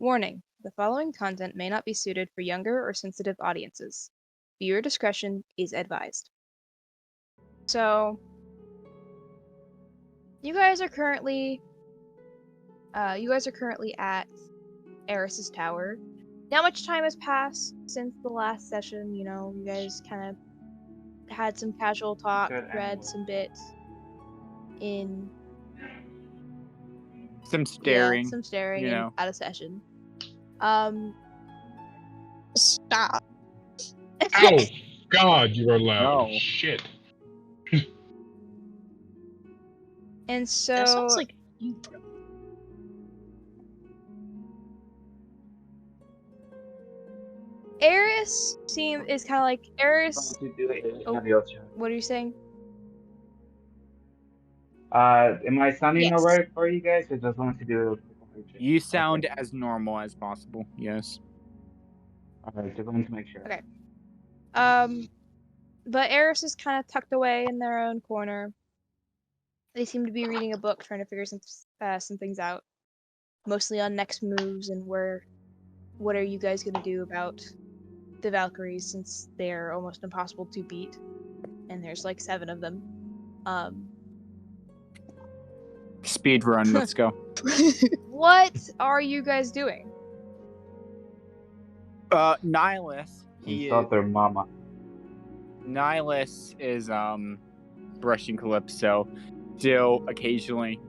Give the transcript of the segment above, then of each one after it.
Warning: the following content may not be suited for younger or sensitive audiences. Viewer discretion is advised. So, you guys are currently at Eris's tower. Not much time has passed since the last session. You guys kind of had some casual talk, read some bits in some staring, and out of session. Stop. Ow! God, you are loud. No. Shit. And so That sounds like you. Eris is kind of like Eris. What are you saying? Am I sounding Yes. alright for you guys? I just wanted to do. You sound as normal as possible. Yes. Alright, just wanted to make sure. Okay. But Eris is kind of tucked away in their own corner. They seem to be reading a book, trying to figure some things out, mostly on next moves and what are you guys gonna do about the Valkyries, since they're almost impossible to beat, and there's like 7 of them. Speed run. Let's go. What are you guys doing? Nihilus. He thought their mama. Nihilus is brushing Calypso, still occasionally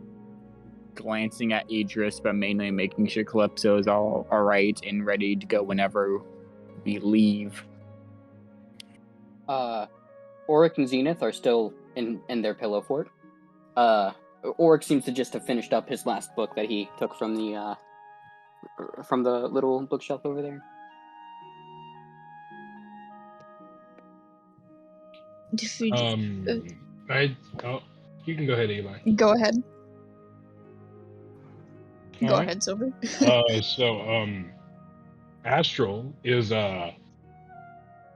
glancing at Idris, but mainly making sure Calypso is all right and ready to go whenever we leave. Auric and Zenith are still in their pillow fort. Auric seems to just have finished up his last book that he took from the little bookshelf over there. You can go ahead, Eli. Go ahead. Go ahead, Silver. Astral is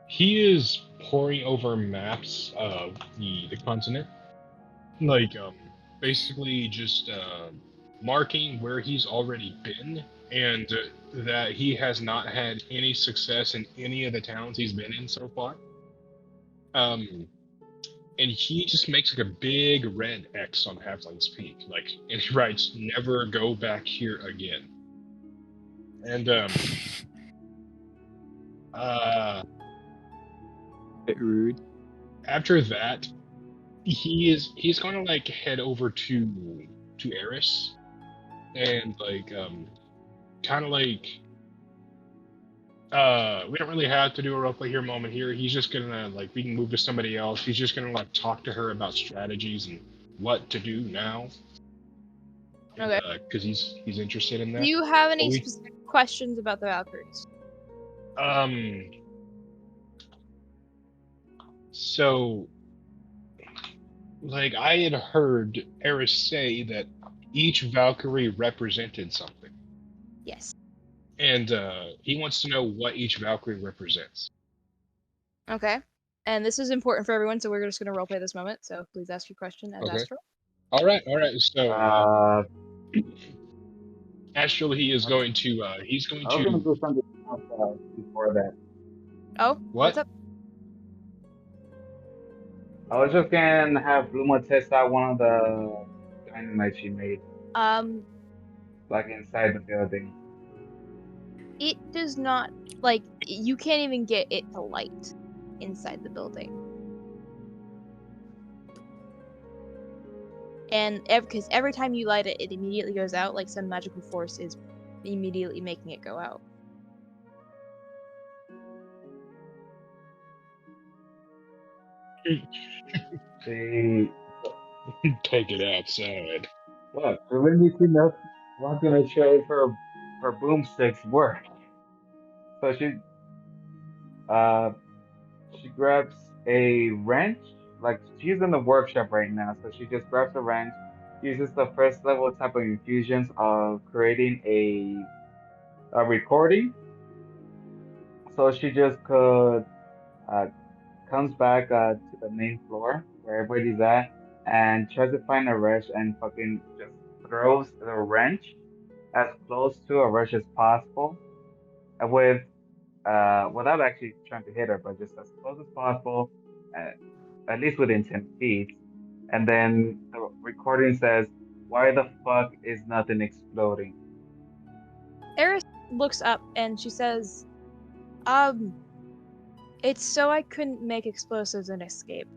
he is poring over maps of the continent, like basically just marking where he's already been, and that he has not had any success in any of the towns he's been in so far. And he just makes like a big red X on Halfling's Peak, and he writes, "Never go back here again." And Bit rude. After that, he's going to head over to Eris, and kind of we don't really have to do a roleplay here moment here. He's just gonna we can move to somebody else. He's just gonna talk to her about strategies and what to do now. Okay. Because he's interested in that. Do you have any specific questions about the Valkyries? So, I had heard Eris say that each Valkyrie represented something. Yes. And he wants to know what each Valkyrie represents. Okay. And this is important for everyone, so we're just going to roleplay this moment. So please ask your question as Astral. All right. So, Astral, he's going to. I was going to do something before that. Oh, what? What's up? I was just going to have Bluma test out one of the dynamite she made. Inside the building. It does not, you can't even get it to light inside the building. And because every time you light it, it immediately goes out, some magical force is immediately making it go out. See, take it outside. Look, Lindy enough. I'm gonna show if her boomsticks work. So she grabs a wrench. She's in the workshop right now, so she just grabs a wrench, uses the first level type of infusions of creating a recording. So she just comes back to the main floor where everybody's at and tries to find a wrench and fucking just throws the wrench as close to Arush as possible, with without actually trying to hit her, but just as close as possible, uh, at least within 10 feet. And then the recording says, "Why the fuck is nothing exploding?" Eris looks up and she says, it's so I couldn't make explosives and escape.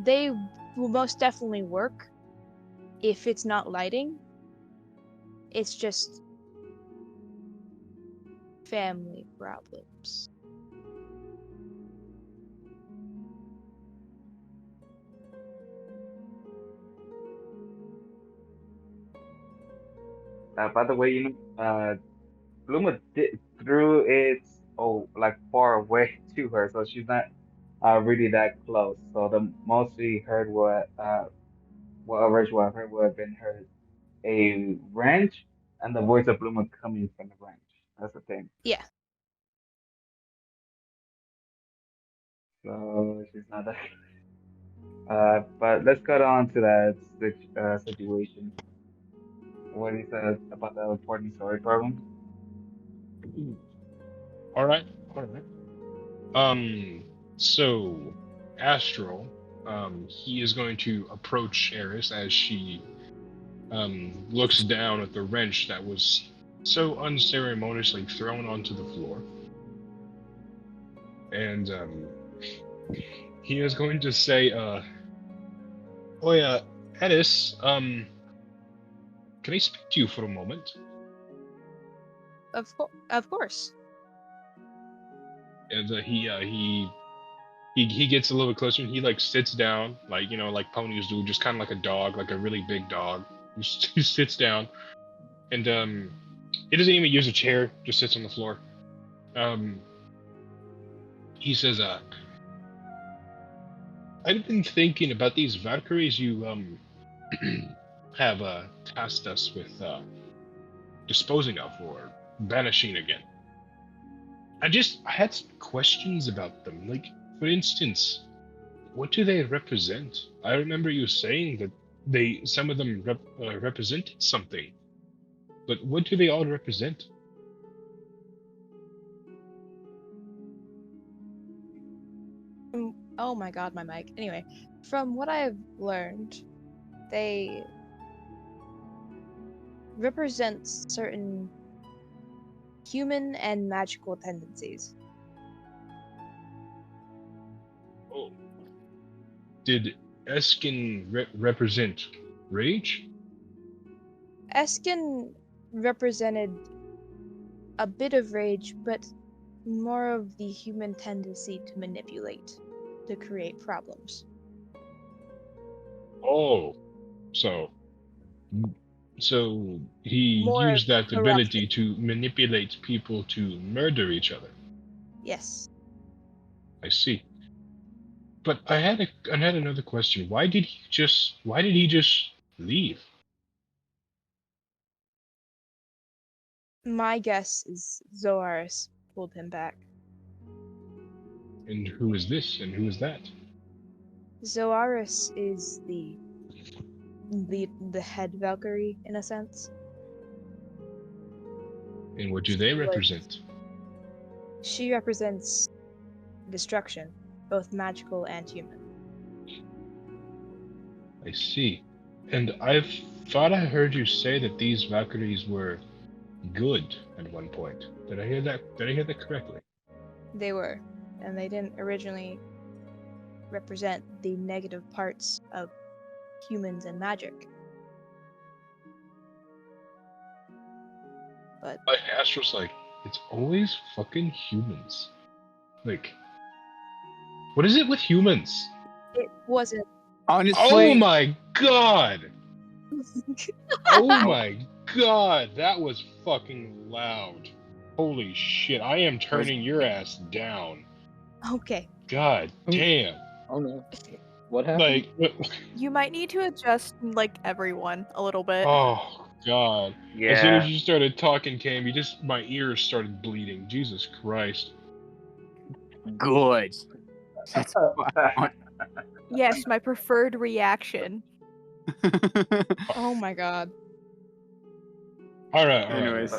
They will most definitely work if it's not lighting. It's just family problems. By the way, Bluma threw it like far away to her, so she's not really that close. So the most she heard what original I heard would have been heard a wrench and the voice of Bluma coming from the wrench. That's the thing. Yeah. So she's not that. But let's cut on to that situation. What he says about the reporting story problem. All right. So Astral, he is going to approach Eris as she looks down at the wrench that was so unceremoniously thrown onto the floor. And he is going to say, "Oh yeah, Eris, can I speak to you for a moment?" Of course. And he gets a little bit closer and he like sits down, like like ponies do, just kind of like a dog, like a really big dog. He sits down, and he doesn't even use a chair, just sits on the floor. He says, "I've been thinking about these Valkyries you have tasked us with disposing of or banishing again. I had some questions about them. Like, for instance, what do they represent? I remember you saying that some of them represented something, but what do they all represent?" Oh my god, my mic. Anyway, from what I've learned, they represent certain human and magical tendencies. Oh. Did Eskin represent rage? Eskin represented a bit of rage, but more of the human tendency to manipulate, to create problems. Oh, so he More used that corruption. ability to manipulate people to murder each other. Yes. I see. But I had another question. Why did he just leave? My guess is Zoaris pulled him back. And who is this and who is that? Zoaris is the head Valkyrie, in a sense. And what do they represent? She represents destruction, both magical and human. I see. And I've thought I heard you say that these Valkyries were good at one point. Did I hear that? Did I hear that correctly? They were, and they didn't originally represent the negative parts of humans and magic. But Astral's like, it's always fucking humans. Like, what is it with humans? it wasn't. Honestly, Oh my god! Oh my god, that was fucking loud. Holy shit, I am turning your ass down. Okay. God damn. Oh no. What happened? Like, You might need to adjust, like, everyone a little bit. oh god. As soon as Yeah. you started talking, Cam, my ears started bleeding. Jesus Christ. good. That's fine. Yes, my preferred reaction. Oh my god. All right. Anyways,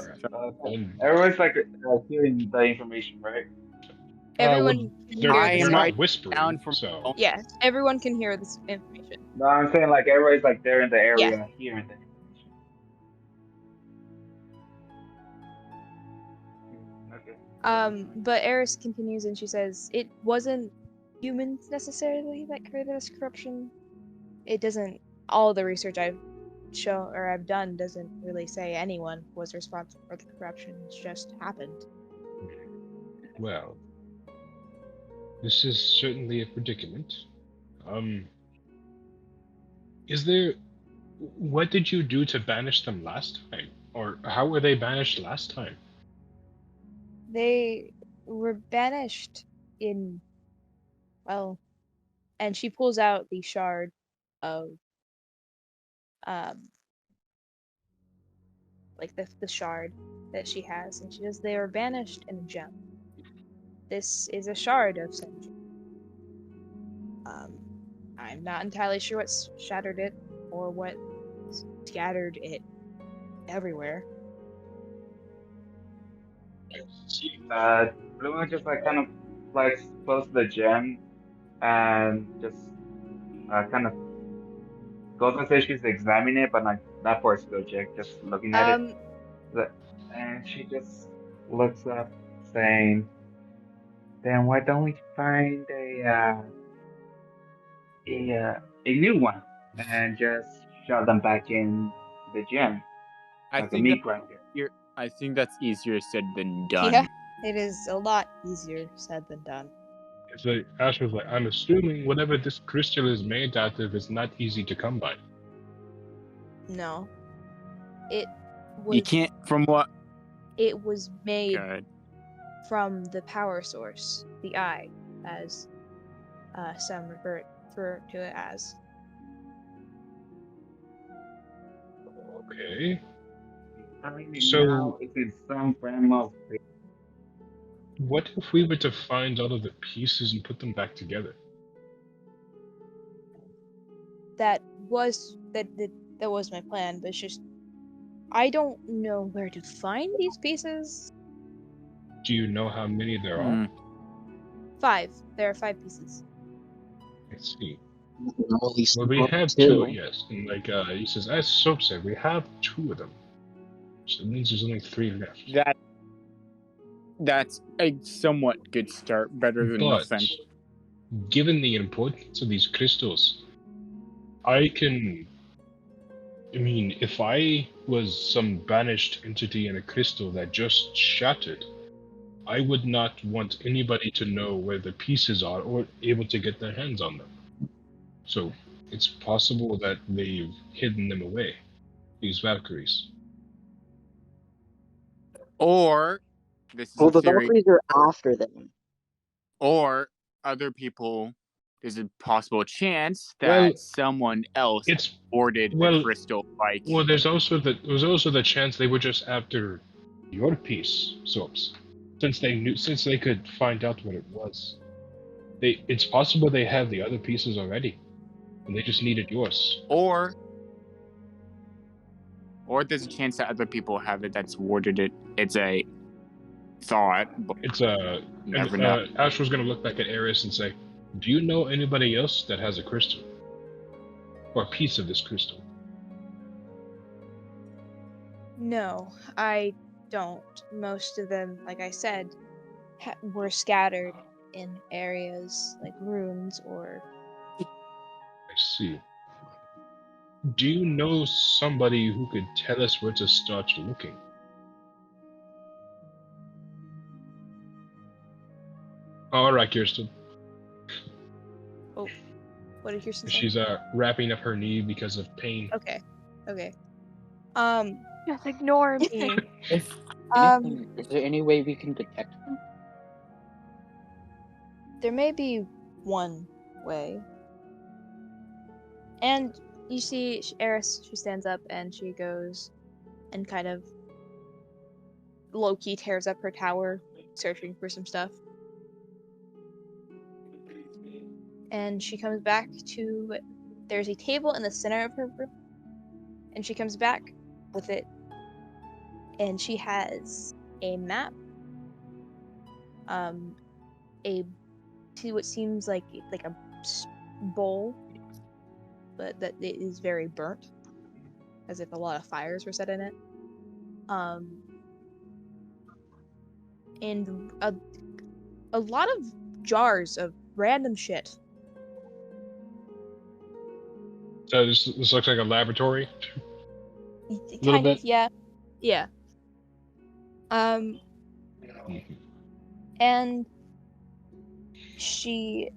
Everyone's like hearing the information, right? Everyone can hear I this. am they're right not whispering, down from so Yes, everyone can hear this information. No, I'm saying like everybody's like there in the area Yeah. hearing the information. Okay. But Eris continues and she says, it wasn't humans necessarily that created this corruption. It doesn't, all the research I've done doesn't really say anyone was responsible for the corruption. It's just happened. well, this is certainly a predicament. Is there? What did you do to banish them last time, or how were they banished last time? They were banished in, well, and she pulls out the shard of, like the shard that she has, and she says they were banished in a gem. This is a shard of said gem. I'm not entirely sure what shattered it or what scattered it everywhere. Blue just like kind of like close to the gem and just kind of goes and says she's examining it, but like not for a skill check, just looking at it. And she just looks up, saying, "Then why don't we find a new one and just shove them back in the gem I like a think meat grinder?" I think that's easier said than done. Yeah, it is a lot easier said than done. It's like Ash was like, I'm assuming whatever this crystal is made out of is not easy to come by. No, it You was. can't, from what? It was made Good. from the power source, the eye, as some refer to it as. Okay. So So- it's in some frame of What if we were to find all of the pieces and put them back together? That was my plan, but it's just I don't know where to find these pieces. Do you know how many there are? 5. There are 5 pieces. I see. Only Well, we have two, yes. And like he says, as Soap said, we have 2 of them. So that means there's only 3 left. That's a somewhat good start, better than But nothing. given the importance of these crystals, if I was some banished entity in a crystal that just shattered, I would not want anybody to know where the pieces are or able to get their hands on them. So it's possible that they've hidden them away, these Valkyries. Or this is Well, a the theory. Valkyries are after them. Or other people. There's a possible chance that Well, someone else It's ordered well- a crystal like. well. There's also the chance they were just after your piece, Soaps, since they could find out what it was. It's possible they have the other pieces already, and they just needed yours. Or there's a chance that other people have it that's warded it. It's a thought, but It's you never know. Ash was gonna look back at Ares and say, "Do you know anybody else that has a crystal, or a piece of this crystal?" No, I don't. Most of them, like I said, were scattered in areas like ruins or. I see. Do you know somebody who could tell us where to start looking? All right, Kirsten. Oh, what did Kirsten say? She's wrapping up her knee because of pain. Okay. Just ignore me. If Um, anything, is there any way we can detect them? There may be one way. And you see Eris, she stands up and she goes and kind of low-key tears up her tower, searching for some stuff. And she comes back to, there's a table in the center of her room, and she comes back with it and she has a map, to what seems like a bowl, but that it is very burnt, as if a lot of fires were set in it. And a lot of jars of random shit. So this looks like a laboratory. Kind of, yeah. Yeah. And she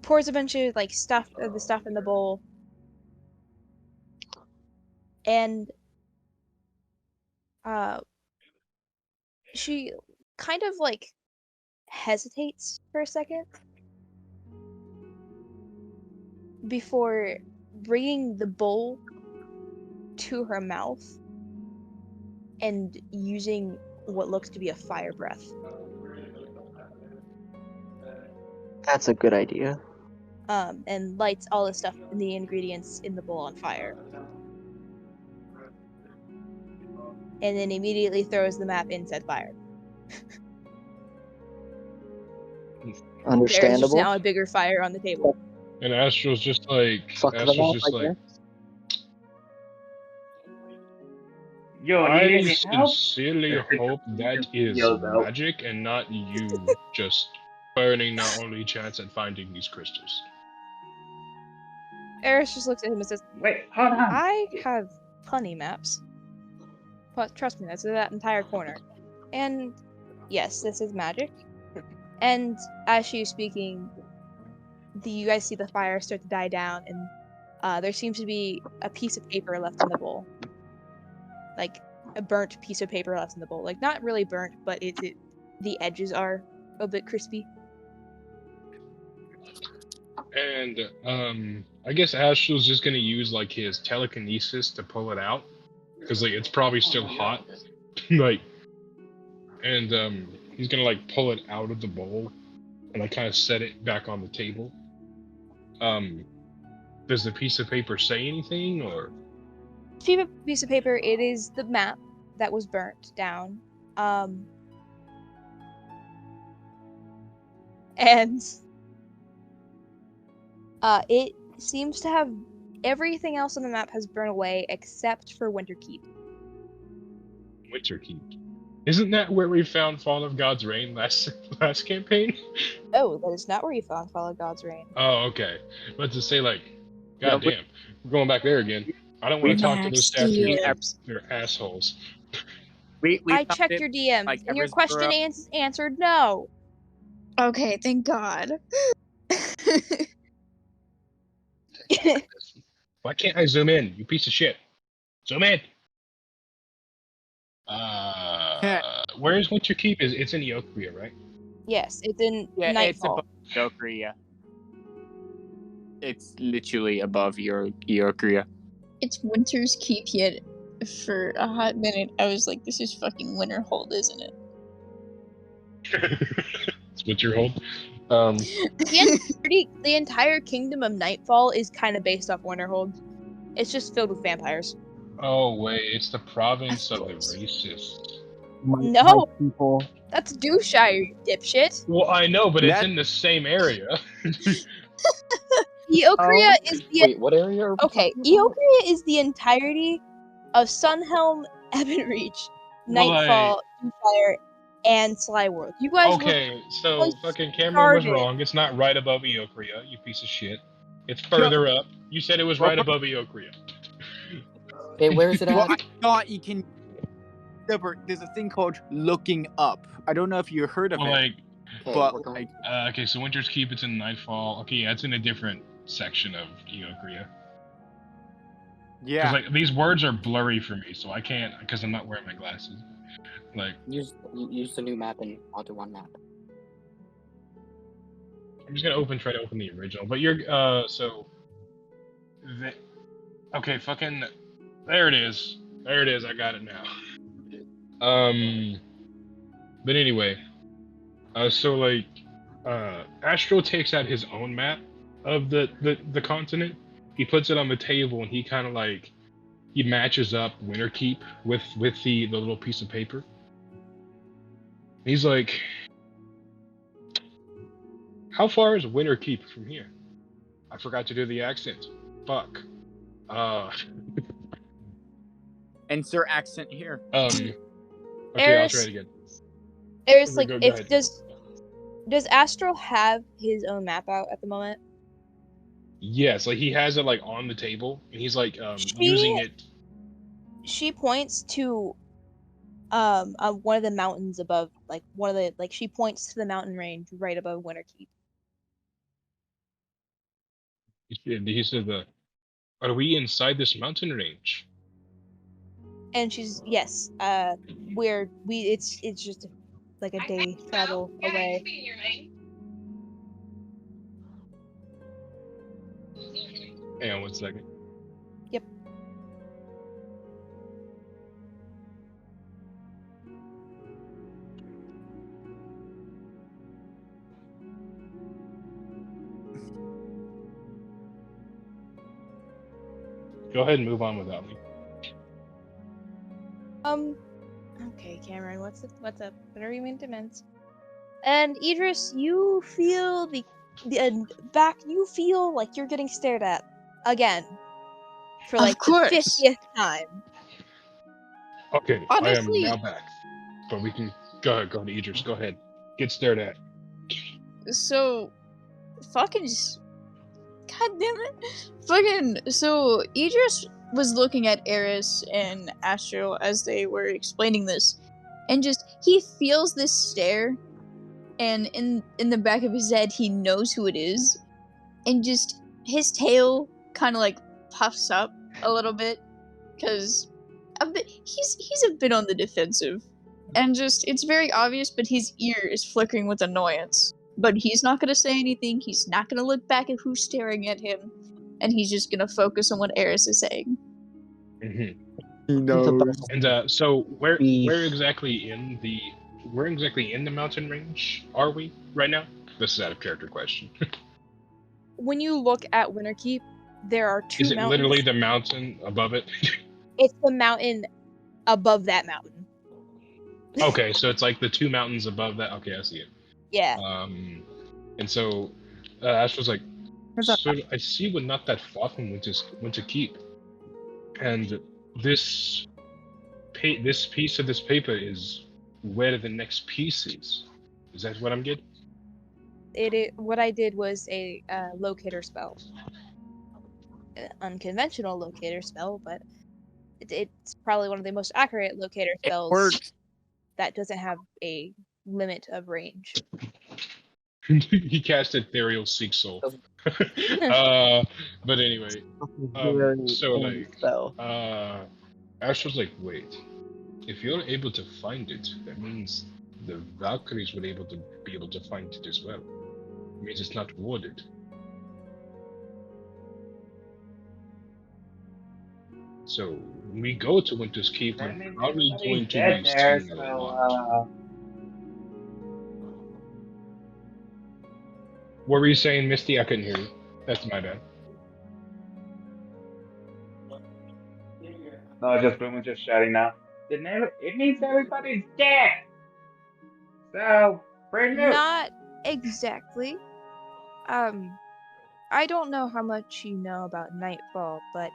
pours a bunch of like the stuff in the bowl, and she kind of like hesitates for a second before bringing the bowl to her mouth and using what looks to be a fire breath. That's a good idea. And lights all the stuff and the ingredients in the bowl on fire. And then immediately throws the map in said fire. Understandable. There's just now a bigger fire on the table. And Astral's just like, Fuck them up, I guess. Yo, you I need any help? sincerely hope that is Yells out. magic and not you just burning our only chance at finding these crystals. Eris just looks at him and says, Wait, hold on. I have plenty maps. But trust me, that's that entire corner. And yes, this is magic. And as she's speaking, you guys see the fire start to die down, and there seems to be a piece of paper left in the bowl. Like a burnt piece of paper left in the bowl. Like not really burnt, but the edges are a bit crispy. And I guess Astral's just gonna use like his telekinesis to pull it out, because like it's probably still hot, like, and he's gonna like pull it out of the bowl and like kind of set it back on the table. Does the piece of paper say anything, or? Piece of paper. It is the map that was burnt down. And it seems to have everything else on the map has burned away except for Winterkeep. Winterkeep. Isn't that where we found Fall of God's Reign last campaign? Oh, that is not where you found Fall of God's Reign. Oh, okay. But to say like, goddamn, we're going back there again. I don't want to talk to those staff here. They're assholes. I checked your DMs, like, and your question answered no. Okay, thank God. Why can't I zoom in, you piece of shit? Zoom in! Where is Winterkeep? It's in Eokria, right? Yes, it's in Yeah, Nightfall. it's above Eokria. It's literally above Eokria. It's Winter's Keep, yet for a hot minute I was like, this is fucking Winterhold, isn't it? It's Winterhold. The entire kingdom of Nightfall is kind of based off Winterhold. It's just filled with vampires. Oh wait, it's the province of the racists. No, people. that's Dewshire, you dipshit. Well, I know, but it's in the same area. Eokria is the Wait, what area are we okay. talking about? Eokria is the entirety of Sunhelm, Ebonreach, Nightfall, Dewshire, and Slyworld. You guys Okay, so like, fucking Cameron was started. wrong. It's not right above Eokria, you piece of shit. It's further up. You said it was right above Eokria. Hey, where's it Well, at? I thought you can. There's a thing called looking up. I don't know if you heard of Well, it, like, Okay, but we're going- like, okay, so Winter's Keep, it's in Nightfall. Okay, yeah, it's in a different section of Eokria. yeah. Because like these words are blurry for me, so I can't because I'm not wearing my glasses. Like, use the new map and I'll do one map. I'm just gonna try to open the original. But you're okay, fucking there it is. There it is. I got it now. But anyway, so like, Astro takes out his own map of the continent. He puts it on the table and he kind of like he matches up Winterkeep with the little piece of paper. He's like, "How far is Winterkeep from here? I forgot to do the accent. Fuck. Insert accent here. Okay, I'll Eris, try it again. Eris, Go- like, go if ahead. does Astral have his own map out at the moment? Yes, like he has it like on the table, and he's like She- using it. She points to one of the mountains above, like one of the she points to the mountain range right above Winterkeep. He said, "Are we inside this mountain range?" And she's yes, it's just like a day travel away. Hang on 1 second. Yep. Go ahead and move on without me. Okay, Cameron, what's up? What are you mean to mince? And Idris, you feel the back. You feel like you're getting stared at again for Of like the course. 50th time. Okay, Honestly- I am now back. But we can go ahead, Idris. Go ahead. Get stared at. So, fucking God damn it. Fucking, so Idris was looking at Eris and Astro as they were explaining this, and just, he feels this stare, and in the back of his head, he knows who it is, and just, his tail kind of like puffs up a little bit, because he's a bit on the defensive, and just, it's very obvious, but his ear is flickering with annoyance. But he's not gonna say anything, he's not gonna look back at who's staring at him, and he's just gonna focus on what Eris is saying. Mm-hmm. He knows. And so where Beef. exactly in the mountain range are we right now? This is out of character question. When you look at Winterkeep, there are two Is it mountains. literally the mountain above it? It's the mountain above that mountain. Okay, so it's like the two mountains above that. Okay, I see it. Yeah. And so Ash was like, What's up? "So I see we're not that far from Winterkeep, and this piece of this paper is where the next piece is. Is that what I'm getting?" What I did was a locator spell. An unconventional locator spell, but it's probably one of the most accurate locator It spells works. that doesn't have a limit of range. He cast Ethereal Seek Soul. But anyway, so like, spell. Ash was like, "Wait, if you're able to find it, that means the Valkyries would be able to find it as well. It means it's not warded." So when we go to Winter's Keep, That we're means probably everybody's going to dead be there, seeing a so lot. What were you saying, Misty? I couldn't hear you. That's my bad. no, just Boom was just shouting now. It means everybody's dead. So bring it. Not exactly. I don't know how much you know about Nightfall, but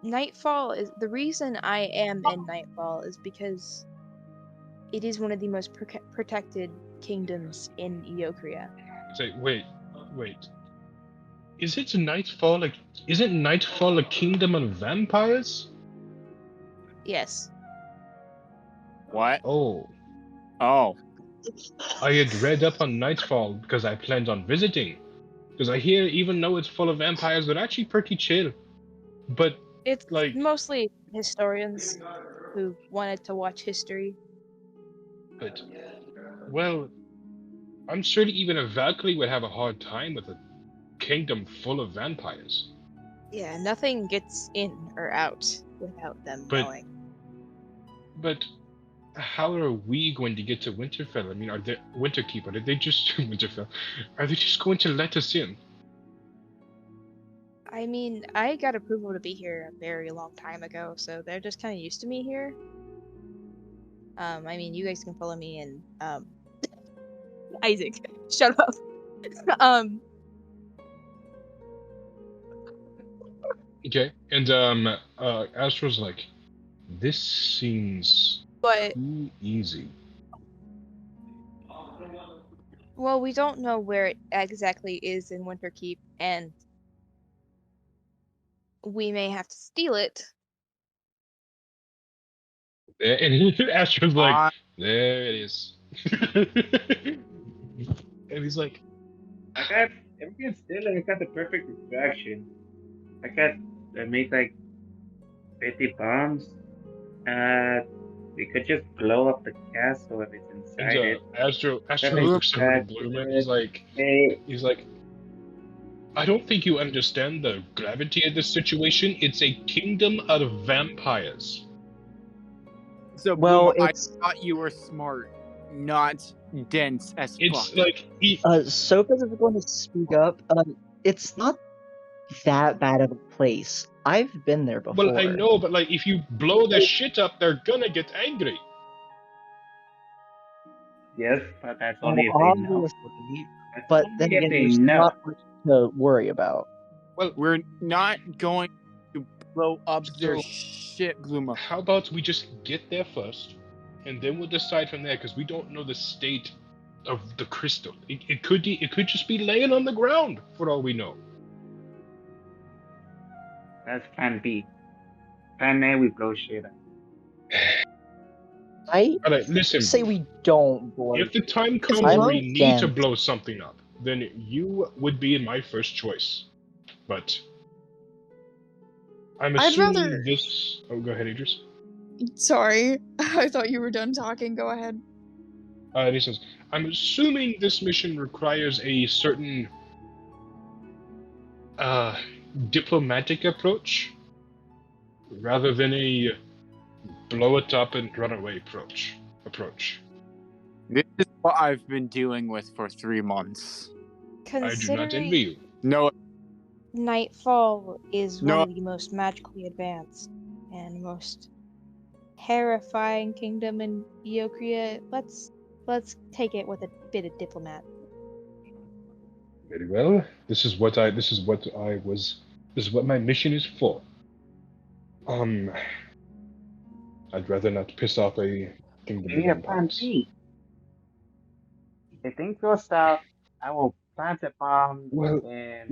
Nightfall is the reason I am in Nightfall is because it is one of the most protected kingdoms in Eokria. Say, wait. Isn't Nightfall a kingdom of vampires? Yes. What? Oh, Oh. I had read up on Nightfall because I planned on visiting. Because I hear, even though it's full of vampires, they're actually pretty chill. But It's like, mostly historians who wanted to watch history. but well, I'm sure that even a Valkyrie would have a hard time with a kingdom full of vampires. Yeah, nothing gets in or out without them But- knowing. But how are we going to get to Winterfell? I mean, are they Winterkeep? Are they just Winterfell? Are they just going to let us in? I mean, I got approval to be here a very long time ago, so they're just kind of used to me here. I mean, you guys can follow me and Isaac, shut up. Okay, and Astro's like, this seems But too easy. well, we don't know where it exactly is in Winterkeep, and we may have to steal it. And Astro's like, I- there it is. And he's like, I got everything's still. I got the perfect distraction. I made like 50 bombs. We could just blow up the castle if it's and inside it. Astro Perfect looks over to distraction. Bloom and he's like, Hey, I don't think you understand the gravity of this situation. It's a kingdom of vampires. So, Well, Bloom, I it's thought you were smart, not dense as It's fuck. like Sophus is going to speak up. It's not that bad of a place. I've been there before. well, I know, but like if you blow their shit up, they're gonna get angry. yes, but that's only if they know. Obviously, That's but only then if again, they there's know. not much to worry about. Well, We're not going to blow up their So- shit, Bluma. how about we just get there first, and then we'll decide from there because we don't know the state of the crystal. It could just be laying on the ground for all we know. That's plan B. Plan A, we blow shit up. I All right, listen. say we don't blow. If the time comes I'm where we need to against- blow something up, then you would be my first choice. But I'm I'd assuming rather- this. Oh, go ahead, Idris. Sorry, I thought you were done talking. Go ahead. He says, I'm assuming this mission requires a certain diplomatic approach rather than a blow it up and run away approach. This is what I've been dealing with for 3 months. I do not envy Considering you. No, Nightfall is No. one of the most magically advanced and most terrifying kingdom in Eocria, let's take it with a bit of diplomat. Very well. This is what my mission is for. I'd rather not piss off a kingdom Give me a of plan vampires. B. If things go south, I will plant a bomb Well, and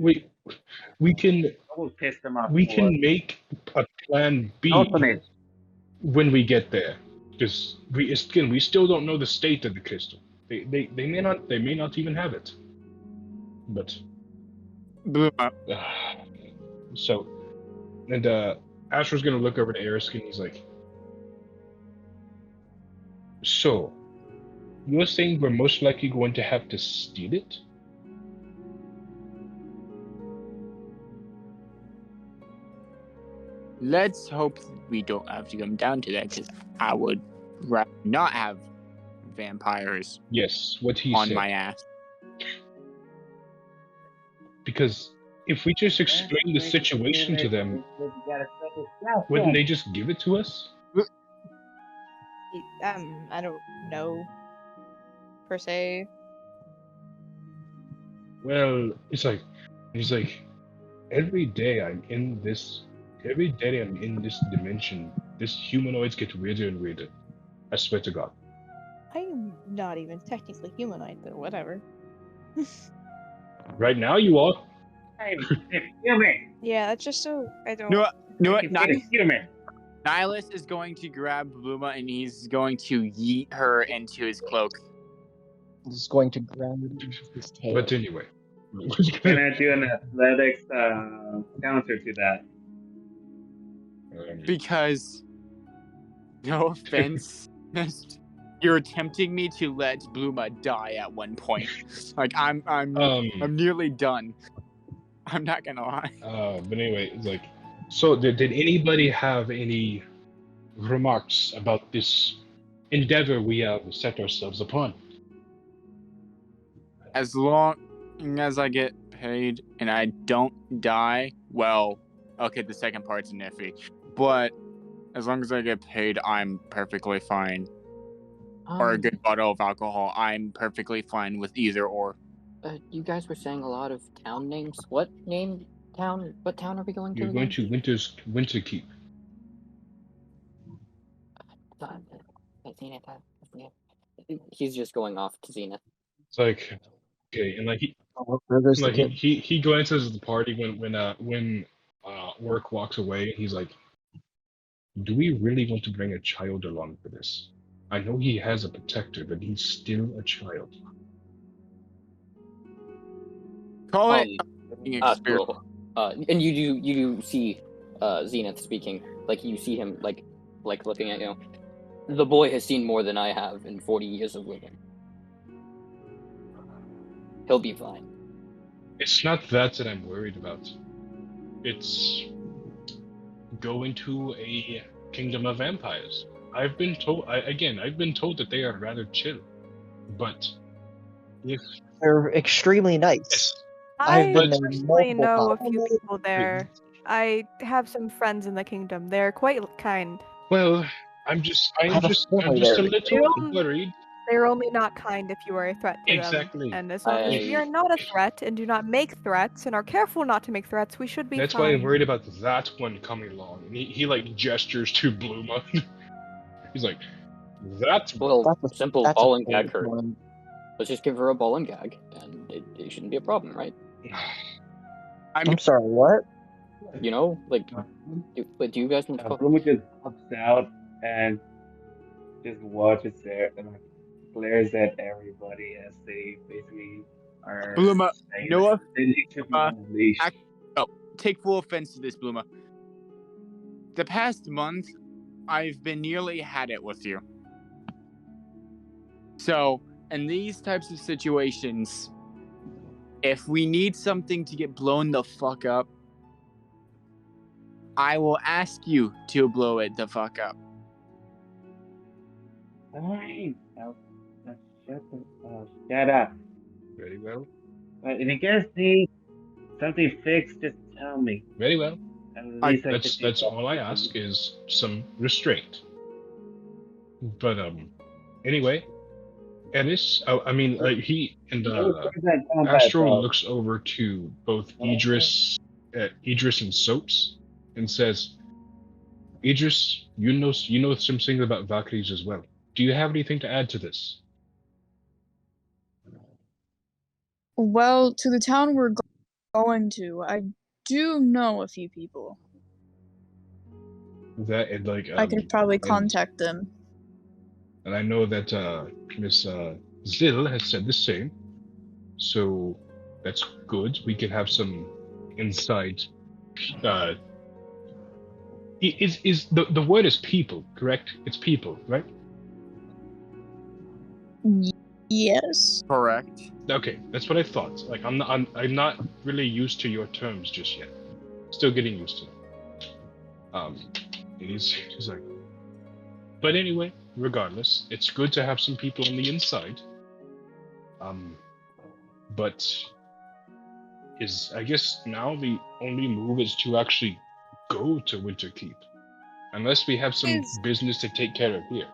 we can I will piss them off. we more. can make a plan B Ultimate. when we get there, because we still don't know the state of the crystal. They may not even have it. But Bluma. so, and Asher's gonna look over to Erisk and he's like, "So, you're saying we're most likely going to have to steal it?" Let's hope we don't have to come down to that, because I would rather not have vampires Yes, what he on said. my ass. Because if we just explain the situation to them, wouldn't they just give it to us? I don't know, per se. Well, he's like, every day I'm in this dimension, this humanoids get weirder and weirder. I swear to God. I'm not even technically humanoid, but whatever. Right now you are. Hey, human. Yeah, that's just so I don't. No, no, It's a human. Nihilus is going to grab Bluma and he's going to yeet her into his cloak. He's going to grab his tail. But anyway. Can I do an athletics counter to that? Because, no offense, you're tempting me to let Bluma die at one point. Like I'm nearly done. I'm not gonna lie. But anyway, it's like, so did anybody have any remarks about this endeavor we have set ourselves upon? As long as I get paid and I don't die, well, okay, the second part's iffy. But as long as I get paid, I'm perfectly fine. Or a good bottle of alcohol, I'm perfectly fine with either or. You guys were saying a lot of town names. What town are we going to You're again? going to Winterkeep. Zenith. He's just going off to Zenith. It's like, okay, and like There goes the kid. he glances at the party when Orc walks away, and he's like, "Do we really want to bring a child along for this? I know he has a protector, but he's still a child." Call it being experience. Cool. And you do see Zenith speaking. Like you see him like looking at you. The boy has seen more than I have in 40 years of living. He'll be fine. It's not that I'm worried about. It's going to a kingdom of vampires. I've been told that they are rather chill, but if They're extremely nice. I've been there personally multiple know a times. few people there. I have some friends in the kingdom. They're quite kind. well, I'm just have a a family little there. worried. They're only not kind if you are a threat to Exactly. them. And as long as we are not a threat and do not make threats and are careful not to make threats, we should be That's fine. why I'm worried about that one coming along. And he like gestures to Bluma. He's like, "That's Well, simple that's ball a and gag fair her. one. Let's just give her a ball and gag, and it shouldn't be a problem, right? I'm sorry, what? You know, like, do you guys want to Bluma just pops out and just watches there and glares at everybody as they basically are Bluma, saying no that they need to be on a leash. Take full offense to this, Bluma. The past month, I've been nearly had it with you. So, in these types of situations, if we need something to get blown the fuck up, I will ask you to blow it the fuck up. Fine. Shut up. very well. But if you guys need something fixed, just tell me. Very well. At least That's all I ask is some restraint. But anyway, Ennis, he and Astro looks over to both Idris and Soaps and says, "Idris, you know some things about Valkyries as well. Do you have anything to add to this?" Well, to the town we're going to, I do know a few people. That and like I could probably contact them. And I know that Miss Zill has said the same, so that's good. We can have some insight. Is the word is people, correct? It's people, right? Yes. Correct. Okay, that's what I thought. Like I'm not really used to your terms just yet. Still getting used to them. And he's like, but anyway, regardless, it's good to have some people on the inside. But I guess now the only move is to actually go to Winterkeep, unless we have some business to take care of here.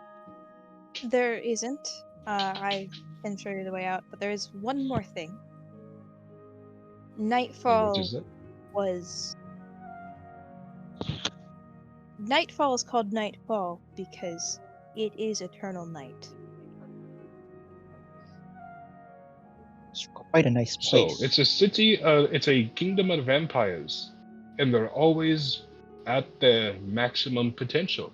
There isn't. I can show you the way out, but there is one more thing. Nightfall What is that? Nightfall is called Nightfall because it is eternal night. It's quite a nice place. So it's a city. It's a kingdom of vampires, and they're always at their maximum potential.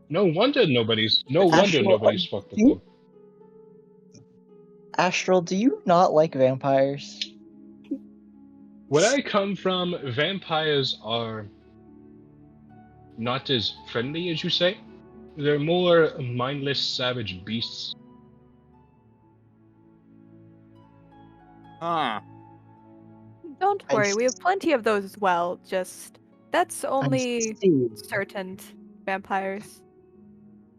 No wonder nobody's fucked with them. Astral, do you not like vampires? Where I come from, vampires are not as friendly as you say. They're more mindless, savage beasts. Huh. Don't worry, we have plenty of those as well. Just that's only certain vampires.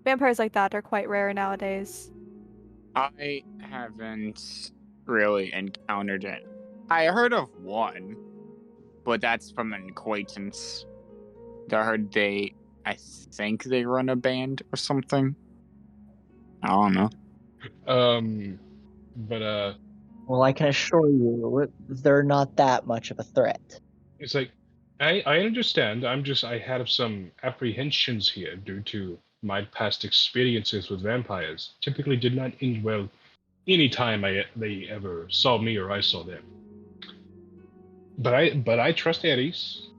Vampires like that are quite rare nowadays. I haven't really encountered it. I heard of one, but that's from an acquaintance. I heard I think they run a band or something. I don't know. But Well, I can assure you, they're not that much of a threat. it's like, I understand. I had some apprehensions here due to my past experiences with vampires. Typically did not end well any time they ever saw me or I saw them. But I trust Ares.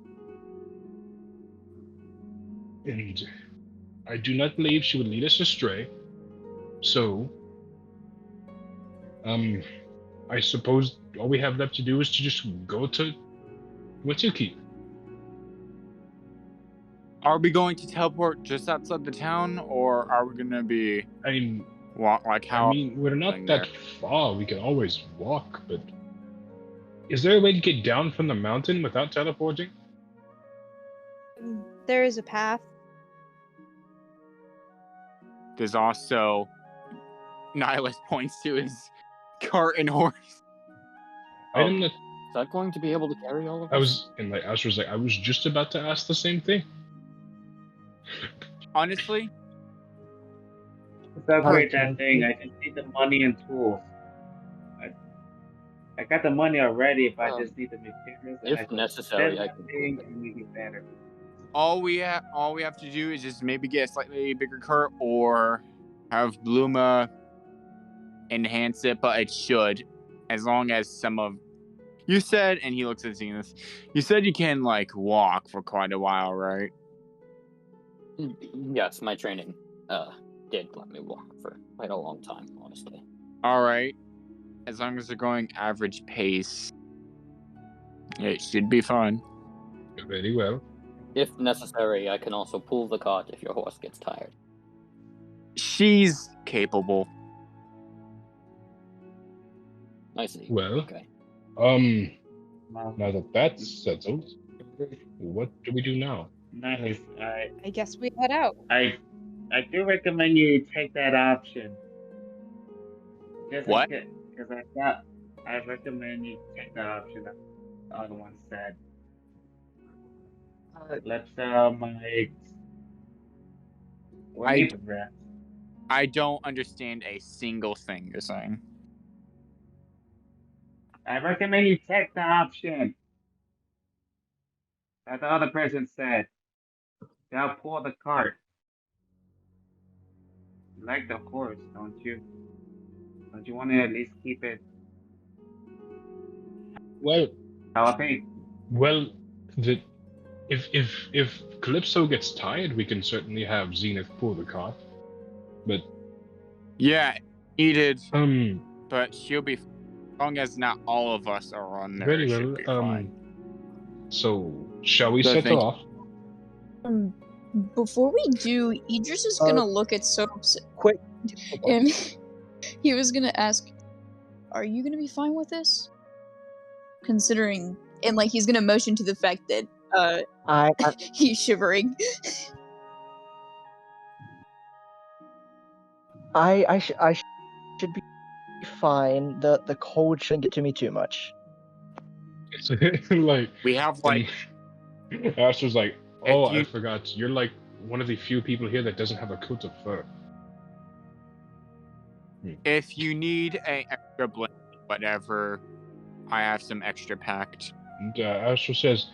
And I do not believe she would lead us astray. So, I suppose all we have left to do is to just go to what you keep. Are we going to teleport just outside the town, or are we gonna be? I mean, how? I mean, we're not that far. We can always walk, but is there a way to get down from the mountain without teleporting? There is a path. There's also Nihilus points to his cart and horse. Is that going to be able to carry all of us? Asher's like, I was just about to ask the same thing. Honestly, let's upgrade that thing. I just need the money and tools. I got the money already, if I just need the materials. If necessary, I can. And make it better. all we have to do is just maybe get a slightly bigger cart, or have Bluma enhance it. But it should, as long as some of you said, and he looks at Zenith. You said you can walk for quite a while, right? Yes, my training did let me walk for quite a long time, honestly. All right. As long as they're going average pace, it should be fun. Very well. If necessary, I can also pull the cart if your horse gets tired. She's capable. I see. Well, okay. Now that that's settled, what do we do now? Nice. I guess we head out. I do recommend you take that option. What? Because I recommend you take that option that the other one said. Let's I don't understand a single thing you're saying. I recommend you take the option that the other person said. They'll pull the cart. You like the horse, don't you? Don't you want to at least keep it? Well, I think. Well, if Calypso gets tired, we can certainly have Zenith pull the cart. But yeah, needed. But she'll be, as long as not all of us are on there. Very should be well. fine. So shall we set off? Before we do, Idris is gonna look at Soaps. Quick. And he was gonna ask, "Are you gonna be fine with this?" Considering, and he's gonna motion to the fact that he's shivering. I should be fine. The cold shouldn't get to me too much. It's we have Astor's like, oh, I forgot. You're one of the few people here that doesn't have a coat of fur. If you need an extra blanket, whatever, I have some extra packed. And Astor says,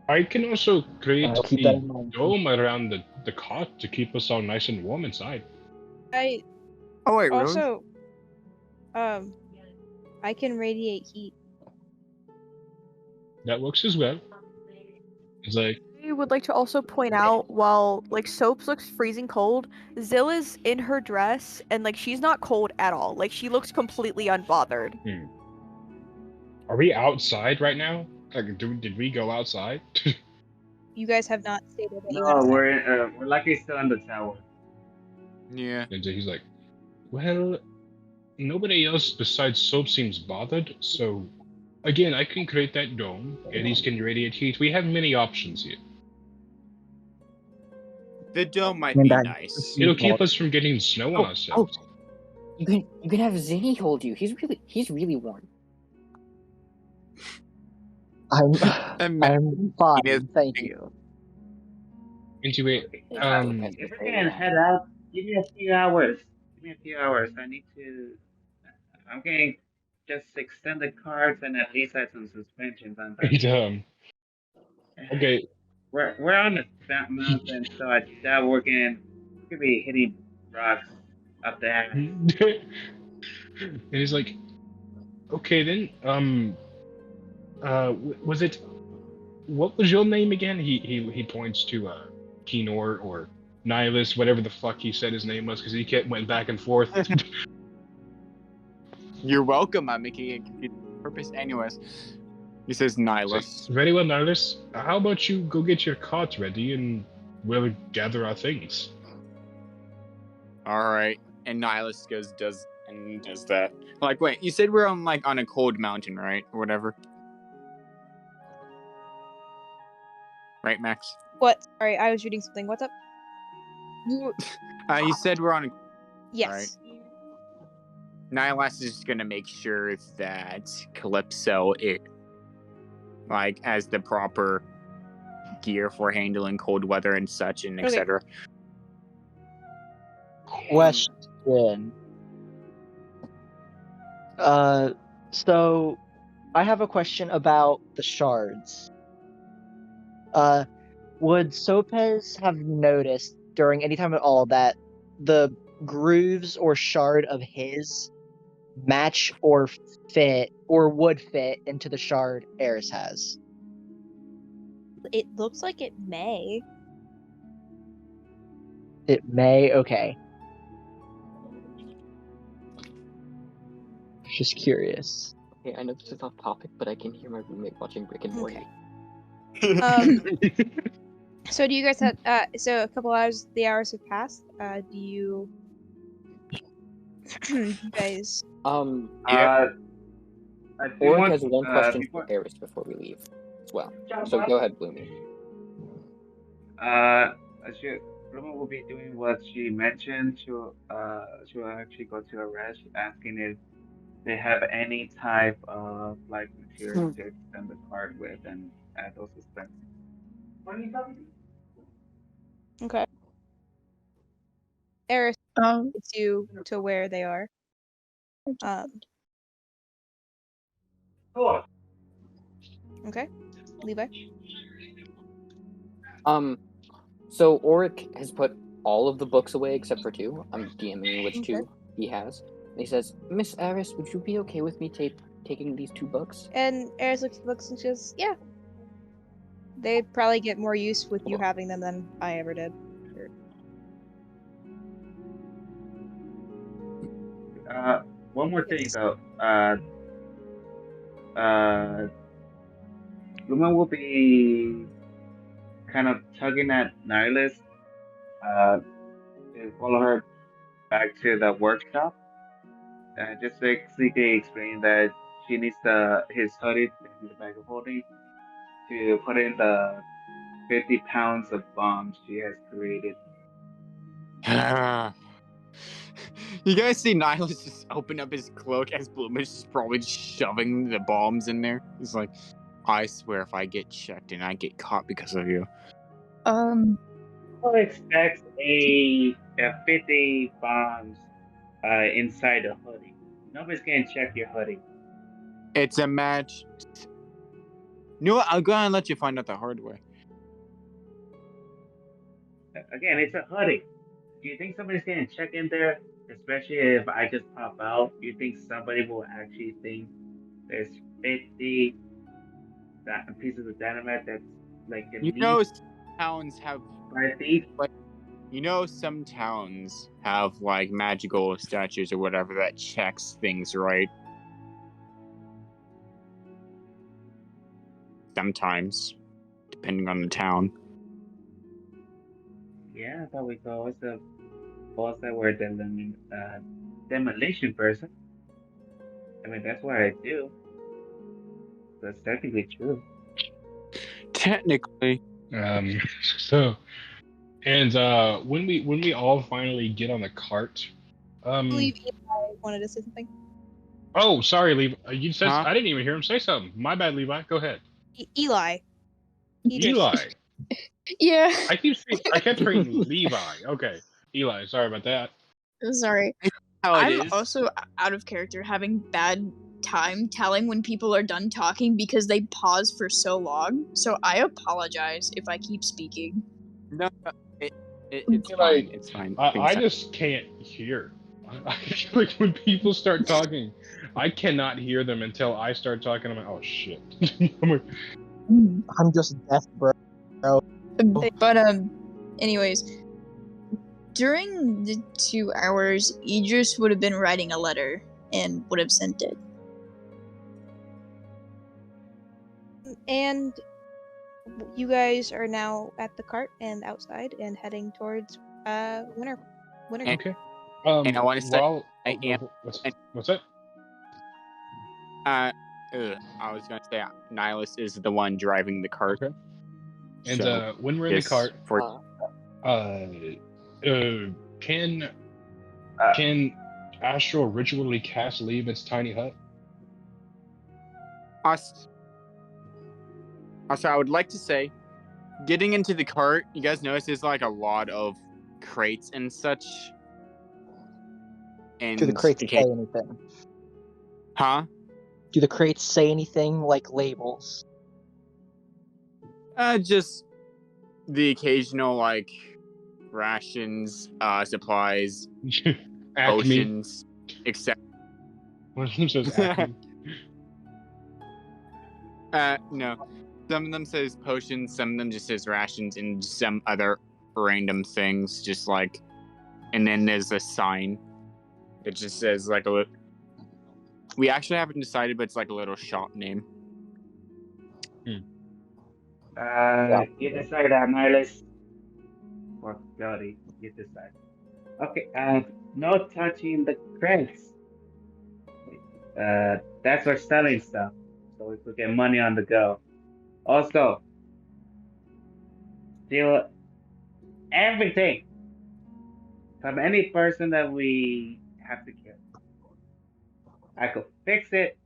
I can also create a dome around the cot to keep us all nice and warm inside. Also, I can radiate heat. That works as well. It's I would like to also point out, while Soaps looks freezing cold, Zilla's in her dress and she's not cold at all. She looks completely unbothered. Are we outside right now? Did we go outside? You guys have not stayed with me. No, we're lucky still in the tower. Yeah. And he's like, well, nobody else besides Soap seems bothered, so again, I can create that dome. Ares can radiate heat. We have many options here. The dome might be nice. It'll keep us from getting snow on ourselves. You can have Zinni hold you. He's really warm. I'm Imagine fine, thank you. Into it. If we can head out, give me a few hours. Give me a few hours. I need to. I'm getting just extend the cards and at least add some suspensions on that. Okay. We're on a fat mountain, so I doubt we're gonna be hitting rocks up the ass. And he's like, okay then. Was it? What was your name again? He points to Kenor or Nihilus, whatever the fuck he said his name was, because he went back and forth. You're welcome. I'm making it confused on purpose. Anyways, he says Nihilus. Very well, Nihilus. How about you go get your cart ready and we'll gather our things. All right. And Nihilus does that. Like, wait, you said we're on a cold mountain, right, or whatever. Right, Max? What? Sorry, I was reading something. What's up? You said we're on a... Yes. Right. Nihilus is just gonna make sure that Calypso, has the proper gear for handling cold weather and such, and Okay. etc. Question. So I have a question about the shards. Would Sopes have noticed during any time at all that the grooves or shard of his match or fit or would fit into the shard Eris has? It looks like it may. It may. Okay. Just curious. Okay, I know this is off topic, but I can hear my roommate watching Rick and Morty. So do you guys have so a couple hours the hours have passed. Do you guys Yeah. I do Orin want, has one question before, for Eris before we leave as well. So go ahead, Bloomy. Bluma will be doing what she mentioned. She'll actually go to a rest, asking if they have any type of material to extend the card with and add those suspensions. okay? Eris gets you to where they are. Okay, Levi. So Auric has put all of the books away except for two. I'm DMing you which two he has. And he says, Miss Eris, would you be okay with me taking these 2 books? And Eris looks at the books and says, "Yeah." They'd probably get more use with you having them than I ever did. One more thing though. Luma will be kind of tugging at Nihilus to follow her back to the workshop. Just basically explain that she needs his hoodie, the bag of holding, to put in the 50 pounds of bombs she has created. You guys see Nihilus just open up his cloak as Bloom is just probably just shoving the bombs in there. He's like, I swear if I get checked and I get caught because of you. Who expects a 50 bombs inside a hoodie? Nobody's gonna check your hoodie. It's a match. You know what? I'll go ahead and let you find out the hard way. Again, it's a hoodie. Do you think somebody's gonna check in there? Especially if I just pop out, you think somebody will actually think there's 50 pieces of dynamite that's like at least towns have 5 feet? Some towns have magical statues or whatever that checks things, right? Sometimes, depending on the town. Yeah, I thought we could also boss that were demolition person. I mean, that's what I do. That's technically true. Technically. So, and when we all finally get on the cart, I believe Eli wanted to say something. Oh, sorry, Levi. You said Huh? I didn't even hear him say something. My bad, Levi. Go ahead. Eli. Eli. Yeah. I kept hearing Levi. Okay, Eli. Sorry about that. Sorry. How it I'm is. also out of character, having bad time telling when people are done talking because they pause for so long. So I apologize if I keep speaking. No, it's Eli, fine. It's fine. I just can't hear. Like when people start talking, I cannot hear them until I start talking. I'm like, oh shit. I'm like, I'm just deaf, bro. But anyways, during the 2 hours, Idris would have been writing a letter and would have sent it. And you guys are now at the cart and outside and heading towards winter. okay. And I want to say, I am. What's that? I was gonna say, Nihilus is the one driving the cart. Okay. And So, when we're in the just cart, for can Astral ritually cast leave its tiny hut? us. Also, I would like to say, getting into the cart, you guys notice there's like a lot of crates and such. And Do the crates say anything? Huh? Do the crates say anything like labels? Just the occasional like rations, supplies, Acme. potions, etc. One of them says Acme. No. Some of them says potions, some of them just says rations, and some other random things, just like. And then there's a sign that just says like a little. We actually haven't decided, but it's like a little shop name. You decide, Nihilus. Or Jody, you decide. Okay, no touching the crates. That's for selling stuff, so we could get money on the go. Also, steal everything from any person that we have to kill. I could fix it,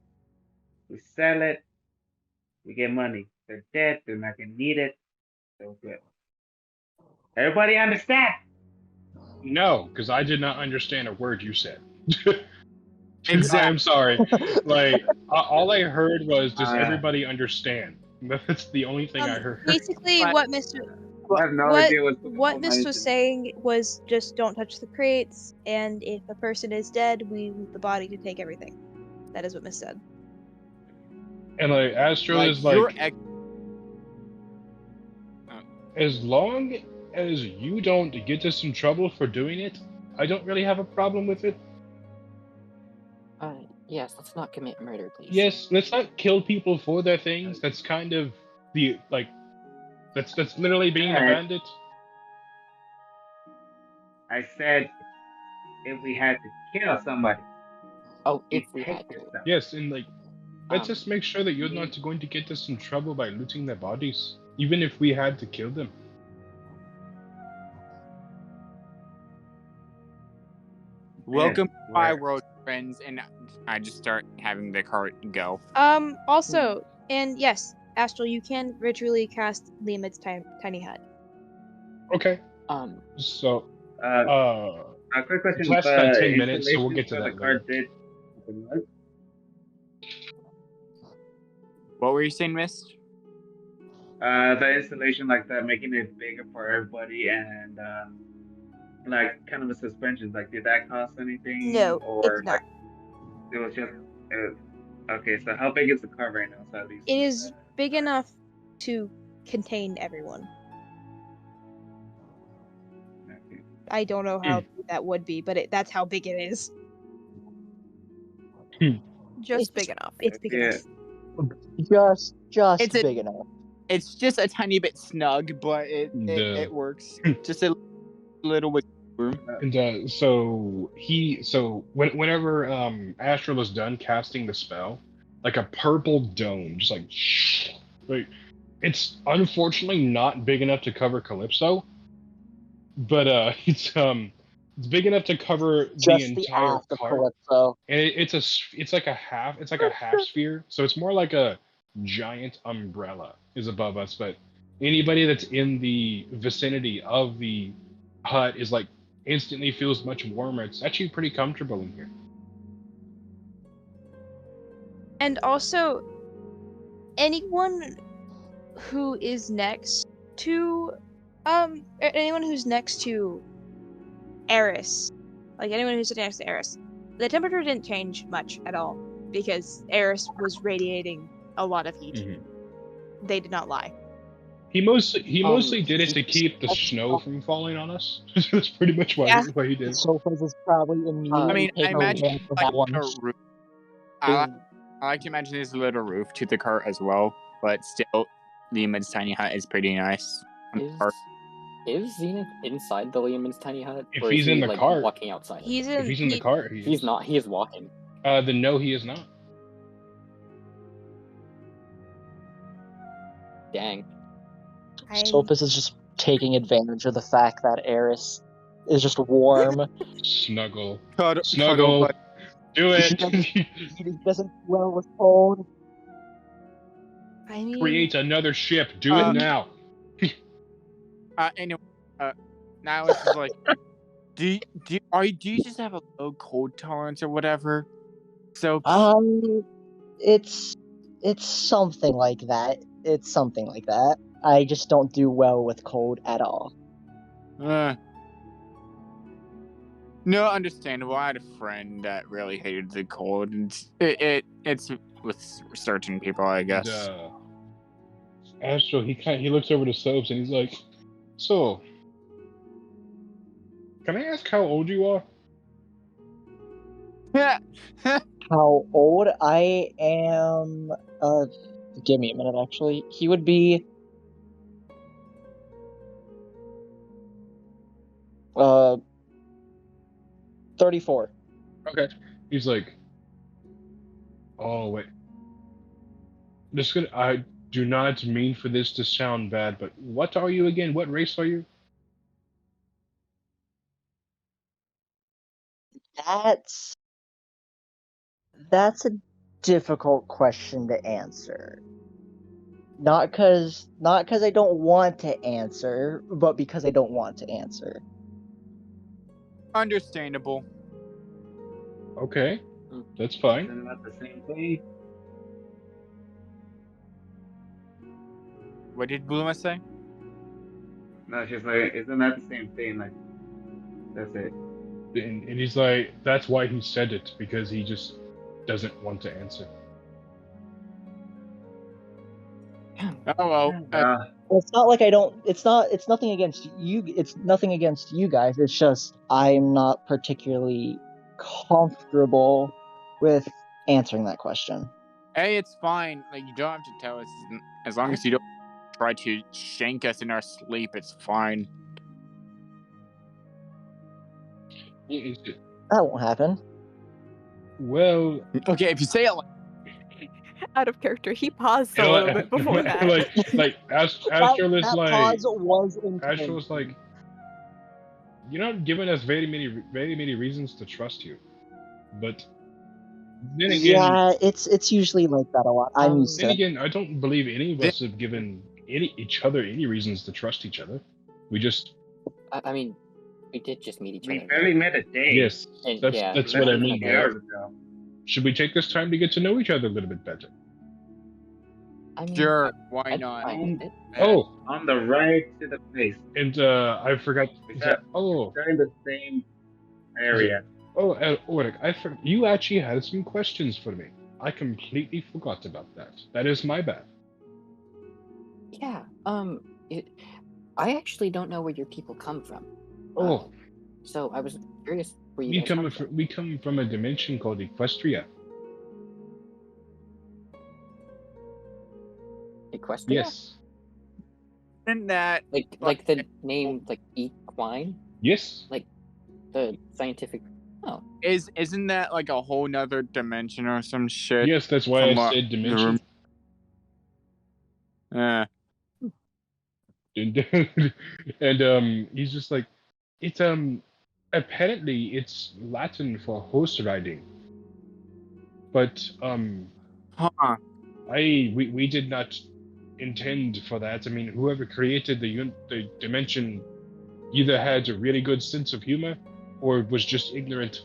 we sell it, we get money. They're dead, they're not gonna need it, so good. Everybody understand? No, because I did not understand a word you said. Exactly. I am sorry. Like all I heard was, "Does everybody understand?" That's the only thing I heard. Basically, But- what Mr. I have no What- idea what's What Mist was saying was just don't touch the crates, and if a person is dead, we loot the body to take everything. That is what Mist said. And like Astro Like, is you're like, as long as you don't get us in trouble for doing it, I don't really have a problem with it. Yes, let's not commit murder, please. Yes, let's not kill people for their things. That's kind of the like, that's literally being a Alright. bandit. I said if we had to kill somebody, Oh, you if we take had their to. stuff. Yes, and like, let's Um, just make sure that you're not going to get us in trouble by looting their bodies, even if we had to kill them. welcome to my Where- world, friends, and I just start having the cart go. Also, and yes, Astral, you can ritually cast Liamid's tiny hut. Okay. Um, So, A quick question. It's less than 10 minutes, so we'll installation get to for that the card later. did. What were you saying, Mist? The installation like that, making it bigger for everybody, and like kind of a suspension. Like, did that cost anything? No, or it's not. like it was just. Okay, so how big is the card right now? So at least It is big enough to contain everyone. Okay. I don't know how big that would be, but that's how big it is. Just big enough. It's big Yeah. enough. Just It's a- big enough. It's just a tiny bit snug, but it works. Just a little bit room. And so whenever Astral was done casting the spell, like a purple dome, just like it's unfortunately not big enough to cover Calypso, but It's big enough to cover the Just the entire ass of cart, Calypso. and it's like a half sphere. So it's more like a giant umbrella is above us, but anybody that's in the vicinity of the hut is like instantly feels much warmer. It's actually pretty comfortable in here. And also, anyone who is next to, anyone who's next to Eris, like anyone who's sitting next to Eris, the temperature didn't change much at all because Eris was radiating a lot of heat. Mm-hmm. They did not lie. He mostly did it to keep the snow from falling on us. That's pretty much why he did. Sofas is probably immediately I mean, I taking imagine advantage of like that one. a roof. I like to imagine there's a little roof to the cart as well, but still, Lehman's tiny hut is pretty nice. Is Zenith inside the Lehman's tiny hut? If or he's is he, in the like, cart. walking outside? He's If he's in the cart, He's not. He is walking. Then no, he is not. Dang. Sophus is just taking advantage of the fact that Eris is just warm. Snuggle. Cuddle, but Do it. He doesn't well with cold. I mean, Create another ship. Do it now. anyway, now it's just like, do you just have a low cold tolerance or whatever? So It's something like that. It's something like that. I just don't do well with cold at all. No, understandable. I had a friend that really hated the cold, and it's with certain people, I guess. Astro, he looks over to Soaps and he's like, "So, can I ask how old you are?" How old I am? Give me a minute. Actually, he would be 34. Okay. He's like, "Oh wait, I do not mean for this to sound bad, but what are you again? What race are you?" That's a difficult question to answer. Not cause I don't want to answer, but because I don't want to answer. Understandable. Okay, that's fine. Isn't that the same thing? What did Bluma say? No, she's like, isn't that the same thing? Like, that's it. And he's like, that's why he said it, because he just doesn't want to answer. Oh well. It's not like I don't. It's nothing against you. It's nothing against you guys. It's just I'm not particularly comfortable with answering that question. Hey, it's fine. Like, you don't have to tell us. As long as you don't try to shank us in our sleep, it's fine. That won't happen. Well, okay, if you say it like Out of character, he paused a little bit before that. Astro was that like, pause was Astro was like, "You're not giving us very many reasons to trust you." But then again, yeah, it's usually like that a lot. I'm used to then it. again, I don't believe any of us have given each other any reasons to trust each other. We just, I mean, we did just meet each We other. barely met a day. yes, And, that's yeah, that's Less what I than mean. 2 hours ago. Should we take this time to get to know each other a little bit better? I mean, sure, why I'd not? fine with it. Oh, On the right to the place. and I forgot. They're in the same area. Oh, Ulrich, I forgot. You actually had some questions for me. I completely forgot about that. That is my bad. Yeah. I actually don't know where your people come from. Oh, So I was curious where you we guys come from a dimension called Equestria. Equestria? Yes. Isn't that Like the name, like equine? Yes. Like the scientific. Oh. isn't that like a whole nother dimension or some shit? Yes, that's why I From what- said dimension. And he's just like, it's Apparently, it's Latin for horse riding. But Huh. we did not intend for that. I mean, whoever created the dimension either had a really good sense of humor or was just ignorant.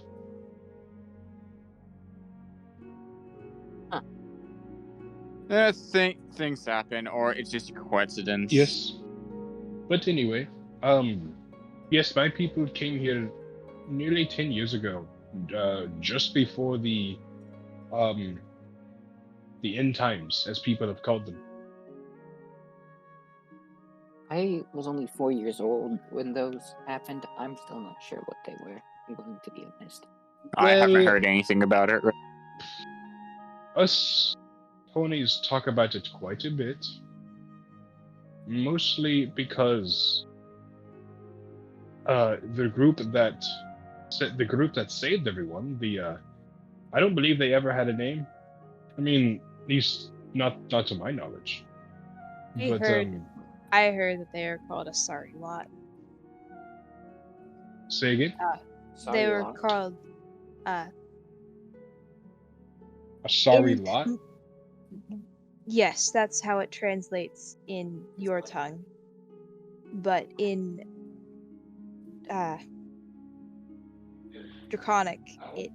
Things happen, or it's just a coincidence. Yes. But anyway, yes, my people came here nearly 10 years ago, just before the end times, as people have called them. I was only 4 years old when those happened. I'm still not sure what they were. I'm going to be honest. I haven't Well- heard anything about it. Us ponies talk about it quite a bit, mostly because the group that saved everyone, I don't believe they ever had a name. I mean, at least not to my knowledge. I heard that they are called a sorry lot. Say again. Sorry, They were Locke. called A sorry in- lot. Yes, that's how it translates in your tongue. But in Draconic, it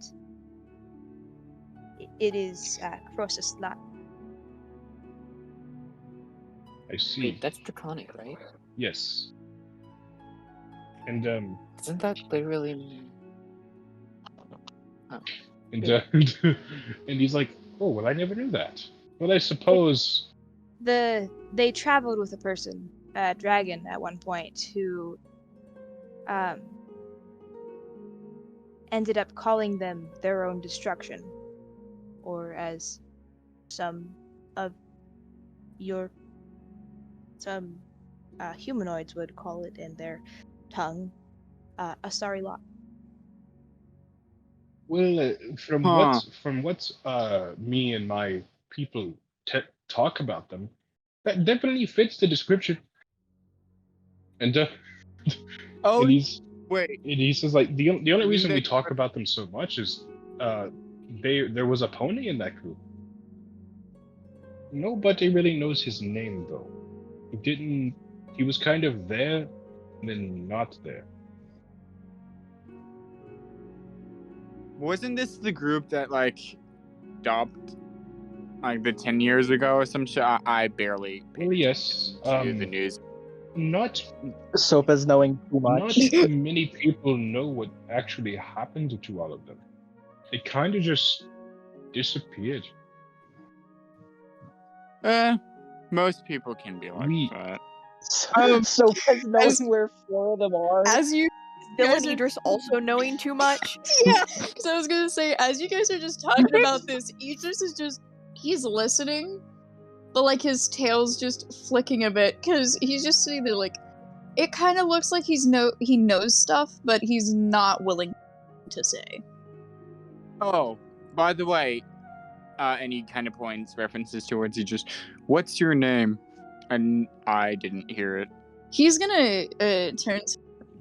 is Croesus Lat. I see. Wait, that's Draconic, right? Yes. And Isn't that literally... and he's like, oh well, I never knew that. Well, I suppose. They traveled with a person, a dragon, at one point, who ended up calling them their own destruction, or as some humanoids would call it in their tongue, a sorry lot. Well, from what me and my people talk about them, that definitely fits the description. And Oh, and he's wait. and he says like the only reason we They- talk about them so much is there was a pony in that group. Nobody really knows his name though. He was kind of there and then not there. Wasn't this the group that stopped the 10 years ago or some shit? I barely paid Well, yes. attention to the news. Not Soap is knowing too much. Not many people know what actually happened to all of them. They kind of just disappeared. Most people can be like that. Soap is knowing where 4 of them are. As you Bill guys and are- Idris also knowing too much. yeah, because I was gonna say, as you guys are just talking about this, Idris is he's listening, but his tail's just flicking a bit because he's just sitting there it kind of looks like he knows stuff, but he's not willing to say. Oh, by the way, and he kind of points references towards you. Just, what's your name? And I didn't hear it. He's gonna turn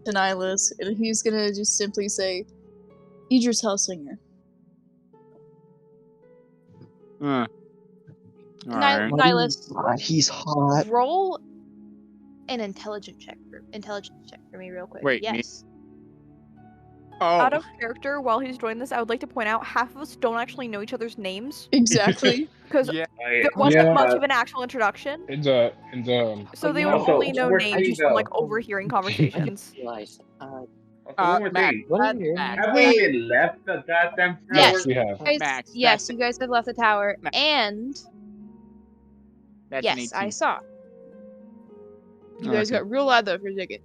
to Nihilus, and he's gonna just simply say, Idris Hellsinger. Alright. Nihilus, He's hot. roll an intelligence check for me real quick. Wait, me? yes. Oh, Out of character, while he's doing this, I would like to point out half of us don't actually know each other's names Exactly. because yeah. there wasn't much of an actual introduction. And So they would Also, only know we're names just from saying, overhearing I conversations. just realized. Also, one more Max, thing. What that's is your Max. Have we even left the goddamn tower? Yes. we have. Guys, Max, yes, that's- you guys have left the tower, Max. and That's an yes, 18. I saw. You Oh, guys okay. got real loud though for a second.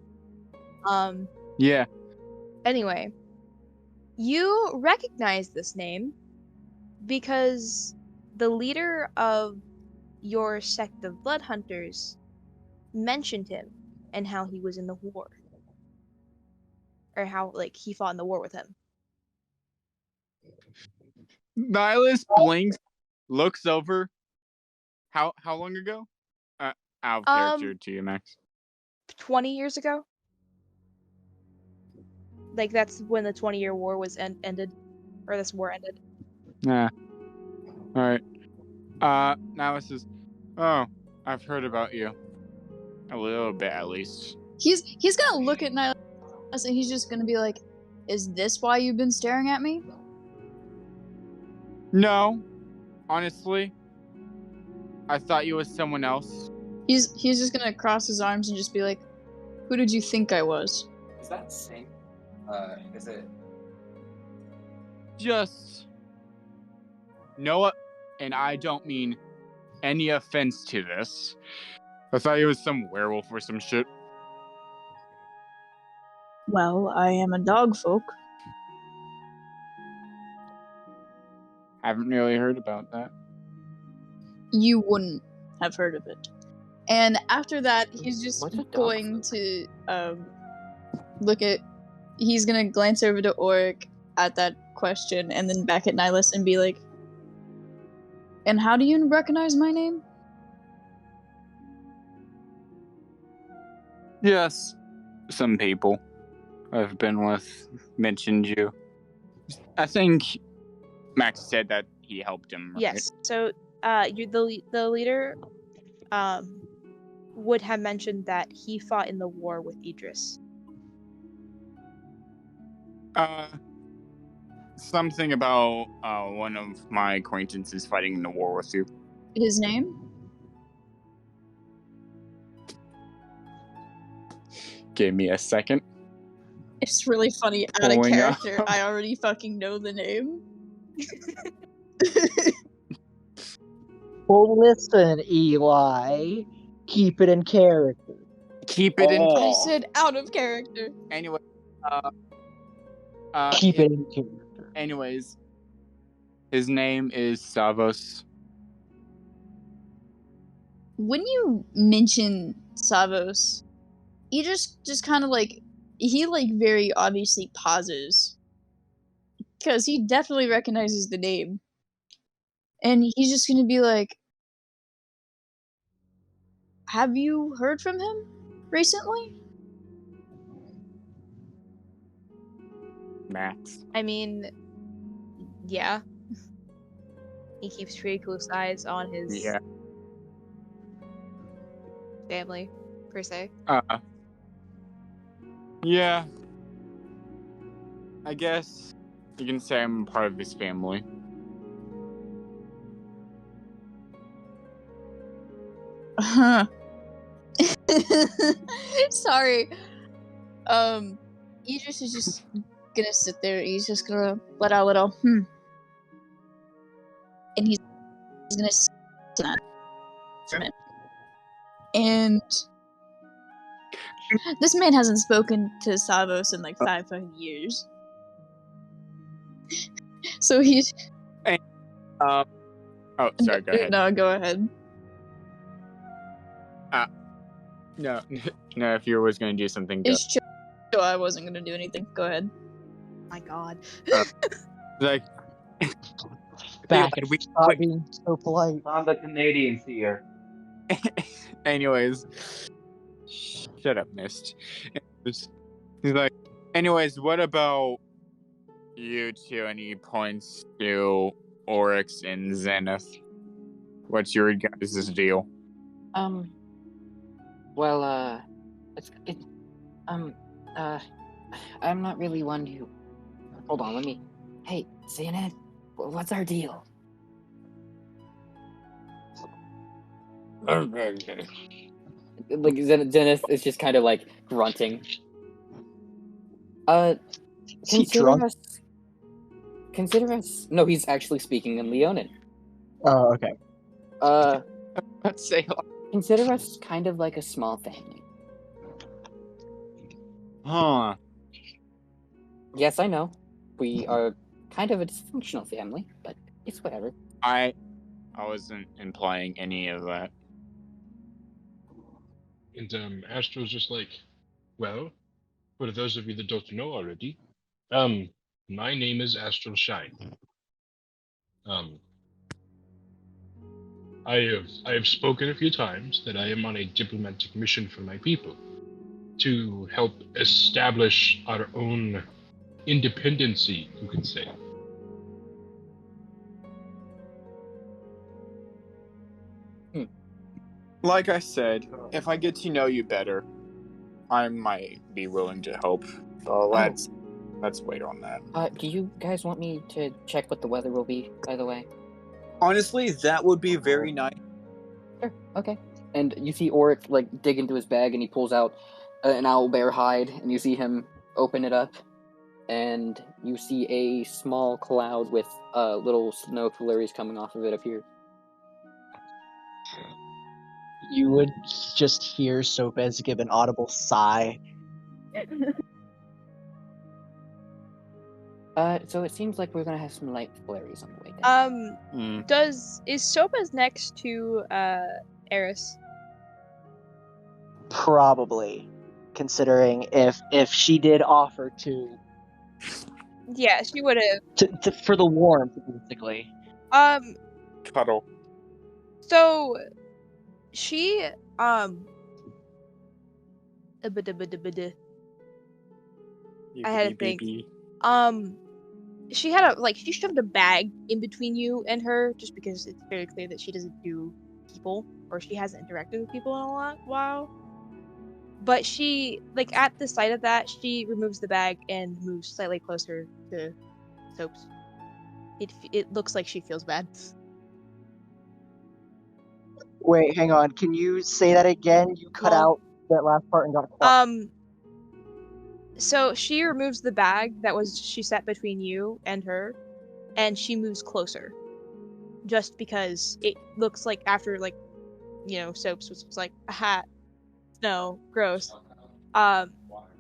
Yeah. Anyway, you recognize this name because the leader of your sect of blood hunters mentioned him and how he was in the war. Or how he fought in the war with him. Nihilus blinks, looks over. How long ago? Out of character to you, Max. 20 years ago? Like that's when the 20-year war was ended, or this war ended. Nah. All right. Now it says, "Oh, I've heard about you. A little bit, at least." He's gonna look at Nihilus and he's just gonna be like, "Is this why you've been staring at me?" No, honestly, I thought you was someone else. He's just gonna cross his arms and just be like, "Who did you think I was?" Is that same? Is it? Just Noah, and I don't mean any offense to this. I thought he was some werewolf or some shit. Well, I am a dog folk. Haven't really heard about that. You wouldn't have heard of it. And after that, he's just What's a dog going folk? to look at. He's gonna glance over to Oric at that question, and then back at Nihilus and be like, "And how do you recognize my name?" Yes, some people I've been with mentioned you. I think Max said that he helped him. Right? Yes. So, the leader, would have mentioned that he fought in the war with Idris. Something about one of my acquaintances fighting in the war with you. His name? Give me a second. It's really funny. Out of Pulling up. character, I already fucking know the name. Well, listen, Eli. Keep it in character. Keep it in. I said out of character. Anyway, Keep it in character. Anyways, his name is Savos. When you mention Savos, he just kind of like, he like very obviously pauses. Because he definitely recognizes the name. And he's just gonna be like, "Have you heard from him recently?" Max. I mean, yeah. He keeps pretty close eyes on his family, per se. Yeah. I guess you can say I'm part of his family. Sorry. Idris is just gonna sit there. He's just gonna let out a little and he's gonna sit on it. And this man hasn't spoken to Savos in like 5 fucking years. So he's. Oh, sorry. Go ahead. No, go ahead. No. If you was gonna do something, go. It's true. I wasn't gonna do anything. Go ahead. My God. Like. Back and and stop being so polite. Found the Canadians here. Anyways, shut up, Mist. He's like, anyways, what about you two? And he points to Oryx and Zenith. What's your guys' deal? Well, I'm not really one who. Hold on, let me. Hey, CNN, what's our deal? Like Zenith is just kind of like grunting. Consider us. No, he's actually speaking in Leonin. Oh, okay. Let's say. Consider us kind of like a small family. Huh. Yes, I know. We are kind of a dysfunctional family, but it's whatever. I wasn't implying any of that. And Astro's just like, well, for those of you that don't know already, my name is Astral Shine. I have spoken a few times that I am on a diplomatic mission for my people to help establish our own independency, you could say. Like I said, if I get to know you better, I might be willing to help. So let's wait on that. Do you guys want me to check what the weather will be, by the way? Honestly, that would be very nice. Sure, okay. And you see Oric, like, dig into his bag, and he pulls out an owlbear hide, and you see him open it up, and you see a small cloud with little snow flurries coming off of it appear. You would just hear Sopez give an audible sigh. So it seems like we're gonna have some light flurries on the way down. Is Sopa's next to Eris? Probably, considering if she did offer to Yeah, she would have. for the warmth, basically. Cuddle. So she I had to think. She had she shoved a bag in between you and her just because it's very clear that she doesn't do people, or she hasn't interacted with people in a while. But she, at the sight of that, she removes the bag and moves slightly closer to Soaps. It looks like she feels bad. Wait, hang on. Can you say that again? You cut out that last part and got quiet. So she removes the bag that she set between you and her, and she moves closer. Just because it looks like after, Soaps was like, aha, no, gross.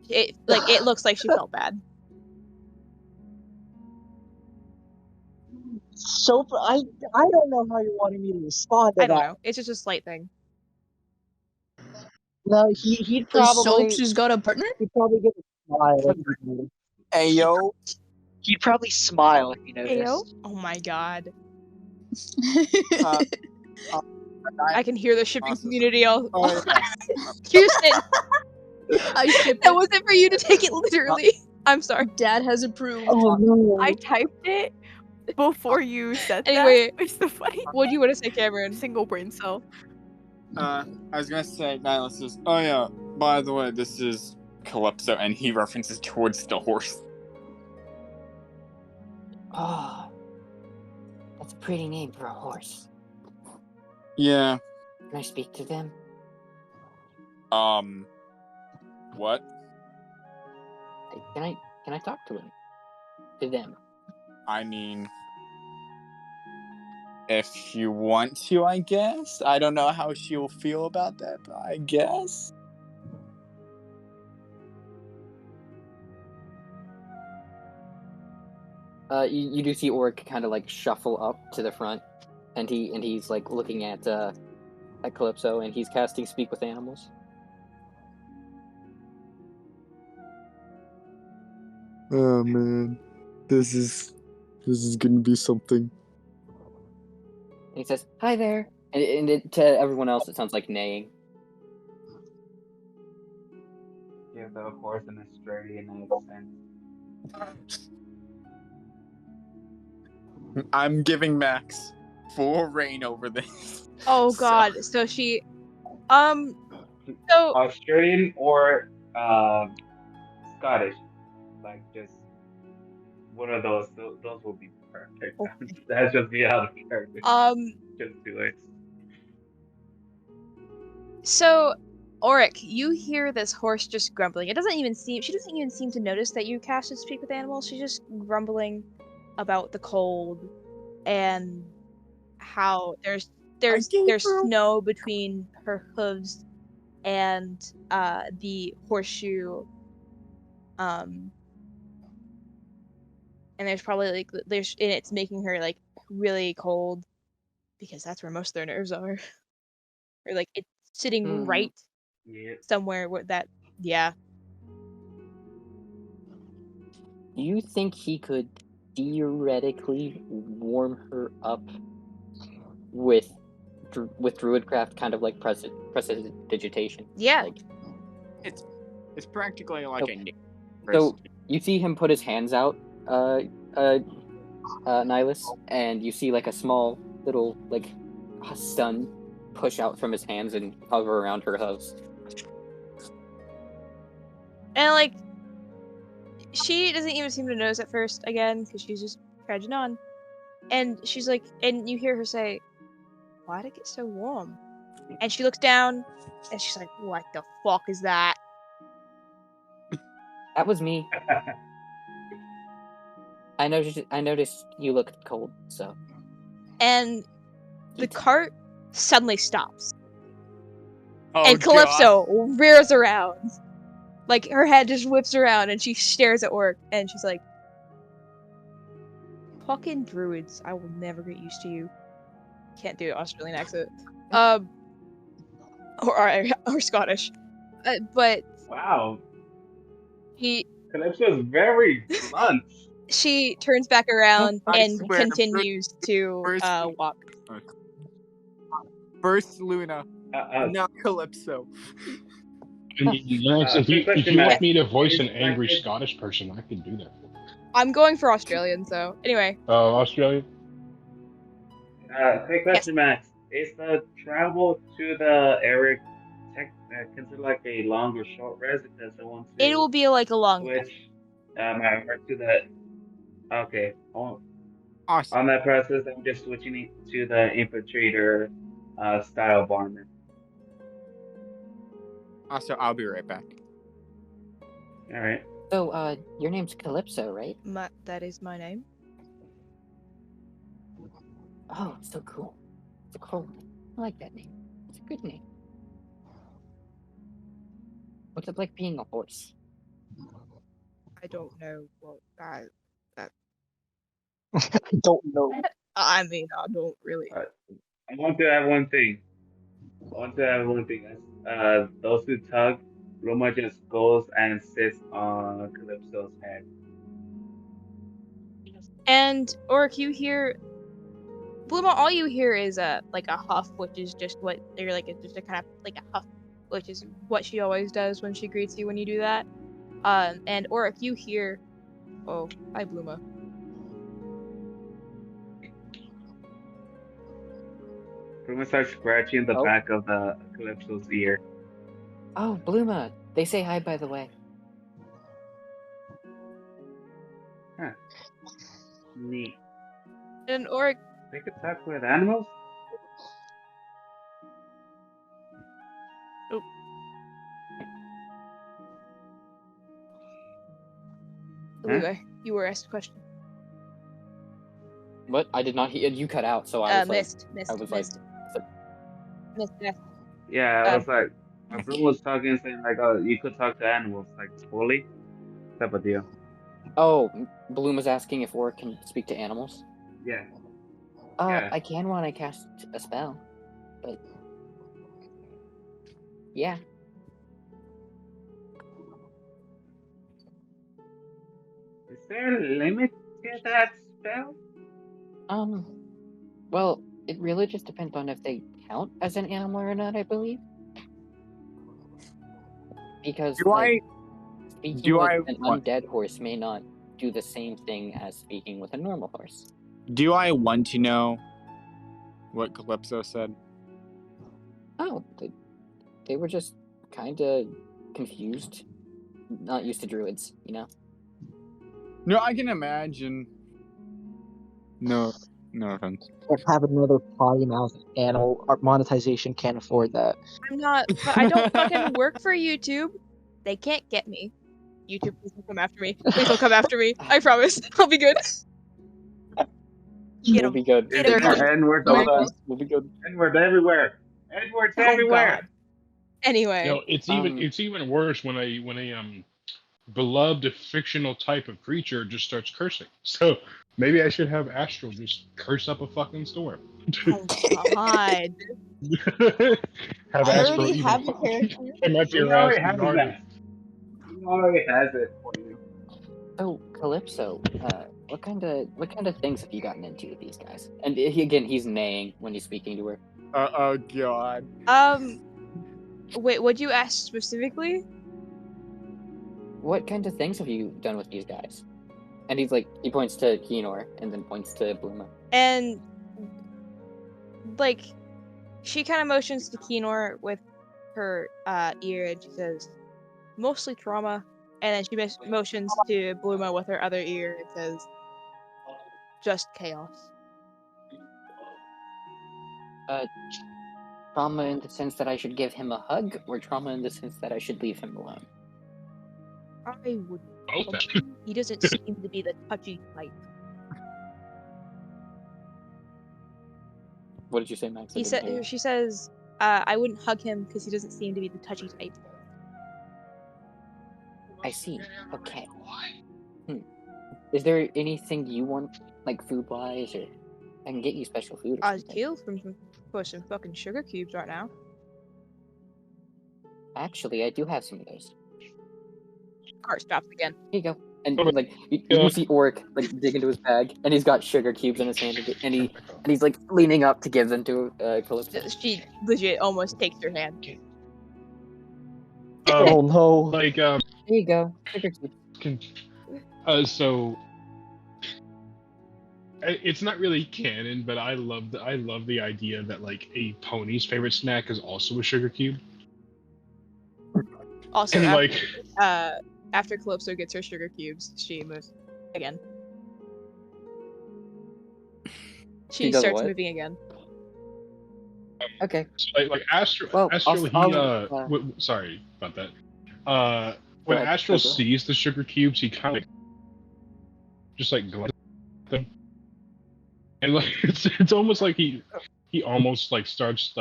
It looks like she felt bad. So I don't know how you wanted me to respond to I don't that. know. It's just a slight thing. No, he'd probably. Soaps has got a partner? He'd probably give a smile if he noticed. Ayo. He'd probably smile if he noticed. Ayo? Oh my god. I can hear the shipping community all. Houston! I shipped That it. wasn't for you to take it literally. I'm sorry. Dad has approved. Oh no! I typed it before you said Anyway, that. It's the funny. What do you want to say, Cameron? Single brain cell. I was gonna say, Nihilus says, oh yeah, by the way, this is Calypso, and he references towards the horse. Oh, that's a pretty name for a horse. Yeah. Can I speak to them? What? Can I talk to him? To them? I mean, if you want to, I guess. I don't know how she'll feel about that, but I guess. You do see Oric kind of shuffle up to the front, and he's looking at Calypso, and he's casting Speak with Animals. Oh man, this is gonna be something. And he says, "Hi there," and to everyone else, it sounds like neighing. Give the horse an Australian accent. I'm giving Max full reign over this. Oh god, so she so Australian or Scottish, just one of those. Those will be perfect. Oh. That's just me out of character. Just do it. So Oric, you hear this horse just grumbling. She doesn't even seem to notice that you casted Speak with Animals. She's just grumbling about the cold and how there's snow between her hooves and the horseshoe, and there's probably and it's making her really cold because that's where most of their nerves are, or it's sitting right somewhere where that. Yeah. Do you think he could theoretically warm her up with Druidcraft, kind of like prestidigitation? Yeah. It's practically like So You see him put his hands out, Nihilus, and you see like a small little like sun push out from his hands and hover around her hooves. And like, she doesn't even seem to notice at first again because she's just trudging on. And she's like, and you hear her say, "Why'd it get so warm?" And she looks down, and she's like, "What the fuck is that?" That was me. I noticed you looked cold, so. And the cart suddenly stops. Oh, And Calypso rears around. Like, her head just whips around, and she stares at Orc, and she's like, "Fucking druids, I will never get used to you." Can't do Australian accent. Or Scottish. But Wow. he Calypso is very blunt. she turns back around I and swear, continues to first- walk. First Luna, now Calypso. Max, if you question, want Max. me to voice an Is angry like- Scottish person, I can do that. I'm going for Australian, so anyway. Australia? Quick question, Max. Is the travel to the area considered like a long or short rest? Because I want to It will be like a long switch my work to the. Okay. Awesome. On that process, I'm just switching it to the infiltrator style barman. Also, I'll be right back. All right. So, your name's Calypso, right? That is my name. Oh, so cool. It's a cool name. I like that name. It's a good name. What's it like being a horse? I don't know. Well, I don't know. I mean, I don't really. I want to have one thing. Those who tug, Roma just goes and sits on Calypso's head. And Oric, you hear Bluma. All you hear is like a huff, which is just what they're like. It's just a kind of like a huff, which is what she always does when she greets you when you do that. And Oric, you hear, "Oh, hi, Bluma." Roma starts scratching the back of the Calypso's ear. Oh, Bluma. They say hi, by the way. Huh. Neat. And Oric, They could talk with animals? Bluma, you were asked a question. What? I did not hear you cut out, so I was Missed. Yeah, I was like, my friend was talking, saying like, "Oh, you could talk to animals, like fully." Type of deal. Oh, Bloom was asking if Orc can speak to animals. Yeah. I can when I cast a spell, but yeah. Is there a limit to that spell? Well, it really just depends on if they count as an animal or not, I believe. Because speaking with an undead horse may not do the same thing as speaking with a normal horse. Do I want to know what Calypso said? Oh, they were just kind of confused, not used to druids, you know? No, I can imagine. No offense. Can't have another potty mouth animal. Our monetization can't afford that. I'm not. But I don't fucking work for YouTube. They can't get me. YouTube, please don't come after me. Please don't come after me. I promise. I'll be good. We'll be good. N-word all the We'll be good. N-word everywhere. N-words everywhere. God. Anyway. You know, it's even worse when a beloved fictional type of creature just starts cursing. So maybe I should have Astral just curse up a fucking storm. Oh God. Have I Astral already even have a fucking character. come at He your already ass has regardless. that. He already has it for you. Oh, Calypso, what kind of things have you gotten into with these guys? And he's neighing when he's speaking to her. Oh God. Wait, what'd you ask specifically? what kind of things have you done with these guys? And he points to Kienor and then points to Bluma. And like, she kind of motions to Kienor with her ear, and she says, "Mostly trauma." And then she motions to Bluma with her other ear and says, "Just chaos." Trauma in the sense that I should give him a hug, or trauma in the sense that I should leave him alone? I wouldn't. Both. He doesn't seem to be the touchy type. What did you say, Max? She says, "I wouldn't hug him because he doesn't seem to be the touchy type." I see. Okay. Is there anything you want, like food-wise, or I can get you special food? Or I'd something? kill for some fucking sugar cubes right now. Actually, I do have some of those. Cart stops again. Here you go. And like you see Oric like dig into his bag, and he's got sugar cubes in his hand, and he's like leaning up to give them to Calypso. She legit almost takes her hand. Oh no! Like There you go, sugar cubes. So it's not really canon, but I love the idea that like a pony's favorite snack is also a sugar cube. Also, And, after Calypso gets her sugar cubes, she moves again. She does starts what? moving again. Okay. So, like Astral, Well, sorry about that. When ahead, Astral go ahead. sees the sugar cubes, he kind of just like glances at them, and like it's almost like he almost like starts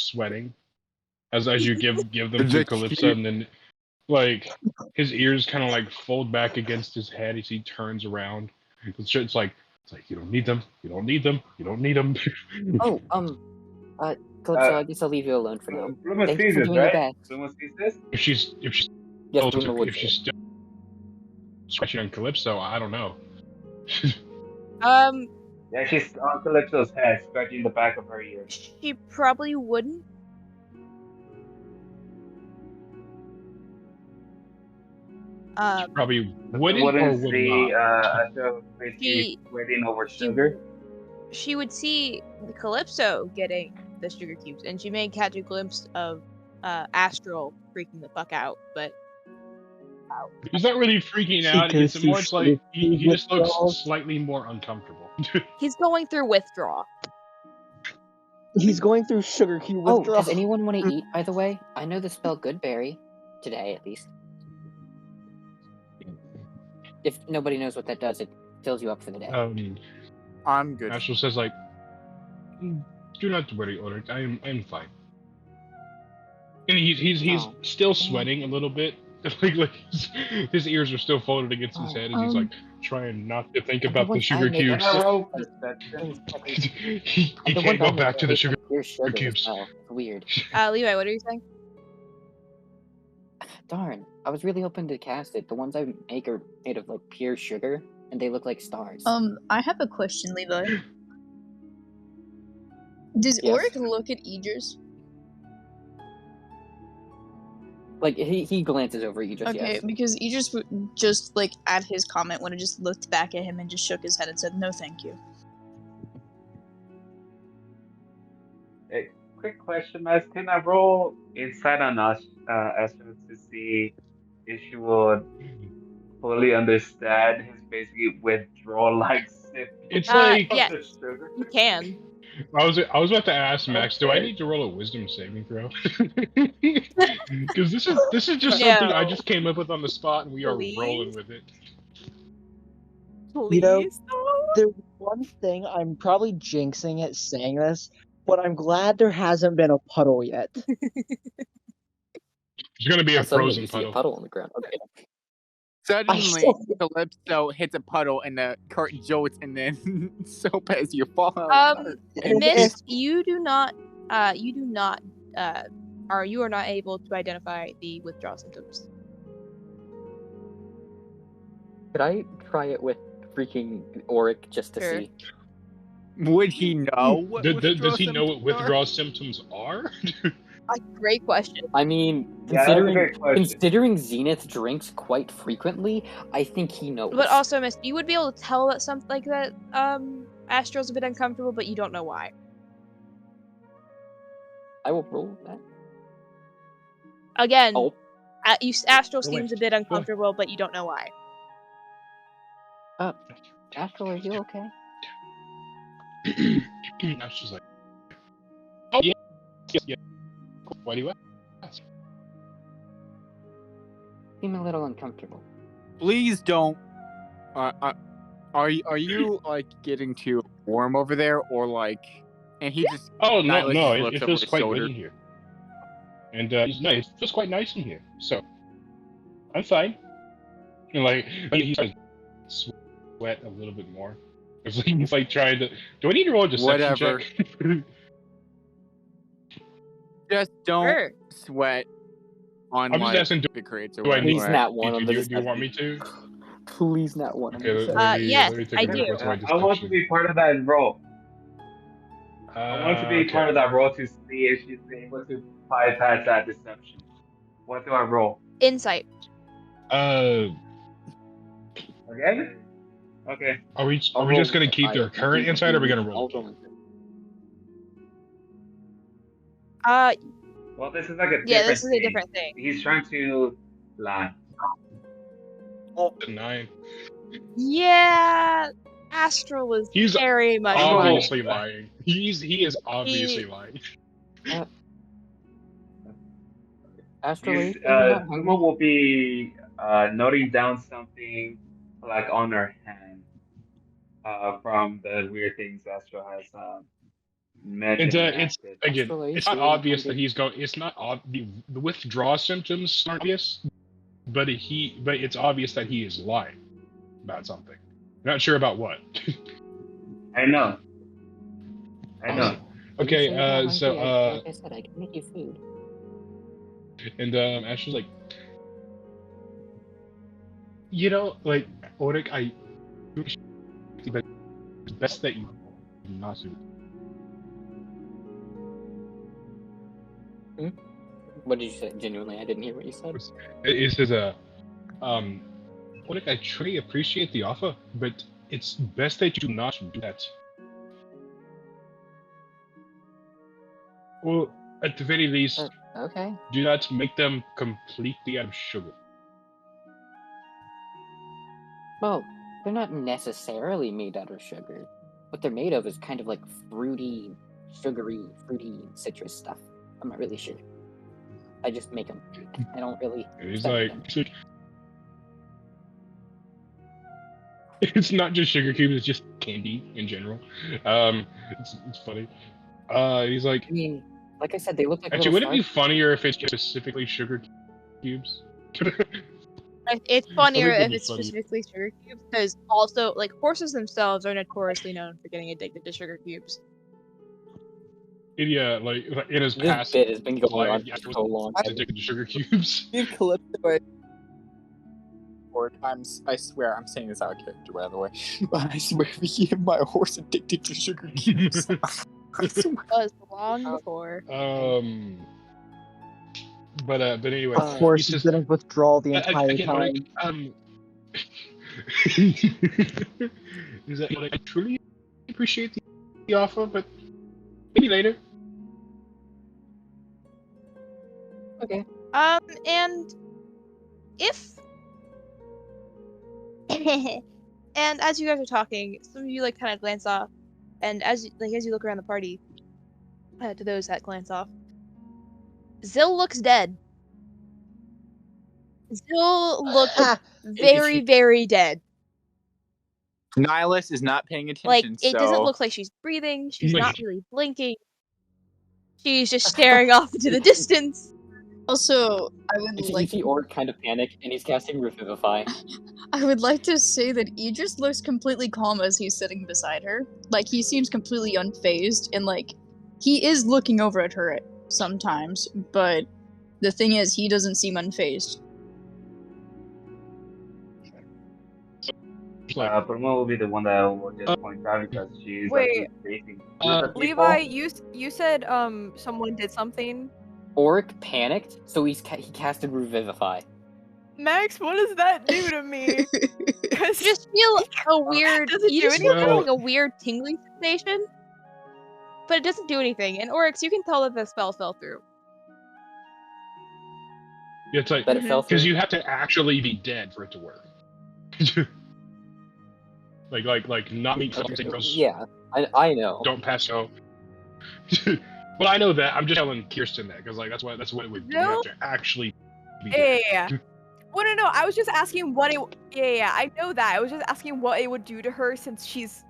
sweating as you give them to Calypso, and then like his ears kind of like fold back against his head as he turns around. It's like you don't need them, you don't need them, you don't need them. Oh, Calypso, I guess I'll leave you alone for now. Bluma Thank you sees for this, doing your right? best. Bluma sees this? If she's Yes, Bluma would if say she's still scratching on Calypso, I don't know. Yeah, she's on Calypso's head, scratching the back of her ear. She probably wouldn't. Probably You wouldn't or wouldn't would see not. Astral basically waiting over sugar. She would see the Calypso getting the sugar cubes, and she may catch a glimpse of Astral freaking the fuck out, but He's not really freaking out. Because It's more he's it's like he just looks withdrawal. slightly more uncomfortable. he's going through withdrawal. He's going through sugar cube Oh, withdrawal. does anyone want to eat, by the way? I know the spell Goodberry. Today, at least. If nobody knows what that does, it fills you up for the day. I'm good. Astral says like, "Do not worry, Ulrich. I'm fine." And he's Oh. still sweating a little bit. like his ears are still folded against his head as he's like trying not to think about the sugar cubes. Roll perception. he can't go back to the sugar cubes. Well. Weird. Levi, what are you saying? Darn, I was really hoping to cast it. The ones I make are made of like pure sugar, and they look like stars. I have a question, Levi. Does Yes. Oric look at Idris? Like he glances over Idris. Okay, Yes. because Idris would just like at his comment would have just looked back at him and just shook his head and said, "No, thank you." Hey, quick question, guys. Can I roll insight on Astral to see if she would fully understand his basically withdrawal like sip It's Uh, like yeah. of sugar? You can. I was about to ask Max, do I Okay. need to roll a wisdom saving throw? Because this is just something I No. just came up with on the spot, and we are Please? rolling with it. Please. know, There's one thing, I'm probably jinxing it saying this, but I'm glad there hasn't been a puddle yet. There's gonna be a Suddenly frozen you see a puddle. puddle on the ground. Okay. Suddenly, still- Calypso hits a puddle and the cart jolts, and then Soap as you fall. Miss, you do not, or you are not able to identify the withdrawal symptoms. Could I try it with freaking Oric just to Sure. see? Would he know? What Does he know what symptoms are? withdrawal symptoms are? A great question. I mean, Yeah, that's a great question. considering Zenith drinks quite frequently, I think he knows. But also, Miss, you would be able to tell that something like that. Astral's a bit uncomfortable, but you don't know why. I will roll that. Again, Oh, Astral Oh, wait. seems a bit uncomfortable, but you don't know why. Astral, are you okay? I was just like, oh yeah, yeah. Why do you ask? Seem a little uncomfortable. Please don't. Are you like getting too warm over there, or like? And he just. Oh no, Nihilus no, just it looks over feels his quite shoulder. good in here. And no, it feels quite nice in here. So I'm fine. And like he's like sweat a little bit more. It's like he's like trying to. Do I need to roll a deception Whatever. check? Just don't Sure. sweat on I'm just like asking, the creates or do I whatever. need- Please not one on the do you want me to? Please not one on Okay, the yes, let me take I a look. do. What's my I want to deception? be part of that role. I want to be part of that role to see if she's able to bypass that deception. What do I roll? Insight. Again? Okay. Are we I'll just roll gonna keep their insight. current insight, or are we gonna roll? I'll roll insight. Well, this is like a different Yeah, this is a thing. different thing. He's trying to lie. Oh, 9. Yeah, Astral is He's very much lying. obviously lying. He is obviously lying. Astral, are you Uma hungry? will be noting down something like on her hand from the weird things Astro has mentioned. It's again, Astral, are you it's not really obvious that hungry? he's going. It's not the withdrawal symptoms aren't obvious, but it's obvious that he is lying about something. Not sure about what. I know. When Okay, you say you're so hungry, like I said, I can make you food. and Ashley's like, like Orik, but it's best that you not do. What did you say? Genuinely, I didn't hear what you said. It says Orik, I truly appreciate the offer, but it's best that you do not do that. Well, at the very least, Okay. do not make them completely out of sugar. Well, they're not necessarily made out of sugar. What they're made of is kind of like fruity, citrus stuff. I'm not really sure. I just make them. I don't really. He's study like, them. it's not just sugar cubes; it's just candy in general. It's funny. He's like, I mean, like I said, they look like. actually, little would it be stars. funnier if it's specifically sugar cubes? It's funnier I think if it'd be it's funny. specifically sugar cubes, because also, like, horses themselves are notoriously known for getting addicted to sugar cubes. Yeah, like in his This past bit has been going on life, for so long. he's addicted to sugar cubes. Give Calypso 4 times. I swear, I'm saying this out of character, by the way. I swear, if you my horse addicted to sugar cubes. I swear. Was long before. But anyway, Of course, he he's says, been in withdrawal the entire again, time. He's like, I truly appreciate the offer, but maybe later. Okay. And if and as you guys are talking, some of you like kind of glance off, and as you look around the party, to those that glance off, Zill looks dead. Zill looks very, very dead. Nihilus is not paying attention. Like, it doesn't so- look like she's breathing. She's Like- not really blinking. She's just staring off into the distance. Also, I would You like see Orc kind of panic, and he's casting Revivify. I would like to say that Idris looks completely calm as he's sitting beside her. Like, he seems completely unfazed, and like, he is looking over at her sometimes, but the thing is, he doesn't seem unfazed. Paloma will be the one that will just point out because she's Wait. facing. Levi, you said someone did something. Auric panicked, so he casted Revivify. Max, what does that do to me? You just feel a weird. Does it You do just feel anything? like a weird tingling sensation, but it doesn't do anything. And Oryx, you can tell that the spell fell through. It's like That it fell through. because you have to actually be dead for it to work. like not me. Yeah, I know. Don't pass out. Well, I know that. I'm just telling Kirsten that because like that's what it would do. You have to actually be dead. Yeah. Well, no, I was just asking what it. Yeah, I know that. I was just asking what it would do to her since she's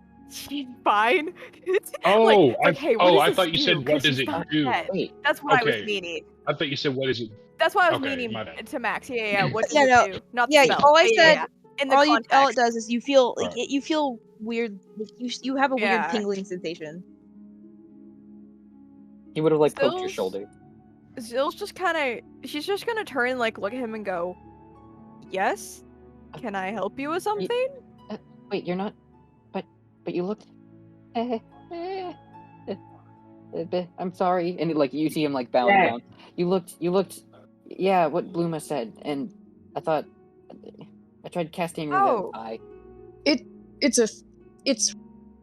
fine. Oh, hey, what does I this thought you do? said 'Cause what does she's it not do? dead. Wait, That's what I was Okay. meaning. I thought you said what is it? That's what I was Okay, meaning my bad. to Max. Yeah. What does Yeah, it no. do? Not the Yeah, spell. all I said. Yeah. In the All context. it does is you feel like Alright. you feel weird. Like you have a weird Yeah. tingling sensation. he would have like poked your Stills? shoulder. Zill's just kind of. She's just gonna turn and like look at him and go, "Yes, can I help you with something?" Wait, you're not. But you looked. I'm sorry, and like you see him like bowing Yeah. down. You looked. Yeah, what Bluma said, and I thought I tried casting Oh. Revivify. It's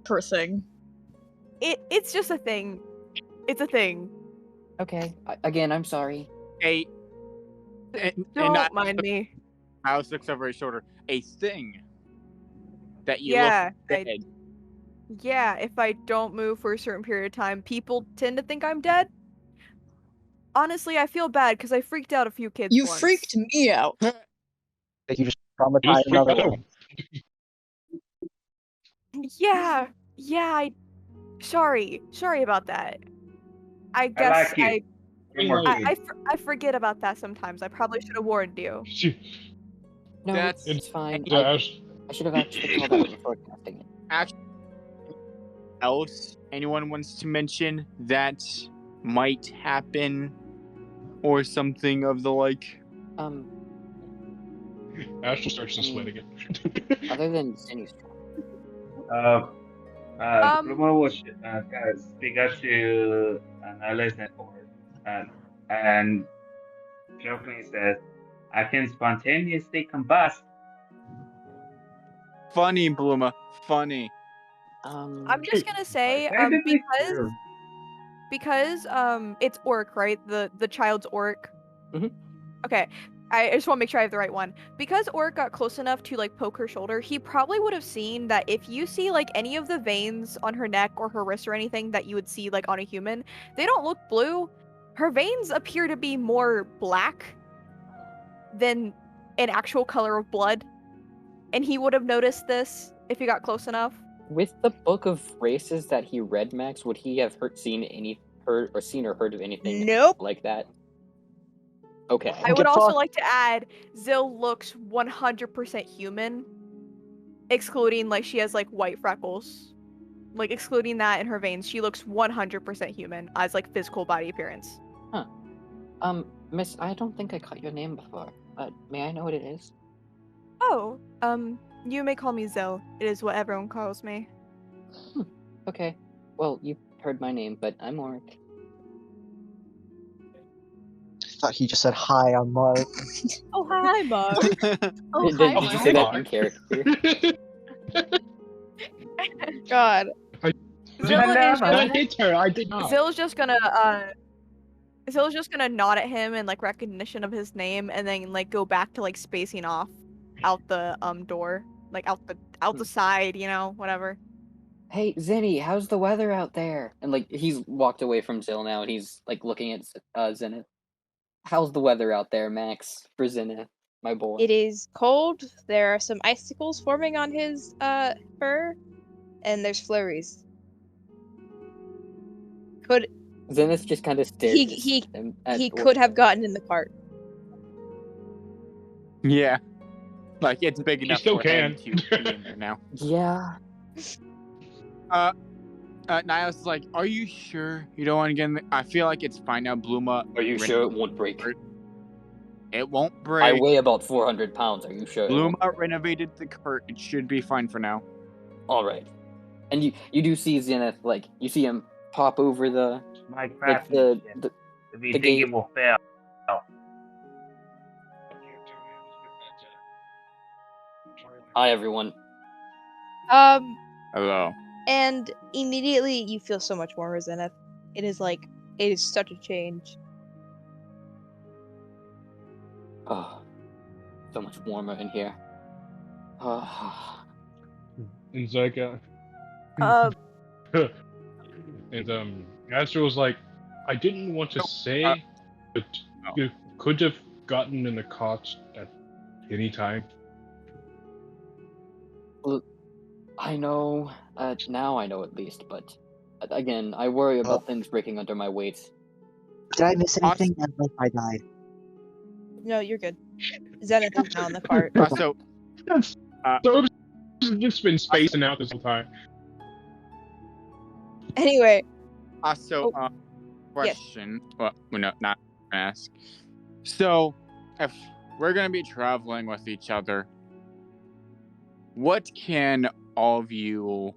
her thing. It's just a thing. It's a thing. Okay, again, I'm sorry. Don't mind me. Mouse looks over his shoulder. A thing that you Yeah, look dead. Yeah, if I don't move for a certain period of time, people tend to think I'm dead. Honestly, I feel bad because I freaked out a few kids You once. freaked me out. That you just It was traumatized another freaked out. one. Yeah, sorry about that. I guess like you. One more I kid. forget about that sometimes. I probably should have warned you. No, That's- it's fine. Yeah, I should have actually called out before casting it. Else anyone wants to mention that might happen or something of the like? Astral starts to sweat again. Other than Zinni's Pluma will speak up to Annalise and jokingly says, "I can spontaneously combust." Funny, Bluma. Funny. I'm just gonna say Technically true. because it's Orc, right? The child's Orc. Mhm. Okay. I just want to make sure I have the right one. Because Orc got close enough to like poke her shoulder, he probably would have seen that if you see like any of the veins on her neck or her wrist or anything that you would see like on a human, they don't look blue. Her veins appear to be more black than an actual color of blood. And he would have noticed this if he got close enough. With the book of races that he read, Max, would he have seen or heard of anything Nope. like that? Okay. I would also like to add, Zill looks 100% human, excluding like she has like white freckles, like excluding that in her veins. She looks 100% human as like physical body appearance. Huh. Miss, I don't think I caught your name before, but may I know what it is? Oh, you may call me Zill. It is what everyone calls me. Okay. Well, you heard my name, but I'm Auric. I thought he just said hi, I'm Mark. Oh hi, Mark. Oh, Did hi, you Mark. say that in character? God. I hit her. I did not. Zill's just gonna nod at him in like recognition of his name, and then like go back to like spacing off out the door, like out the side, you know, whatever. Hey, Zenny, how's the weather out there? And like he's walked away from Zill now, and he's like looking at Zenith. How's the weather out there, Max? For Zenith, my boy. It is cold. There are some icicles forming on his fur, and there's flurries. Zenith just kind of stares. He could have gotten in the cart. Yeah. Like, it's big enough still for him can. to be in there now. Yeah. Niles is like, are you sure you don't want to get in I feel like it's fine now, Bluma. Are you sure it won't break? It won't break. I weigh about 400 pounds. Are you sure? Bluma renovated the cart. It should be fine for now. All right. And you do see Zenith, like you see him pop over the My like the if you The think gate. it will fail. Hi, everyone. Hello. And immediately you feel so much more Zenith. It is such a change. Oh, so much warmer in here. Oh. And like, and Astro was like, I didn't want to say, but you could have gotten in the cot at any time. I know. Now I know at least, but again, I worry about things breaking under my weight. Did I miss anything? I like I died. No, you're good. Zenith is now in the cart. Also, So it's just been spacing out this whole time. Anyway, also, yes. question. Well, no, not ask. So, if we're gonna be traveling with each other, what can all of you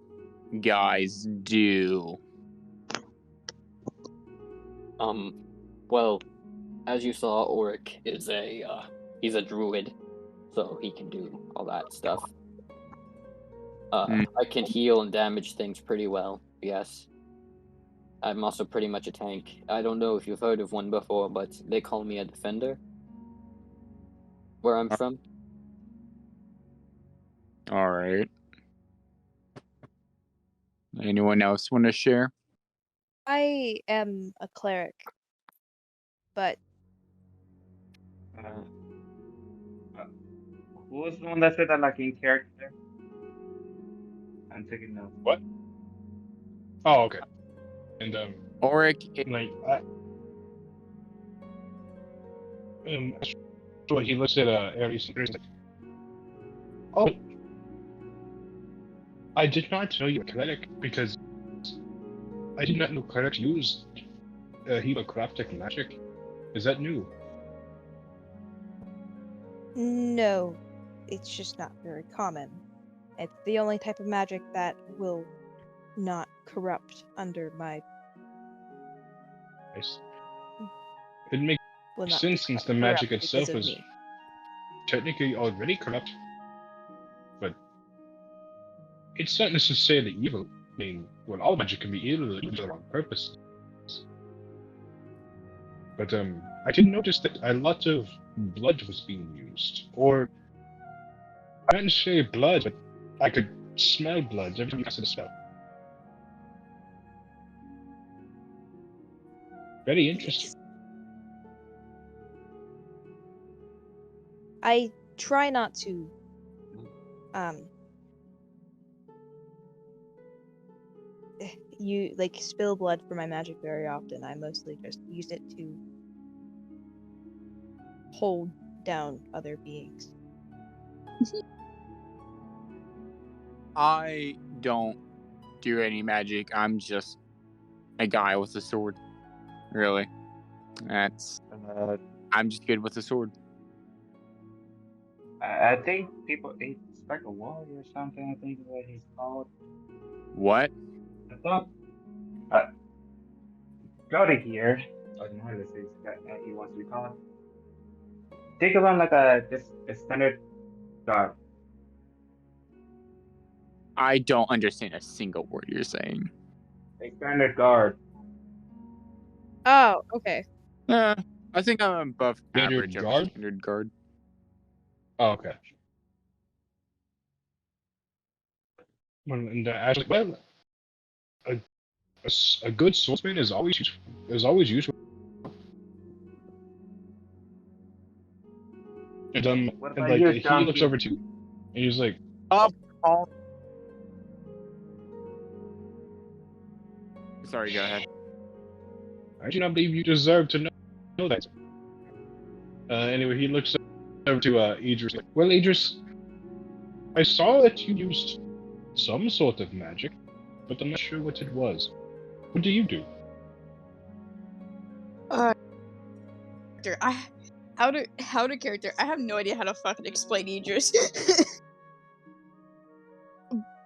guys do? Well, as you saw, Auric is he's a druid, so he can do all that stuff. I can heal and damage things pretty well, yes. I'm also pretty much a tank. I don't know if you've heard of one before, but they call me a defender. Where I'm from. Alright. Anyone else want to share? I am a cleric, but Who was the one that said that, like, in character? I'm taking notes. What? Oh, okay. And Auric, like, so he looks at Ares and he's like, oh, I did not know you were cleric because I did not know clerics used helocraftic magic. Is that new? no, it's just not very common. It's the only type of magic that will not corrupt under my Nice. It makes will not sense since the magic corrupt itself because of is me. technically already corrupt. But it's not necessarily evil. I mean, well, all magic can be evil for the wrong purpose. But I did notice that a lot of blood was being used. Or, not necessarily blood, but I could smell blood every time you casted a spell. Very interesting. Yes. I try not to you like spill blood for my magic very often. I mostly just use it to hold down other beings. I don't do any magic. I'm just a guy with a sword. Really. I'm just good with a sword. I think it's like a warrior or something. I think is what he's called. What? I thought. Go to here. I don't know how to say he wants to be called. Think of him like a standard guard. I don't understand a single word you're saying. A standard guard. Oh, okay. I think I'm above Standard average of guard? a standard guard. Oh, okay. Well, and actually, well, a good swordsman is always useful. And What and about like you, he John? looks over to you, and he's like, Sorry, go ahead. I do not believe you deserve to know that. Anyway, he looks over to Idris. Like, well, Idris, I saw that you used some sort of magic, but I'm not sure what it was. What do you do? How to character. I have no idea how to fucking explain Idris.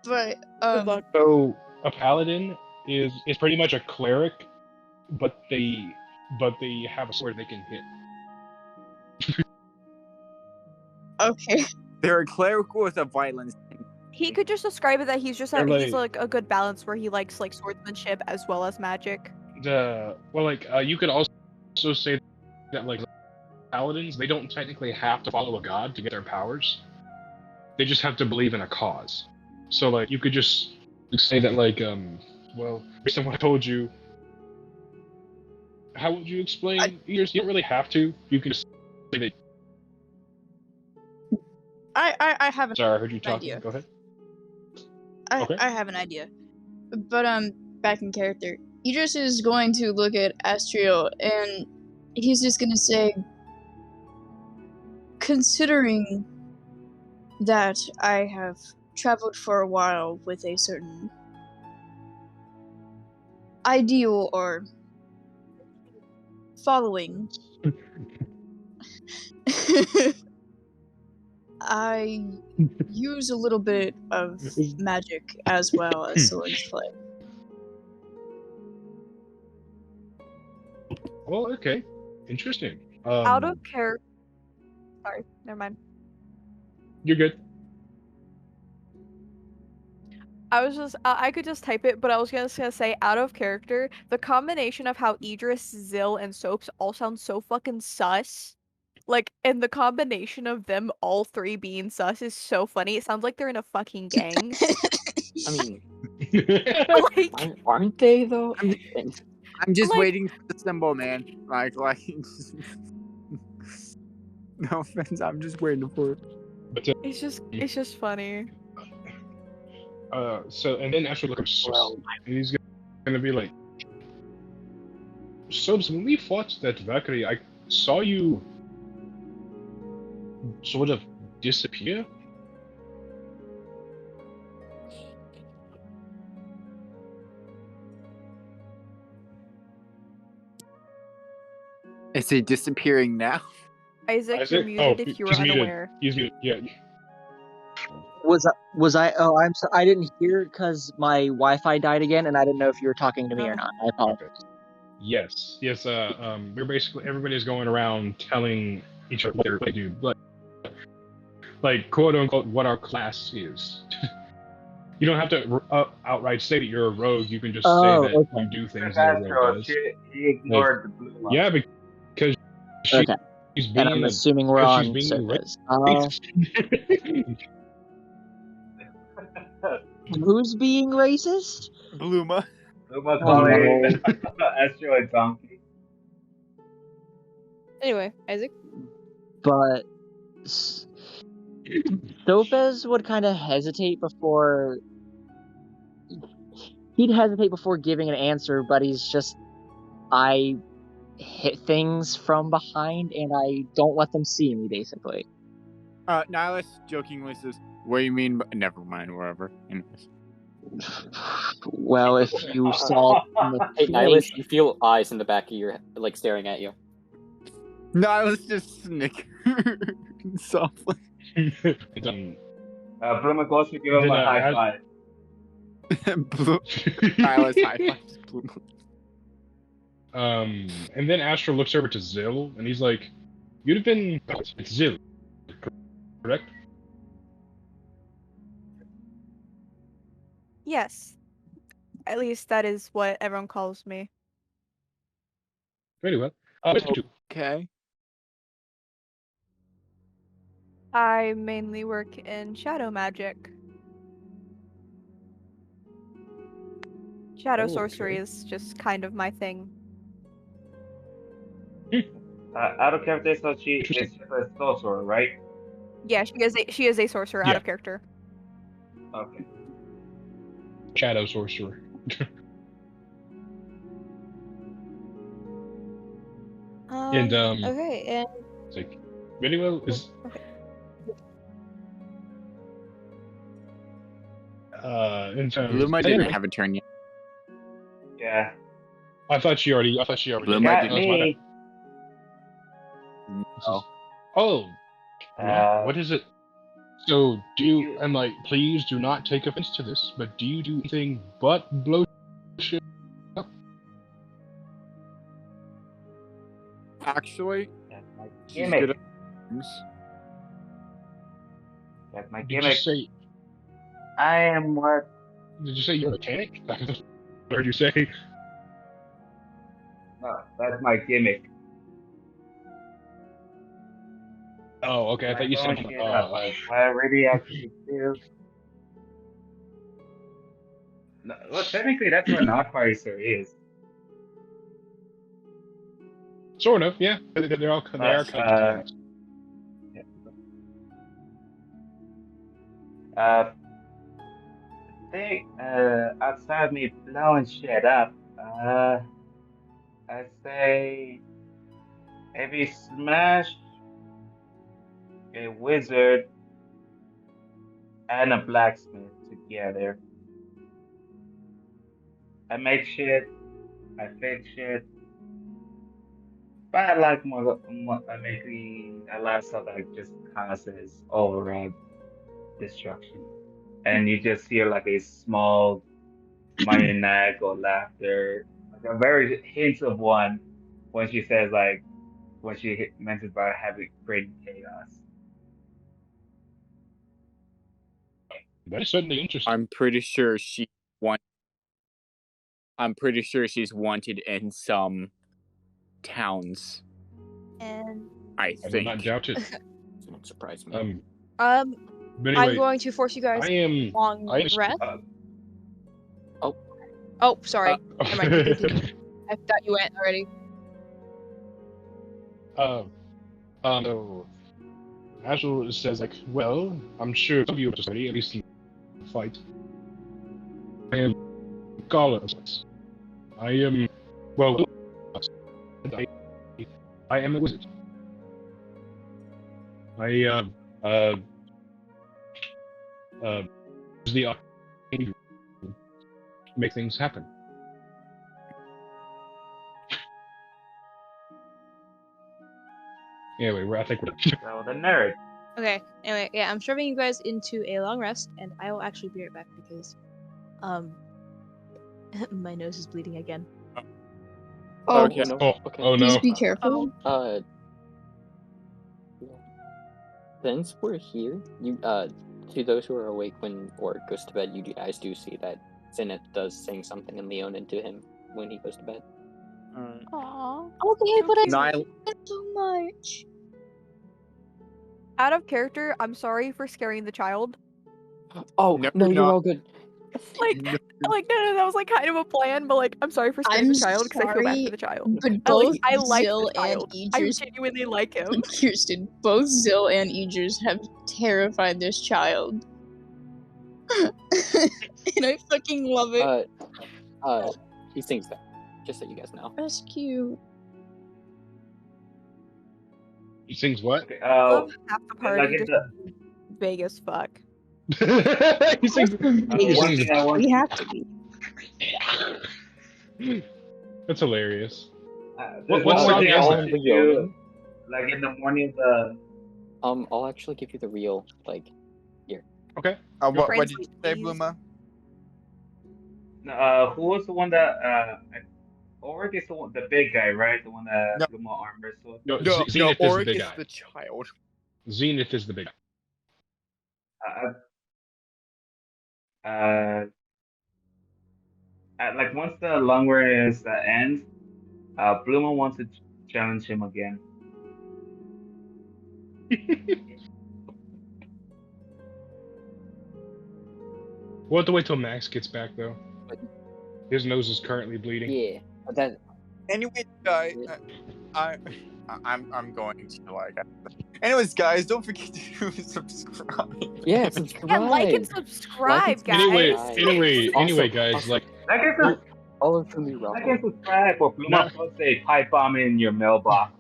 But Good luck. So a paladin is pretty much a cleric, but they but they have a sword they can hit. Okay. They're a cleric with a violence. He could just describe it that he's just They're he's like- like a good balance where he likes like swordsmanship as well as magic. You could also say that like paladins, they don't technically have to follow a god to get their powers. They just have to believe in a cause. So like you could just say that like based on what I told you, how would you explain? You don't really have to. You can just say that. I have an Sorry, I heard you talking. idea. Go ahead. I have an idea. But back in character. Idris is going to look at Astriel and he's just gonna say, considering that I have traveled for a while with a certain ideal or following, I use a little bit of magic as well as swordplay. Well, okay, interesting. Out of character. Sorry, never mind. You're good. I could just type it, but I was just gonna say, out of character, the combination of how Idris, Zill, and Soaps all sound so fucking sus. Like, and the combination of them all three being sus is so funny. It sounds like they're in a fucking gang. I mean, Like, aren't they though? I'm just Like- waiting for the symbol, man. Like, no offense, I'm just waiting for it. But it's just funny. so and then after look up Soule, and he's gonna be like, so when we fought that Valkyrie, I saw you sort of disappear. Is he disappearing now? Isaac, you're muted if you were he's muted. unaware. He's muted. Yeah. Was I? Oh, I'm so, I didn't hear because my Wi-Fi died again, and I didn't know if you were talking to me or not. I apologize. Yes. We're basically everybody's going around telling each other what they do, but like quote unquote what our class is. You don't have to outright say that you're a rogue. You can just say that okay. you do things that a rogue does. He ignored the blue line. Yeah, because Okay. she's And being I'm assuming we're on she's being surface. racist. Who's being racist? Bluma. Bluma calling no. Astro a donkey. Anyway, Isaac. But Lopez would kind of hesitate before. He'd hesitate before giving an answer, but he's just. I hit things from behind and I don't let them see me, basically. Nihilus jokingly says, "What do you mean?" Never mind, wherever. Anyways. Well, if you saw. Hey, Nihilus, you feel eyes in the back of your like staring at you. Nihilus just snicker softly. Bluma goes to give him a high five. Nihilus high fives Bluma. And then Astro looks over to Zill, and he's like, "You'd have been it's Zill, correct?" Yes. At least that is what everyone calls me. Very well. Okay. I mainly work in shadow magic. Shadow sorcery is just kind of my thing. Out of character, so she is just a sorcerer, right? Yeah, she is a sorcerer out Yeah. of character. Okay. Shadow sorcerer. And Okay, and it's like, very well. Is in terms, Bluma didn't have a turn yet. Yeah. I thought she already. Bluma Got didn't. me. Oh. Oh, Uh, what is it? So do you, and like, please do not take offense to this, but do you do anything but blow shit up? Actually, That's my she's good gimmick. at things. That's my Did you gimmick. say? I am what? Did you say you're a mechanic? I heard you say. No, that's my gimmick. Oh, okay. I Like, thought you throwing said. shit up. Like, what I really actually do. No, well, technically, that's what an artificer is. Sort of, yeah. They are kind of mechanics. I think outside of me blowing shit up, I'd say maybe smash a wizard and a blacksmith together. I make shit, I fix shit, but I like more making a lot of stuff that just causes overall destruction. And you just hear like a small marionette or laughter, like a very hint of one when she says like when she mentions about having creating chaos. That is certainly interesting. I'm pretty sure she's wanted in some towns. And I I do not think. doubt it. Don't surprise me. But anyway, I'm going to force you guys I am. long I am. rest. Oh. Oh, sorry. Never mind. Continue. I thought you went already. So Azul says like, well, I'm sure some of you are just ready, at least in the fight. I am Carlos. I am I am a wizard. I use the arcane to make things happen. Anyway, I think we're So the nerd. Okay. Anyway, yeah, I'm shoving you guys into a long rest, and I will actually be right back because, my nose is bleeding again. Oh, Okay. no. Oh, oh please no. be careful. Yeah. Since we're here, you to those who are awake when Orc goes to bed, you guys do see that Zenith does sing something in Leonin to him when he goes to bed. Aww. Okay, but I Nile. love it so much. Out of character, I'm sorry for scaring the child. Oh No, no, you're you're not. all good. Like, No. no, that was like kind of a plan, but like, I'm sorry for scaring I'm the child because I feel bad sorry, for the child. but both I like Zill the and child. I Idris, genuinely like him. Kirsten, both Zill and Idris have terrified this child. And I fucking love it. He sings that. Just so you guys know. That's cute. He sings what? Okay, Love half the party like just vague as fuck. He sings. He one sings. thing I want We have to be. That's hilarious. there's What one song thing I is want that? to do, like in the morning of the. I'll actually give you the real Okay. What Friends, did you say, please. Bluma? Who was the one that Ulrich is the big guy, right? The one that No. Bluma arm wrestled. No, No, Zenith is the Oric big is guy. the child. Zenith is the big guy. Like once the long race ends, Bluma wants to challenge him again. We'll have to wait till Max gets back though. His nose is currently bleeding. Yeah. That Anyway, guys, I'm going to like. Anyways, guys, don't forget to subscribe. yeah, subscribe. Yeah, like and subscribe, guys. Anyway, guys, Also, like I guess follow to me, I can subscribe for Bluma No. puts a pipe bomb in your mailbox.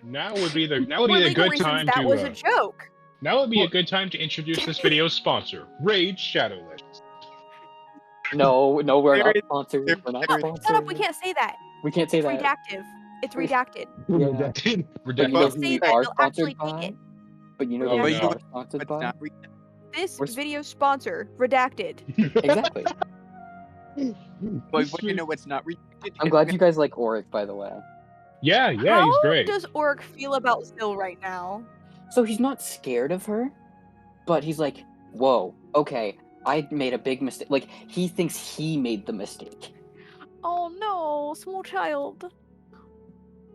now would be the For good legal reasons, time that to was a joke. now would be a good time to introduce this video's sponsor, Raid Shadow Legends. No, we're not There- sponsored. there- We're not there- sponsored. Shut up, we can't say that. We can't say It's that. redactive. It's redacted. Yeah. Redacted. But you know Well, who say we that, are they'll actually sponsored take by? it. But you know Oh, who we no. are sponsored But by? not This We're s- video sponsor, redacted. Exactly. but you know what's not rejected? I'm glad you guys like Oric, by the way. Yeah, he's How great. does Orc feel about Soule right now? So he's not scared of her, but he's like, whoa, okay, I made a big mistake. Like, he thinks he made the mistake. Oh no, small child.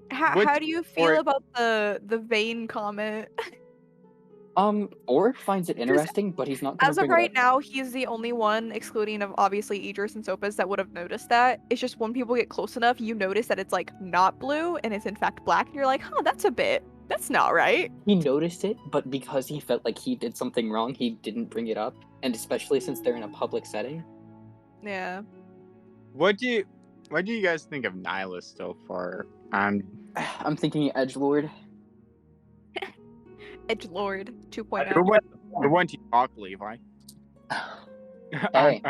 What How do do you Orc- feel about the vein comment? Orc finds it interesting, but he's not gonna As of bring right it up. now, he's the only one, excluding of obviously Idris and Sopas, that would have noticed that. It's just when people get close enough, you notice that it's like not blue and it's in fact black, and you're like, huh, that's not right. He noticed it, but because he felt like he did something wrong, he didn't bring it up. And especially since they're in a public setting. Yeah. What do you guys think of Nihilus so far? I'm thinking Edgelord. Edgelord 2.0. The one to talk, Levi. Hey.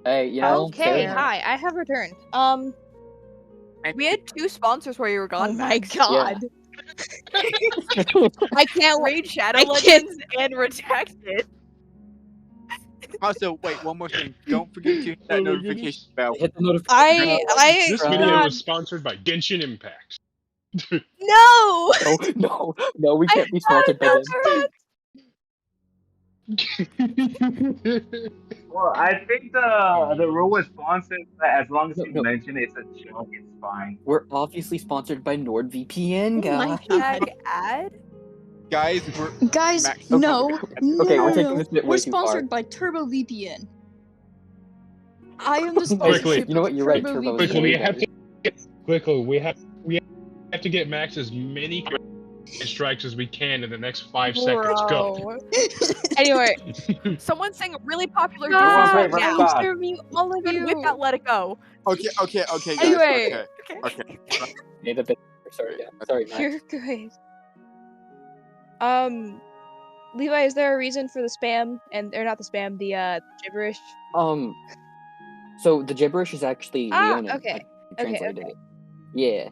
Hey, you know, Okay, fair. hi, I have returned. We had 2 sponsors while you were gone. Oh my Max. god. I can't wait. Raid Shadow I can't- Legends and Redacted. Also, wait, one more thing. Don't forget to hit that Oh my notification bell. Hit the notification. This video God. was sponsored by Genshin Impact. No! No, we can't be sponsored by them. Well, I think the rule was sponsored, but as long as you No. mention it's a joke, it's fine. We're obviously sponsored by NordVPN, Oh my guys. God. Ad? Guys, Guys, Max- no. Okay, no, we're no, taking no. this bit We're way too far. sponsored by TurboVPN. I am the sponsorship Quickly. You know what? You're right, TurboVPN. Turbo. Quickly, we Yeah. have to get Max as many strikes as we can in the next 5 seconds. Go. Bro. Anyway, Someone sang a really popular God, song wait, right wait, now. stop. serve you, all of Good you. with that, let it go. Okay, guys. Anyway. Okay. Made the bit. Sorry, yeah. Sorry, Max. You're good. Levi, is there a reason for the spam or not the spam, the gibberish? So the gibberish is actually Leonin. Okay. Like, translated it. Yeah,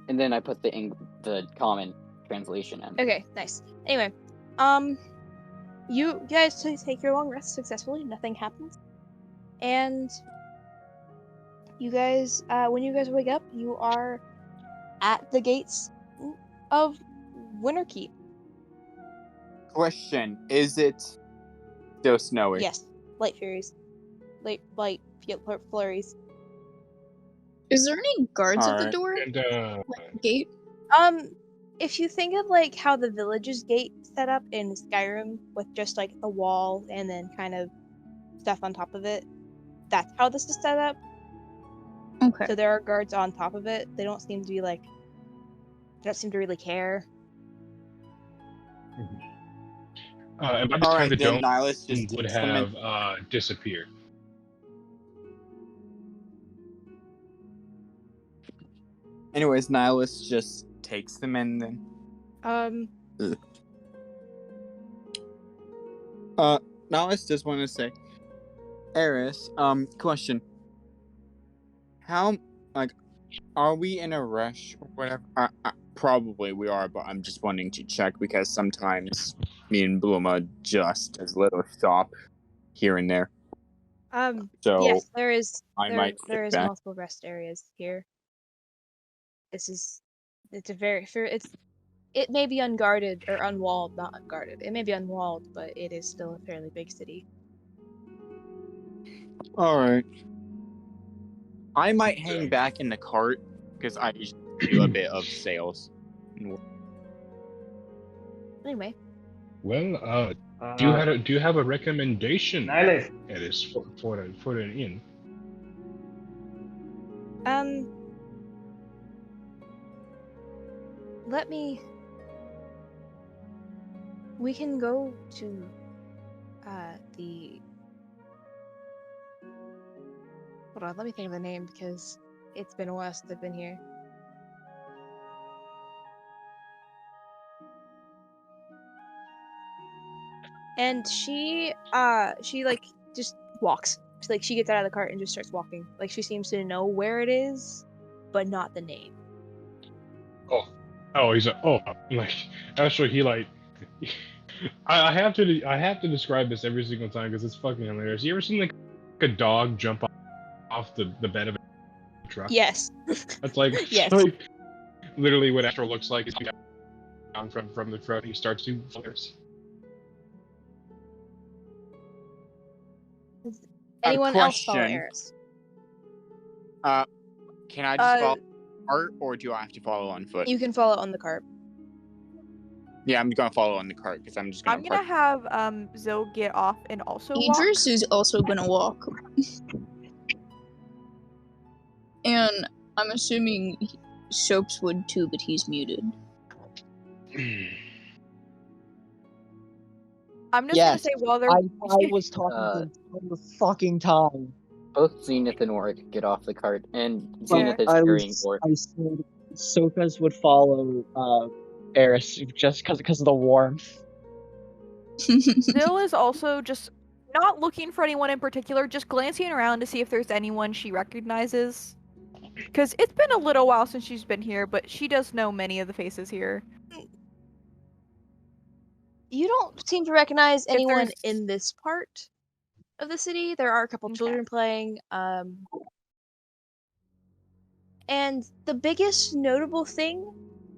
and then I put the common translation in. Okay, nice. Anyway, you guys take your long rest successfully. Nothing happens, and you guys, when you guys wake up, you are at the gates of Winterkeep. Question: is it still snowy? Yes, light flurries, light flurries. Is there any guards at the Alright. door? And Like the gate? If you think of like how the village's gate set up in Skyrim with just like a wall and then kind of stuff on top of it, that's how this is set up. Okay. So there are guards on top of it. They don't seem to be like, they don't seem to really care. and by this time Alright, the then dome Nihilus just would takes them in. have disappeared. Anyways, Nihilus just takes them in then. Nihilus just want to say, Eris, question. How, like, are we in a rush or whatever? Probably we are, but I'm just wanting to check because sometimes me and Bluma just as little stop here and there. So yes, there is. I there might there sit is back. multiple rest areas here. It's it may be unguarded or unwalled, not unguarded. It may be unwalled, but it is still a fairly big city. Alright. I might hang back in the cart because I usually do a bit of sales. Anyway, Well, do you have a recommendation? Nihilus, It is for an inn. we can go to the. Hold on, let me think of the name because it's been a while since I've been here. And she like just walks. She gets out of the cart and just starts walking. Like she seems to know where it is, but not the name. Oh, he's like actually he like. I have to describe this every single time because it's fucking hilarious. You ever seen like a dog jump off the bed of a truck? Yes. That's like Yes. Literally, what Astral looks like is down from the throne. He starts to flares. Does anyone else follow question. Eris? Can I just Uh, follow cart, or do I have to follow on foot? You can follow on the cart. Yeah, I'm gonna follow on the cart because I'm just gonna. I'm gonna have Zoe get off and also walk. Idris is also gonna walk. And I'm assuming Soaps would too, but he's muted. I'm just Yes, gonna say while they're I was talking the entire fucking time. Both Zenith and Oric get off the cart, and But Zenith is I carrying was- Oric. I said Sopaz would follow Eris just because of the warmth. Zill is also just not looking for anyone in particular, just glancing around to see if there's anyone she recognizes. Because it's been a little while since she's been here, but she does know many of the faces here. You don't seem to recognize anyone there's- in this part of the city. There are a couple Okay. children playing. And the biggest notable thing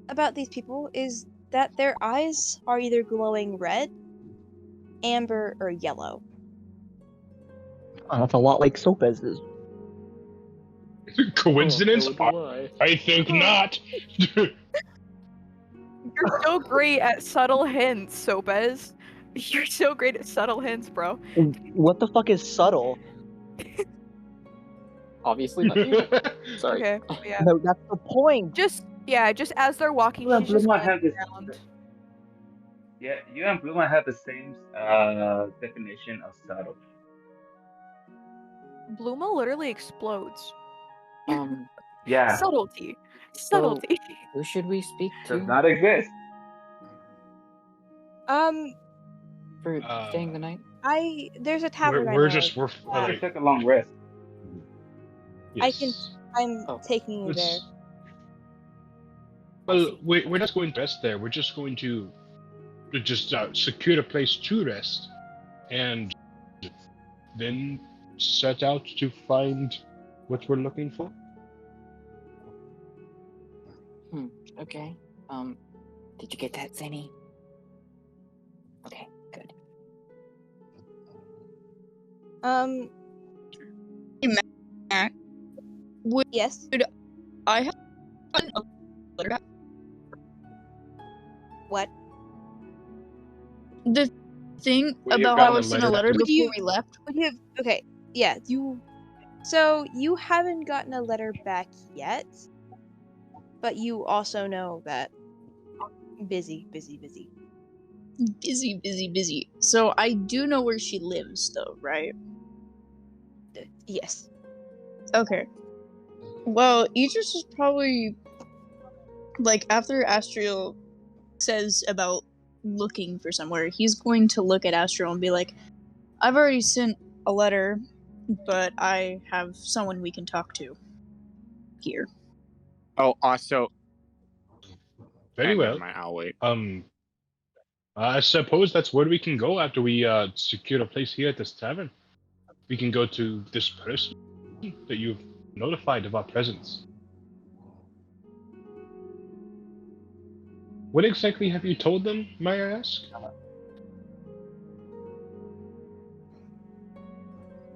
about these people is that their eyes are either glowing red, amber, or yellow. Oh, that's a lot like Sopaz's. Coincidence? Oh, I think not. You're so great at subtle hints, Sopez. You're so great at subtle hints, bro. What the fuck is subtle? Obviously not. Sorry. Okay, yeah. No, that's the point. Just as they're walking, Well, she's just Blue might have glancing this- around. Yeah, you and Blue might have the same definition of subtle. Bluma literally explodes. Yeah, Subtlety. Subtlety. Who should we speak does to not exist. for staying the night? There's a tavern. I we're know. just we're I like, took a long rest. yes. I'm Oh, taking you there. Let's- Well, we're not going to rest there. We're just going to just secure a place to rest, and then set out to find what we're looking for. Okay. Did you get that, Zenny? Okay, good. Mac, would Yes. I have gotten a letter back? What? The thing Would you have about how gotten I a sent a letter letter back? before we left. Would you have? Okay. Yeah. So you haven't gotten a letter back yet, but you also know that busy. Busy. So I do know where she lives, though, right? Yes. Okay. Well, Idris is probably like after Astriel says about looking for somewhere, he's going to look at Astriel and be like, I've already sent a letter, but I have someone we can talk to here. Oh, also. Very well. Never mind, I'll wait. I suppose that's where we can go after we secure a place here at this tavern. We can go to this person that you've notified of our presence. What exactly have you told them, may I ask?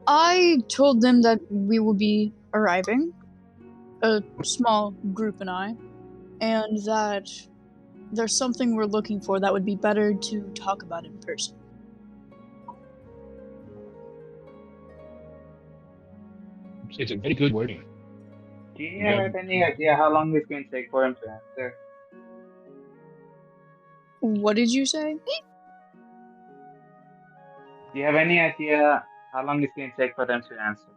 I told them that we will be arriving, a small group and I, and that there's something we're looking for that would be better to talk about in person. It's a very good wording. Do you have any idea how long it's going to take for him to answer? What did you say? Do you have any idea how long it's going to take for them to answer?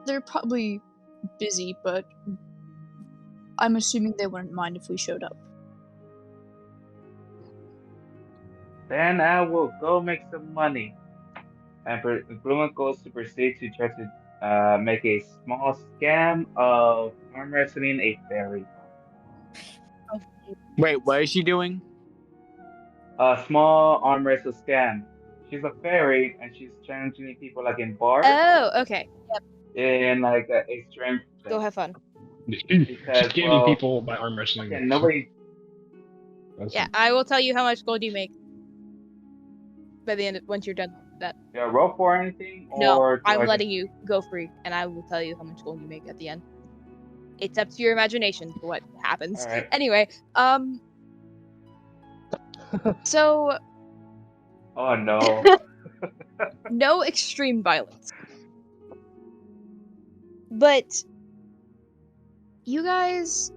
They're probably busy, but I'm assuming they wouldn't mind if we showed up. Then I will go make some money. And Bluma goes to proceed to try to make a small scam of arm wrestling a fairy. Wait, what is she doing? A small arm wrestle scam. She's a fairy and she's challenging people like in bars. Oh, okay. Yep. in like a strength Go check have fun. She's because scamming people by arm wrestling. again, nobody. Yeah, I will tell you how much gold you make by the end once you're done with that. Do I roll for anything, No, or do I'm I letting you go free, and I will tell you how much gold you make at the end. It's up to your imagination for what happens. All right. Anyway, so Oh no. no extreme violence, but you guys,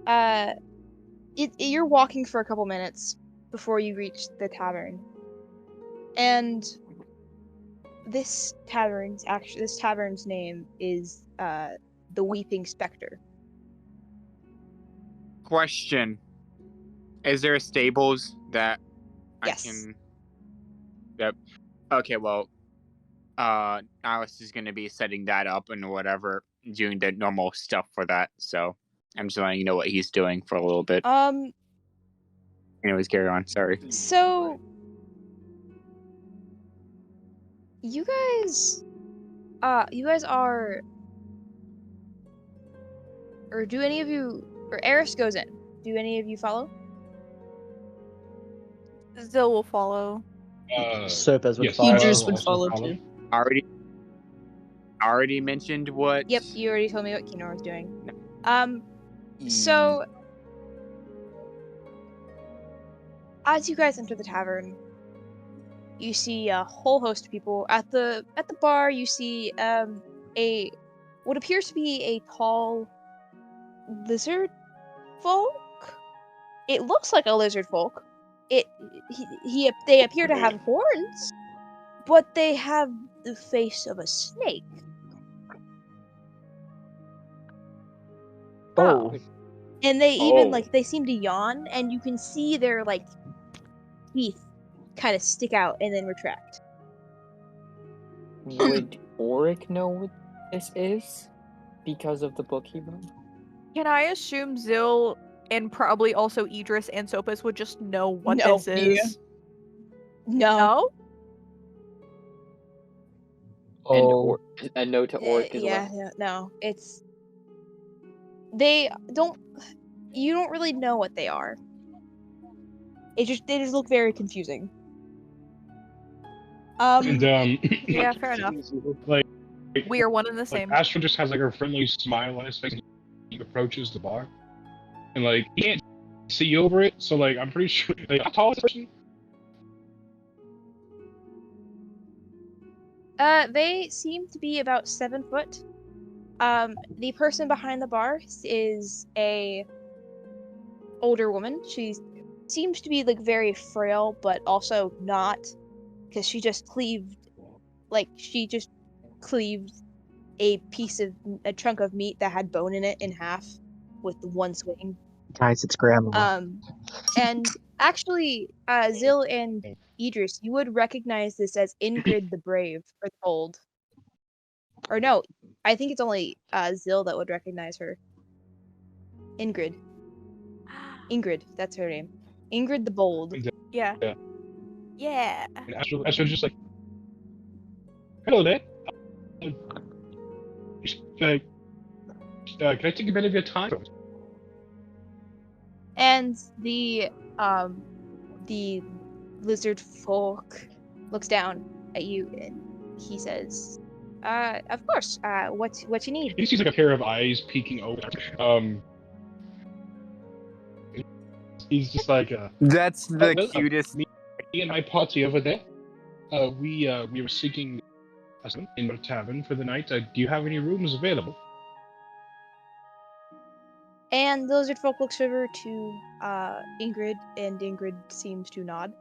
you're walking for a couple minutes before you reach the tavern, and this tavern's name is the Weeping Spectre. Question: is there stables that Yes. I can? Yep. Okay. Well, Alice is gonna be setting that up and whatever, doing the normal stuff for that. So I'm just letting you know what he's doing for a little bit. Anyways, carry on. Sorry. So you guys are, or do any of you, or Eris goes in. Do any of you follow? Zil will follow. Sopas would yes, follow. Idris will would also follow too. Already mentioned what? Yep, you already told me what Kinor was doing. So as you guys enter the tavern, you see a whole host of people at the bar. You see a what appears to be a tall lizard folk. It looks like a lizard folk. They appear to have horns, but they have the face of a snake. Oh. And they even Oh. they seem to yawn, and you can see their teeth kind of stick out and then retract. Would Auric know what this is because of the book he wrote? Can I assume Zil and probably also Idris and Sopas would just know what No. this is? No. Oh. And a note to Auric as well. Yeah, no. It's you don't really know what they are. They just look very confusing. And Yeah, fair enough. like We are one and the same. Astro just has like a friendly smile on his face. He approaches the bar, and he can't see over it. So I'm pretty sure. How tall is this person? They seem to be about 7 foot. The person behind the bar is a older woman. She seems to be very frail, but also not, because she just cleaved a chunk of meat that had bone in it in half with one swing. Guys, it's grandma. And actually, Zil and Idris, you would recognize this as Ingrid the Brave, or the Bold. Or no, I think it's only Zil that would recognize her. Ingrid, that's her name. Ingrid the Bold. Yeah. Yeah. Yeah. And Astro's just like, hello there. Can I take a bit of your time? And the lizard folk looks down at you and he says, of course, what you need? He sees a pair of eyes peeking over. He's just like, That's the no, cutest. me and my party over there. We were seeking in a tavern for the night. Do you have any rooms available? And the lizard folk looks over to Ingrid, and Ingrid seems to nod.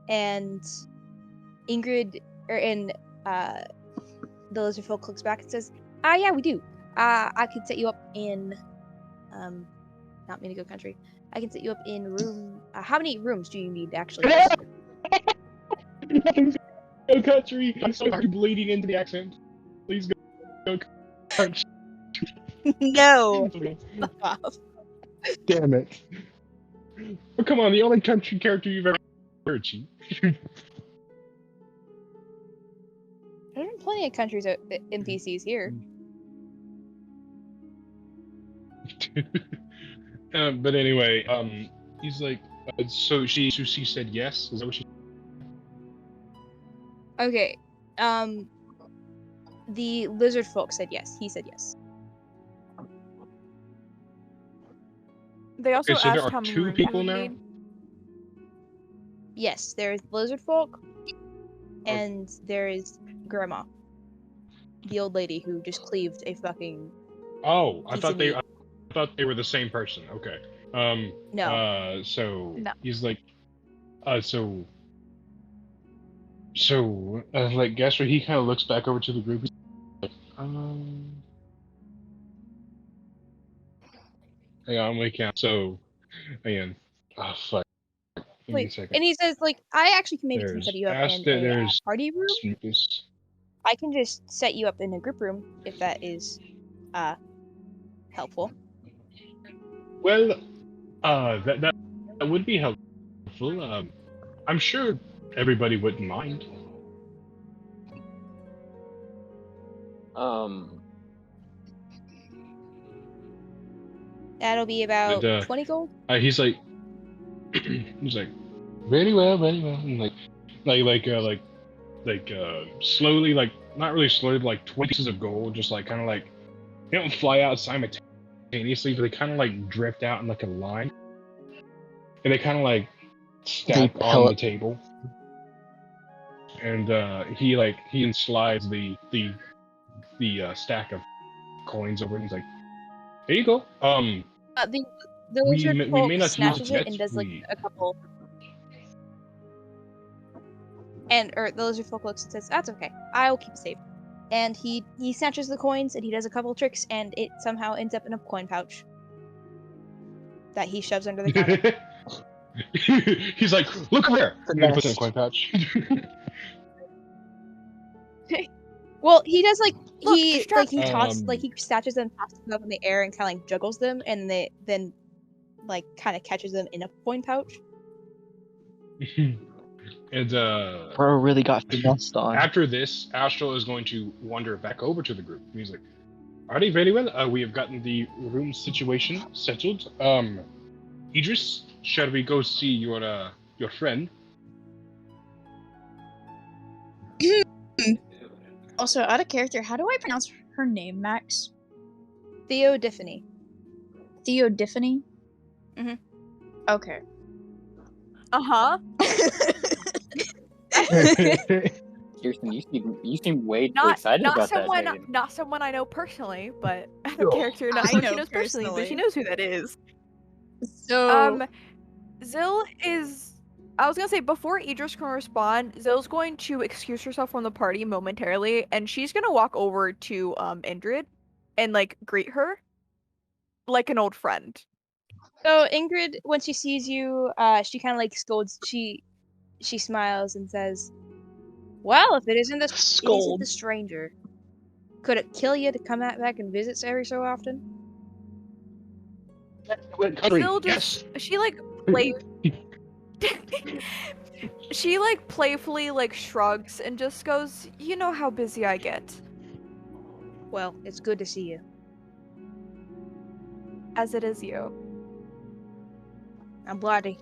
And the lizard folk looks back and says, yeah, we do. I could set you up in not Minigo Country. I can set you up in room. How many rooms do you need actually? Go country. I'm so bleeding into the accent. Please go country. No. Fuck off. Damn it. But come on, the only country character you've ever heard, Chief. There's plenty of countries NPCs here. But anyway, he's like, so she said yes. Is that what she? Okay. The lizard folk said yes. He said yes. They also Okay, so there asked are how many 2 rooms we people would now. need. Yes, there is lizard folk, and there is Grandma, the old lady who just cleaved a fucking. Oh, I Piece thought of they meat. I thought they were the same person. Okay. No. So No. he's like, like, guess what? He kind of looks back over to the group. He's like, hang on, I'm waking up. So, again, oh fuck. Give me a Wait, second. and he says like, I actually can maybe There's set you up in Asta, a there's party room. Snoopus. I can just set you up in a group room if that is helpful. Well, that would be helpful. I'm sure everybody wouldn't mind. That'll be about And, 20 gold. He's like, very well, and slowly, like not really slowly, but like 20 pieces of gold, just like kind of like they don't fly out simultaneously, but they kind of like drift out in like a line, and they kind of like stack on the table. And he slides the stack of coins over, and he's like, "Here you go. The lizard we folk may not use snatches it it yet. and does like a couple. Or the lizard folk looks and says, "That's okay. I'll keep it safe." And he snatches the coins and he does a couple tricks and it somehow ends up in a coin pouch that he shoves under the counter. He's like, "Look over there!" And he puts it in a coin pouch. Well, he does like Look, he distract- tosses he snatches them, tosses them up in the air, and kind of like juggles them, and then like kind of catches them in a coin pouch. And Bro really got finessed on. after this, Astral is going to wander back over to the group. He's like, "Alrighty, very well. We have gotten the room situation settled. Idris, shall we go see your friend?" Also, out of character, how do I pronounce her name, Max? Theodiphany. Theodiphany? Mhm. Okay. Uh-huh. Kirsten, you seem way too Not excited not about someone that name. not someone I know personally, but the Oh. character not I someone know she knows personally, but she personally. knows who that is. So, Zill is. I was gonna say before Idris can respond, Zill's going to excuse herself from the party momentarily, and she's gonna walk over to Indrid and like greet her like an old friend. So Ingrid, when she sees you, she kind of like scolds. She smiles and says, "Well, if it isn't the stranger, could it kill you to come back and visit every so often?" Zill just she like play. She like playfully like shrugs and just goes, "You know how busy I get." Well, it's good to see you. As it is you. I'm glad to.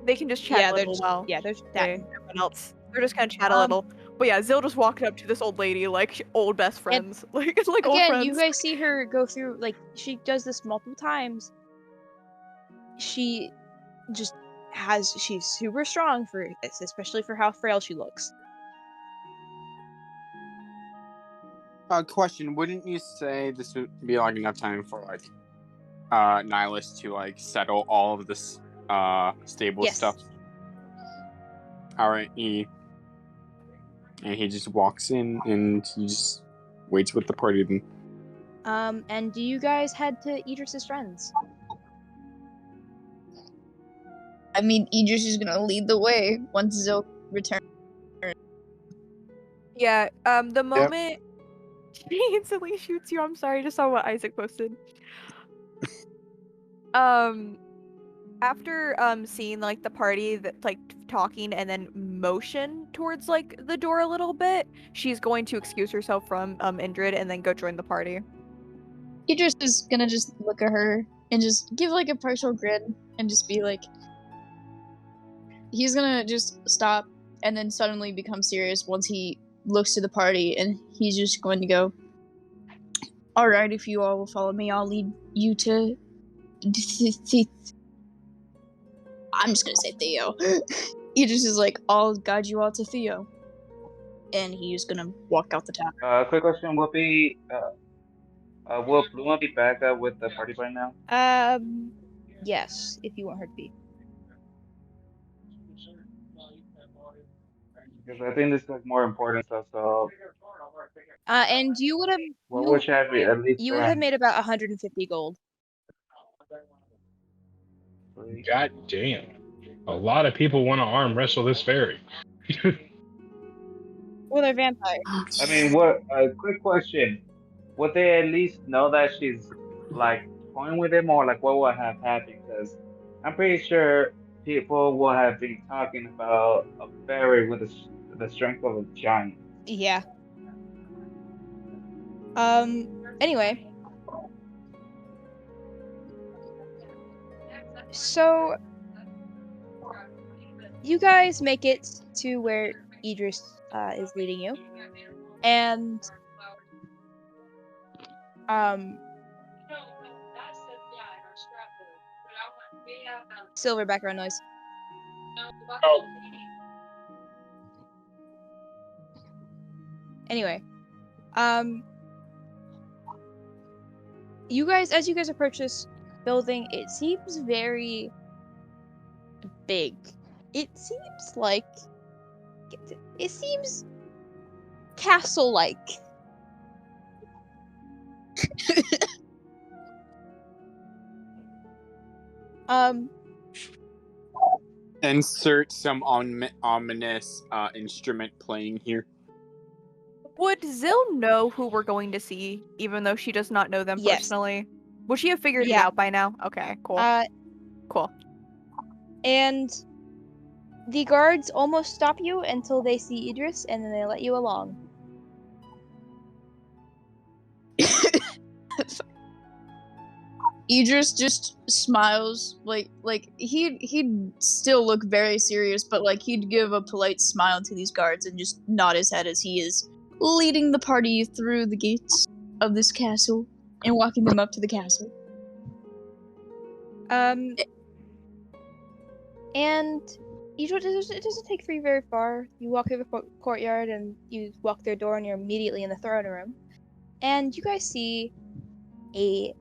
They can just chat a little while. there's They, that. everyone else. They're just gonna chat a little. But yeah, Zill just walked up to this old lady like old best friends. Like it's like old Again, friends. you guys see her go through like she does this multiple times. She just she's super strong for this, especially for how frail she looks. Question: wouldn't you say this would be like enough time for like Nihilus to like settle all of this stable Yes. stuff? All right, he just walks in and he just waits with the party. Then And do you guys head to Idris's friends? I mean, Idris is gonna lead the way once Zil returns. Yeah, the moment she instantly shoots you, I'm sorry, I just saw what Isaac posted. After seeing like the party that's like talking and then motion towards like the door a little bit, she's going to excuse herself from Indrid and then go join the party. Idris is gonna just look at her and just give like a partial grin and just be like, he's gonna just stop and then suddenly become serious once he looks to the party, and he's just going to go, alright, if you all will follow me, I'll lead you to I'm just gonna say Theo. He just is like, I'll guide you all to Theo. And he's gonna walk out the tavern. Quick question: will Bluma be back with the party by now? Yes, if you want her to be. Because I think this is more important stuff. So, And you would have what would have at least you would have made about 150 gold. God damn. A lot of people want to arm wrestle this fairy. Well, they're vampires. I mean, what? Quick question: would they at least know that she's like toying with him, or like what would have happened? Because I'm pretty sure people will have been talking about a fairy with the strength of a giant. Yeah. Anyway. So, you guys make it to where Idris is leading you. And, silver background noise. Oh. Anyway, as you guys approach this building, it seems very big. It seems castle-like. Insert some ominous instrument playing here. Would Zill know who we're going to see, even though she does not know them Yes. personally? Would she have figured it Yeah. out by now? Okay, cool. Cool. And the guards almost stop you until they see Idris, and then they let you along. Idris just smiles, like he'd still look very serious, but like he'd give a polite smile to these guards and just nod his head as he is leading the party through the gates of this castle and walking them up to the castle. And it doesn't take for you very far. You walk through the courtyard and you walk their door, and you're immediately in the throne room. And you guys see a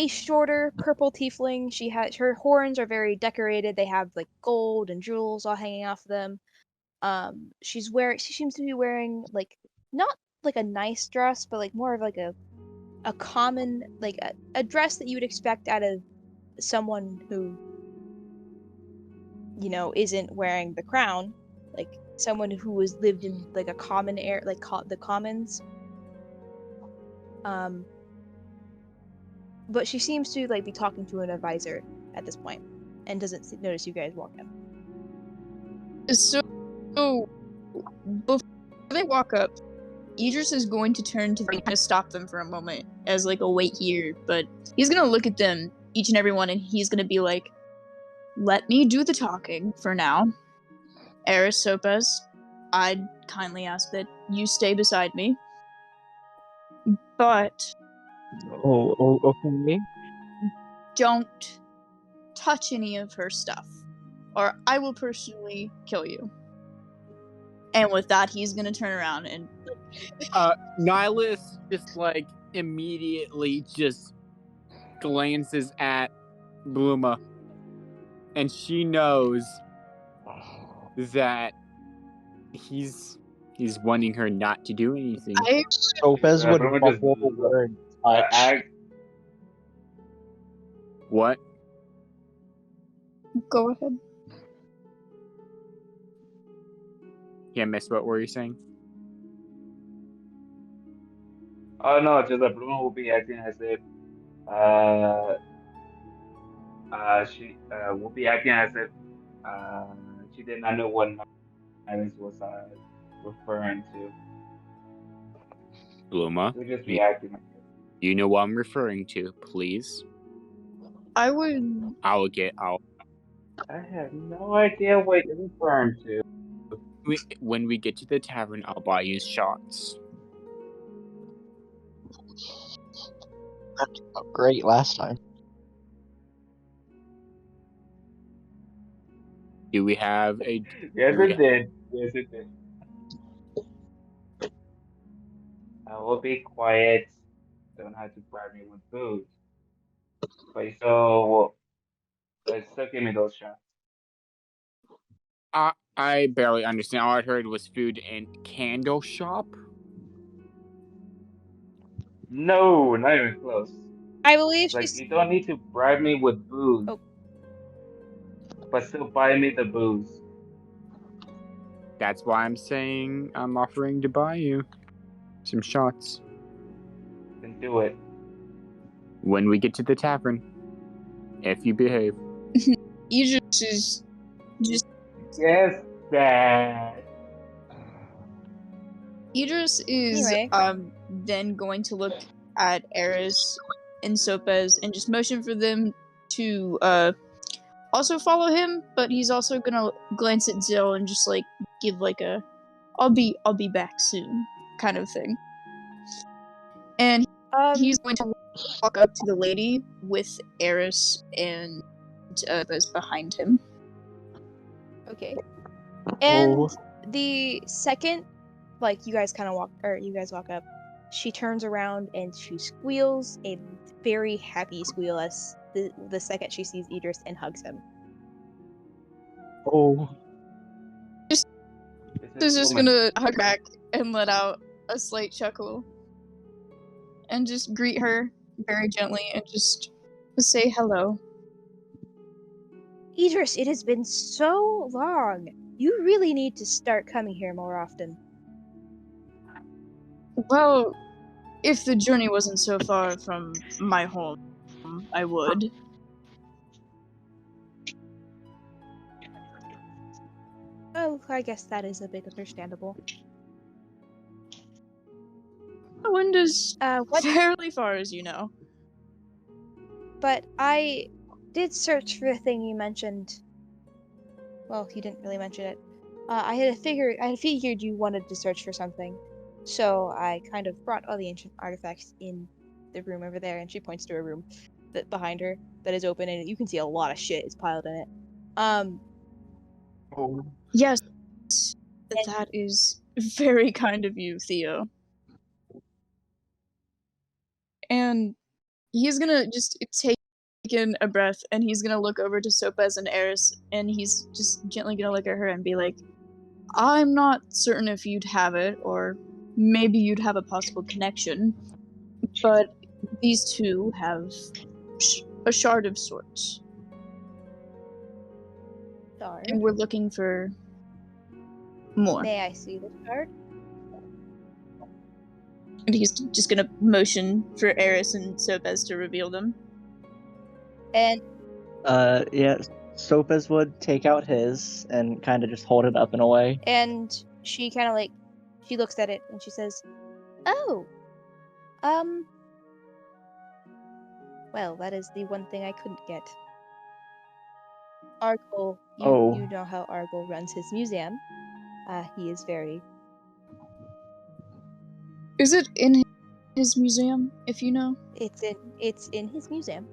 shorter purple tiefling. Her horns are very decorated. They have like gold and jewels all hanging off of them. She seems to be wearing like not like a nice dress, but like more of like a common, like a dress that you would expect out of someone who, you know, isn't wearing the crown, like someone who has lived in like a common air, like the commons. But she seems to like be talking to an advisor at this point, and doesn't notice you guys walk in. So before they walk up, Idris is going to turn to them to stop them for a moment as like a wait here, but he's gonna look at them, each and every one, and he's gonna be like, let me do the talking for now. Eris Sopes, I'd kindly ask that you stay beside me. But okay. don't touch any of her stuff, or I will personally kill you. And with that, he's gonna turn around and Nihilus just like immediately just glances at Bluma, and she knows that he's wanting her not to do anything. Topaz would Bluma just bubble the word touch. What? Go ahead. Yeah, miss, what were you saying? Oh no, just that Bluma will be acting as if she will be acting as if she did not know what Nihilus was referring to. Bluma? She'll just be acting like it. You know what I'm referring to, please. I would. I'll. I have no idea what you're referring to. When we get to the tavern, I'll buy you shots. Oh, great last time. Do we have a? Yes, do we it did. Yes, it did. I will be quiet. Don't have to bribe me with booze. But still give me those shots. I barely understand. All I heard was food and candle shop. No, not even close. I believe Like, she's. you don't need to bribe me with booze, Oh. but still buy me the booze. That's why I'm saying I'm offering to buy you some shots Then do it. when we get to the tavern. If you behave. Idris is just. Yes, Dad. Idris is Anyway. then going to look at Eris and Sopez and just motion for them to also follow him, but he's also gonna glance at Zill and just like give like a I'll be back soon kind of thing. And he's going to walk up to the lady with Eris and those behind him. Okay. And Oh. the second, like, you guys walk up, she turns around and she squeals a very happy squeal as the second she sees Idris and hugs him. Oh. Is just gonna hug back and let out a slight chuckle and just greet her very gently and just say hello. Idris, it has been so long. You really need to start coming here more often. Well, if the journey wasn't so far from my home, I would. Oh, I guess that is a bit understandable. Windows What? fairly far, as you know. But I did search for the thing you mentioned. Well, you didn't really mention it. I had figured you wanted to search for something, so I kind of brought all the ancient artifacts in the room over there, and she points to a room that behind her that is open, and you can see a lot of shit is piled in it. Oh. Yes, that is very kind of you, Theo. And he's gonna just take in a breath, and he's gonna look over to Sopez and Eris, and he's just gently gonna look at her and be like, I'm not certain if you'd have it, or maybe you'd have a possible connection, but these two have a shard of sorts. Shard? And we're looking for more. May I see the shard? And he's just gonna motion for Eris and Sopez to reveal them. And Yeah, Sopez would take out his and kind of just hold it up in a way. And she kind of she looks at it and she says, "Oh, well, that is the one thing I couldn't get. Argyle, you know how Argyle runs his museum. He is very..." Is it in his museum, if you know? It's in his museum.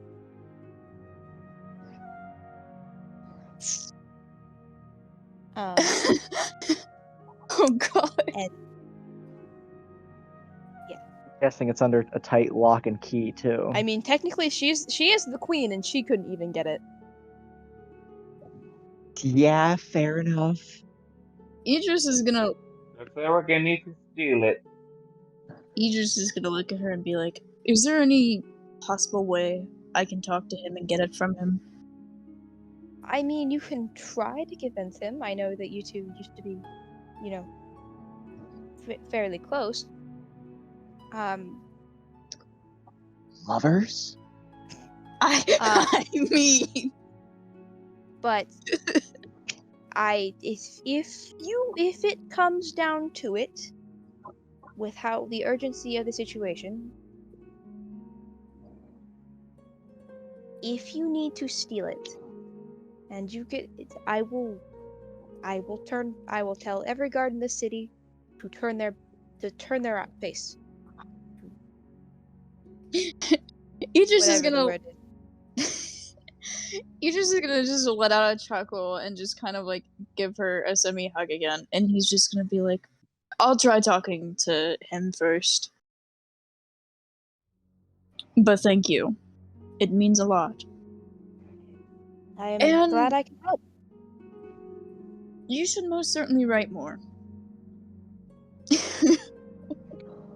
Oh god. And yeah. I'm guessing it's under a tight lock and key too. I mean, technically, she is the queen, and she couldn't even get it. Yeah, fair enough. Idris is gonna Looks like we're gonna need to steal it. Idris is gonna look at her and be like, is there any possible way I can talk to him and get it from him? I mean, you can try to convince him. I know that you two used to be, fairly close. Lovers? I mean, but if it comes down to it, with how the urgency of the situation, if you need to steal it, and you get it, I will tell every guard in the city to turn their face. Idris is Whatever the gonna word is. Idris is gonna just let out a chuckle and just kind of like give her a semi hug again, and he's just gonna be like, I'll try talking to him first. But thank you. It means a lot. I am And- glad I can help. You should most certainly write more.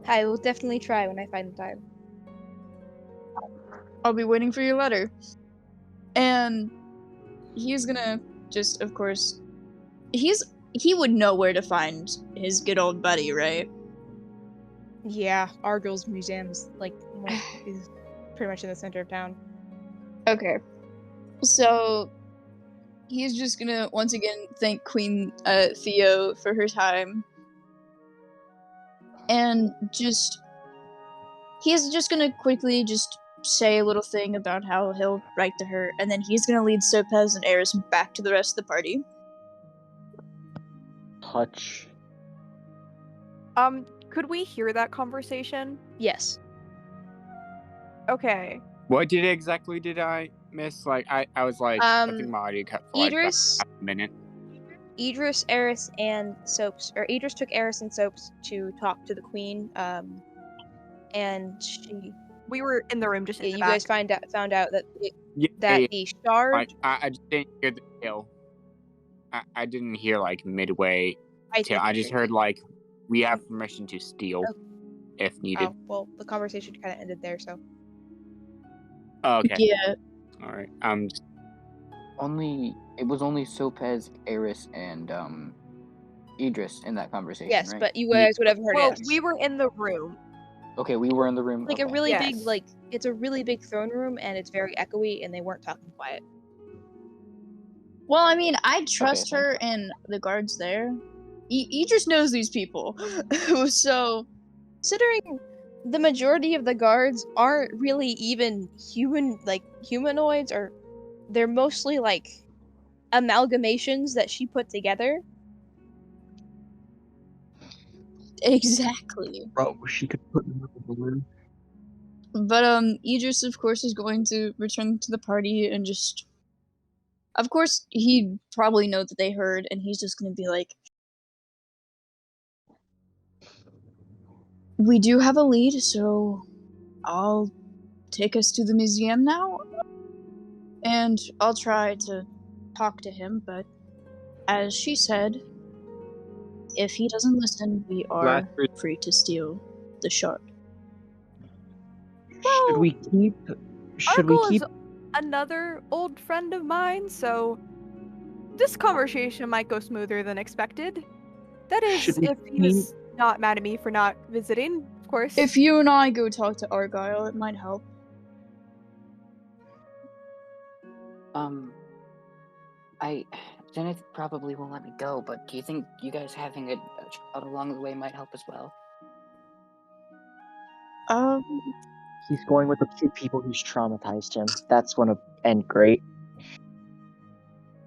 I will definitely try when I find the time. I'll be waiting for your letter. And he's gonna just, of course, he would know where to find his good old buddy, right? Yeah, Argyll's museum's is pretty much in the center of town. Okay. So he's just gonna once again thank Queen Theo for her time. And he's just gonna quickly just say a little thing about how he'll write to her, and then he's gonna lead Sopez and Eris back to the rest of the party. Touch. Could we hear that conversation? Yes. Okay. What exactly did I miss? Like, I was like, I think my audio cut for like Idris, about a minute. Eris, and Soaps, or Idris took Eris and Soaps to talk to the queen. And We were in the room just in the you back. guys found out that Yeah, the shard. like, I just didn't hear the tail. I didn't hear like midway tail. I just heard like, we have permission to steal if needed. Oh, well, the conversation kind of ended there, so. Oh, okay. Yeah. All right. It was only Sopez, Eris, and Idris in that conversation. Yes, right? but you guys would have heard Well, it. we were in the room. Okay, we were in the room. Like a okay. really Yes. big, it's a really big throne room, and it's very echoey, and they weren't talking quiet. Well, I mean, I trust Okay, her and the guards there. Idris knows these people. So, Considering the majority of the guards aren't really even humanoids, or they're mostly like amalgamations that she put together. exactly. Bro, she could put them in the balloon. But Idris, of course, is going to return to the party and just, of course, he'd probably know that they heard, and he's just going to be like, we do have a lead, so I'll take us to the museum now, and I'll try to talk to him, but as she said, if he doesn't listen, we are free to steal the shard. Should we keep? Argyll is another old friend of mine, so this conversation might go smoother than expected. That is, Should we if he was not mad at me for not visiting, of course. If you and I go talk to Argyle, it might help. Zenith probably won't let me go, but do you think you guys having a child along the way might help as well? He's going with the two people who's traumatized him. That's gonna end great.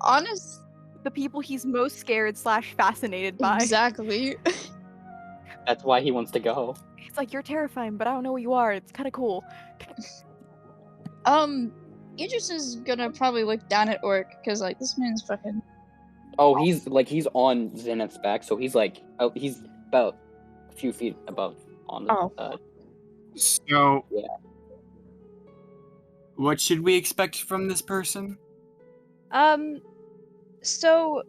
Honest, the people he's most scared / fascinated by. exactly. That's why he wants to go. It's like, you're terrifying, but I don't know what you are. It's kind of cool. Idris is gonna probably look down at Orc, because, like, this man's fucking... Oh, he's on Zenith's back, so he's like, he's about a few feet above on the. So, yeah. What should we expect from this person? So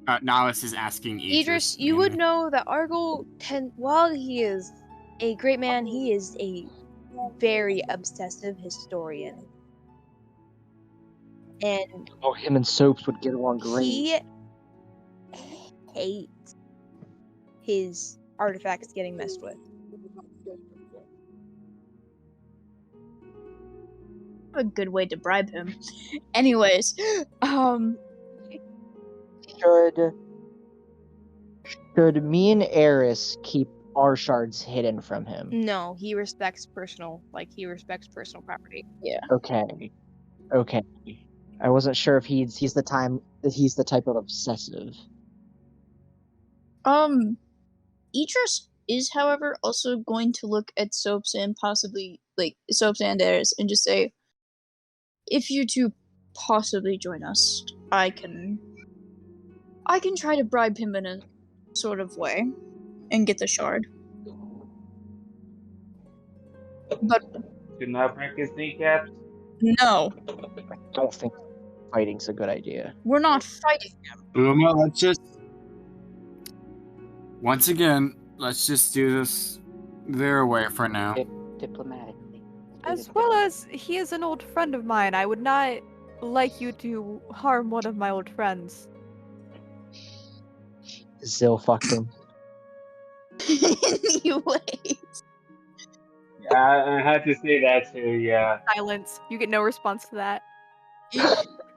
Nihilus is asking Idris, you would know that Argyll, while he is a great man, he is a very obsessive historian. And Oh, him and Soaps would get along great. he hates his artifacts getting messed with. A good way to bribe him. Anyways, Should me and Eris keep our shards hidden from him? No, he respects personal property. Okay. I wasn't sure if he's the type of obsessive. Idris is, however, also going to look at Soaps and possibly, like, Soaps and Eris and just say, if you two possibly join us, I can try to bribe him in a sort of way and get the shard. But Do not break his kneecaps. no, I don't think fighting's a good idea. we're not fighting him. Uma, let's just do this their way for now. Diplomatically. As well as he is an old friend of mine, I would not like you to harm one of my old friends. Zil fucked him. Anyways. I had to say that too, yeah. Silence. You get no response to that.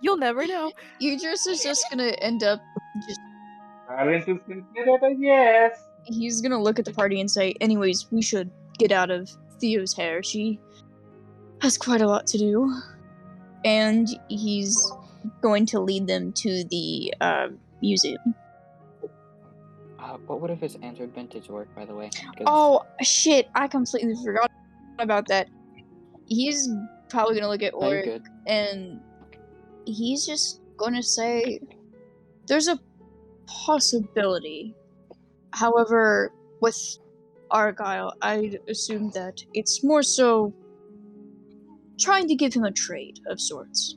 You'll never know. Idris is just gonna end up just Silence is considered a yes. he's gonna look at the party and say, anyways, we should get out of Theo's hair. She has quite a lot to do. And he's going to lead them to the museum. What would have his answered vintage work, by the way? 'Cause Oh, shit, I completely forgot about that. He's probably gonna look at no, you're Oric good. and he's just gonna say, there's a possibility. However, with Argyle, I'd assume that it's more so trying to give him a trade of sorts.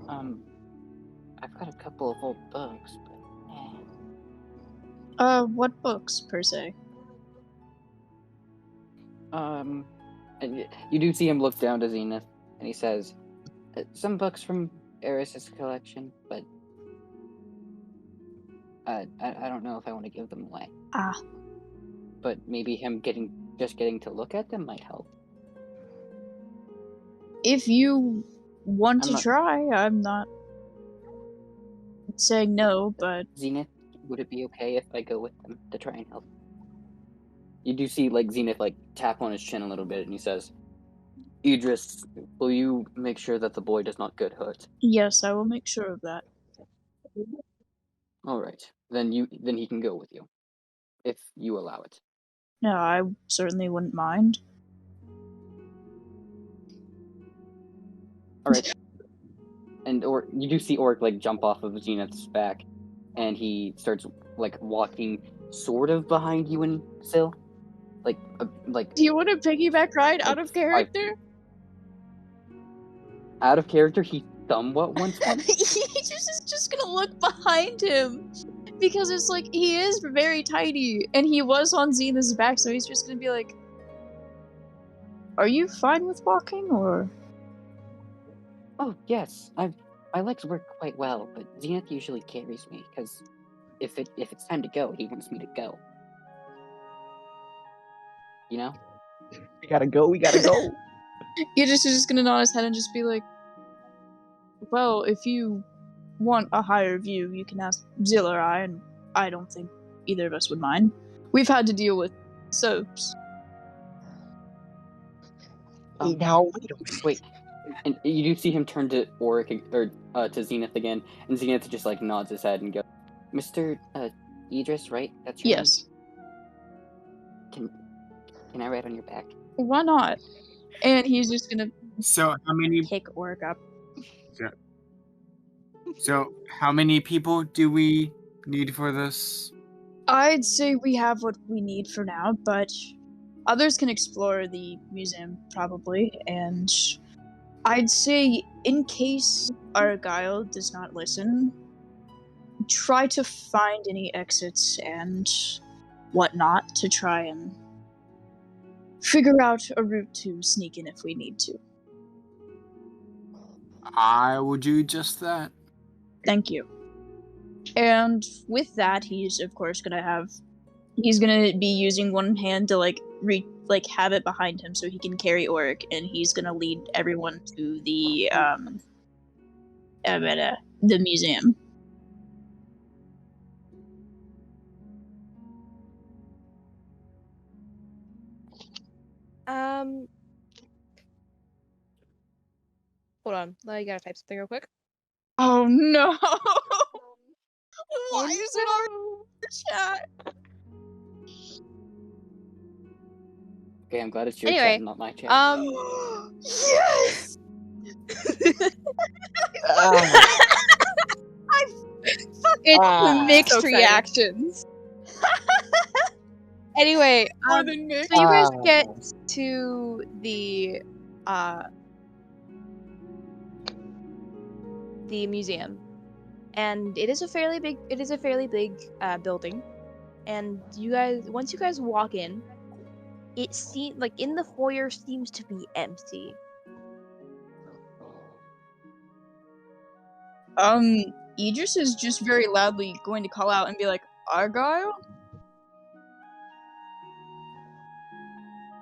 I've got a couple of old books, but What books, per se? and you do see him look down to Zenith, and he says, "Some books from Eris's collection, but I don't know if I want to give them away. Ah. But maybe him getting to look at them might help." If you want I'm to not- try, I'm not saying no, but Zenith, would it be okay if I go with them to try and help? You do see Zenith tap on his chin a little bit, and he says, "Idris, will you make sure that the boy does not get hurt?" yes, I will make sure of that. All right, then he can go with you, if you allow it. No, I certainly wouldn't mind. All right. And you do see Oric jump off of Zenith's back, and he starts walking sort of behind you and Sil. Do you want a piggyback ride out of character? Out of character, he somewhat wants one. He is just gonna look behind him. Because it's he is very tiny, and he was on Zenith's back, so he's just gonna be like, are you fine with walking, or? Oh yes, my legs work quite well, but Zenith usually carries me because if it's time to go, he wants me to go. You know? We gotta go. Idris is just gonna nod his head and just be like, well, if you want a higher view, you can ask Zil or I, and I don't think either of us would mind. We've had to deal with Soaps. Now, Wait, and you do see him turn to Oric or to Zenith again, and Zenith just nods his head and goes, "Mr. Idris, right? That's your Yes. name? Can I ride on your back?" Why not? And he's just gonna So how many? pick Oric up. So how many people do we need for this? I'd say we have what we need for now, but others can explore the museum, probably, and I'd say, in case Argyle does not listen, try to find any exits and whatnot to try and figure out a route to sneak in if we need to. I will do just that. Thank you. And with that, he's of course gonna be using one hand to have it behind him so he can carry Oric, and he's gonna lead everyone to the museum. Hold on. I gotta type something real quick. Oh no! Why Oh, is it on the chat? Okay, I'm glad it's your Anyway, chat, not my chat. Yes! It's mixed So excited. reactions. Anyway, More than me. so you guys get to the museum, and it is a fairly big building. And once you guys walk in, it seems like in the foyer seems to be empty. Idris is just very loudly going to call out and be like, Argyle?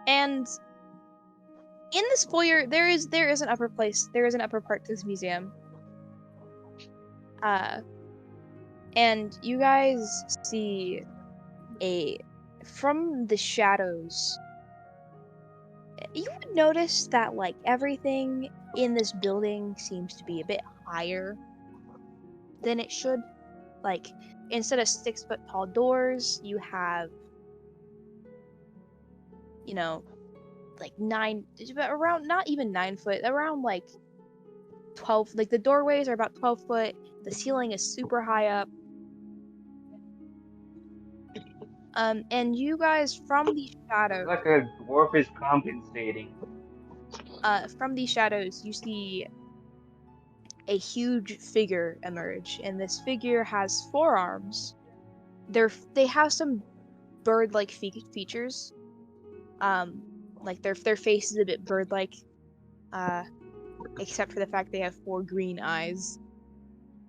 And in this foyer, there is an upper part to this museum. And you guys see from the shadows, you would notice that like everything in this building seems to be a bit higher than it should. Like, instead of 6-foot tall doors, you have, like around, not even 9 foot, around like 12, like the doorways are about 12 foot, the ceiling is super high up. And you guys from the shadows, Like a dwarf is compensating. you see a huge figure emerge, and this figure has 4 arms. They have some bird-like features. Like their face is a bit bird-like, except for the fact they have 4 green eyes,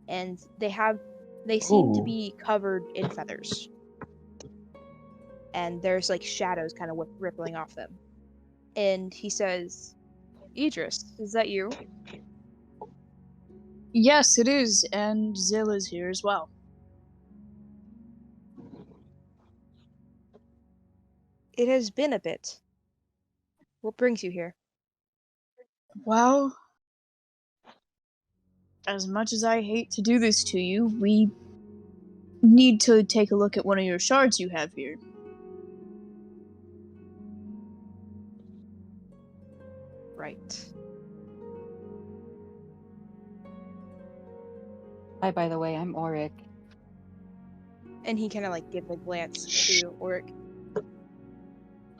and they seem to be covered in feathers, and there's like shadows kind of rippling off them. And he says, "Idris, is that you?" Yes, it is, and Zilla's here as well. It has been a bit. What brings you here? Well, as much as I hate to do this to you, we need to take a look at one of your shards you have here. Right. Hi, by the way, I'm Auric. And he kind of like gives a glance to Oric.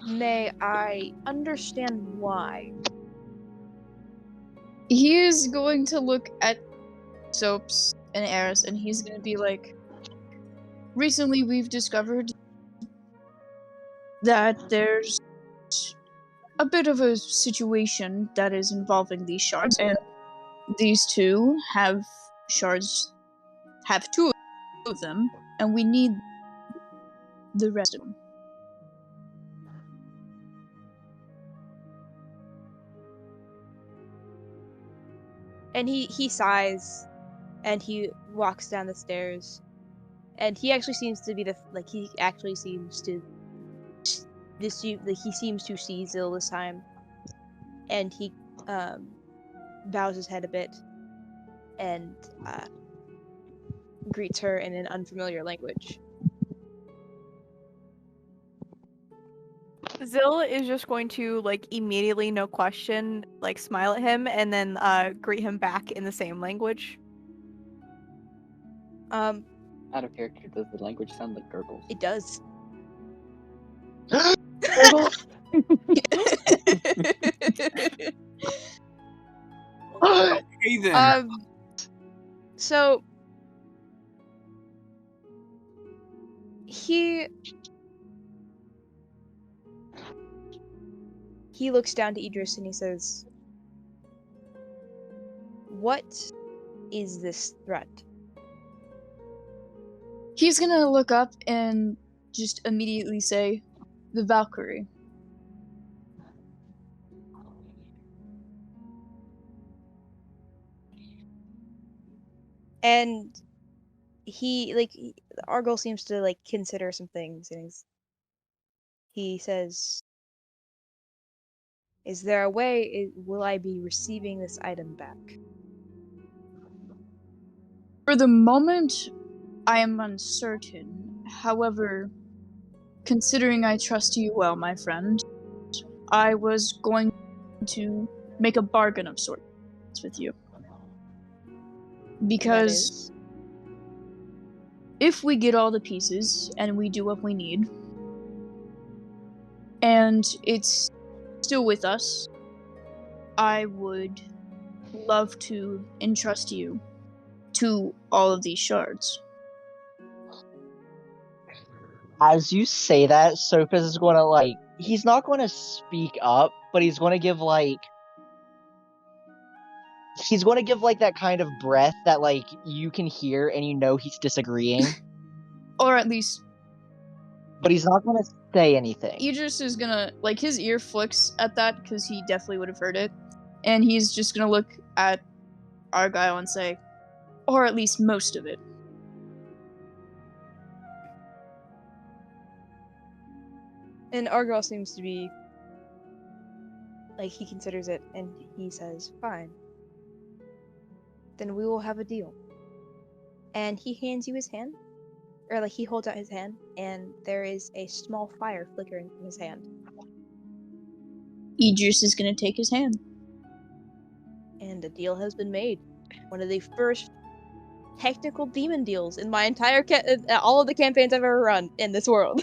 May I understand why? He is going to look at Soaps and Eris, and he's going to be like, recently we've discovered that there's a bit of a situation that is involving these shards, and these two have 2 of them, and we need the rest of them. And he sighs, and he walks down the stairs, and he actually seems to be he seems to see Zill this time, and he bows his head a bit, and greets her in an unfamiliar language. Zill is just going to, like, immediately, no question, like, smile at him and then greet him back in the same language. Out of character, does the language sound like gurgles? It does. Gurgles? Okay then. So he looks down to Idris and he says, "What is this threat?" He's gonna look up and just immediately say, the Valkyrie. And Argyle seems to like consider some things, and he says, Is there a way? Will I be receiving this item back? For the moment, I am uncertain. However, considering I trust you well, my friend, I was going to make a bargain of sorts with you. Because if we get all the pieces and we do what we need, and it's still with us, I would love to entrust you to all of these shards. As you say that, Sophus is going to, he's not going to speak up, but he's going to give, that kind of breath that, you can hear and you know he's disagreeing. Or at least... But he's not going to say anything. Idris is gonna, his ear flicks at that, because he definitely would have heard it. And he's just gonna look at Argyle and say, or at least most of it. And Argyle seems to be he considers it, and he says, "Fine. Then we will have a deal." And he hands you his hand, or he holds out his hand, and there is a small fire flickering from his hand. Idris is gonna take his hand. And a deal has been made. One of the first technical demon deals in my entire all of the campaigns I've ever run in this world.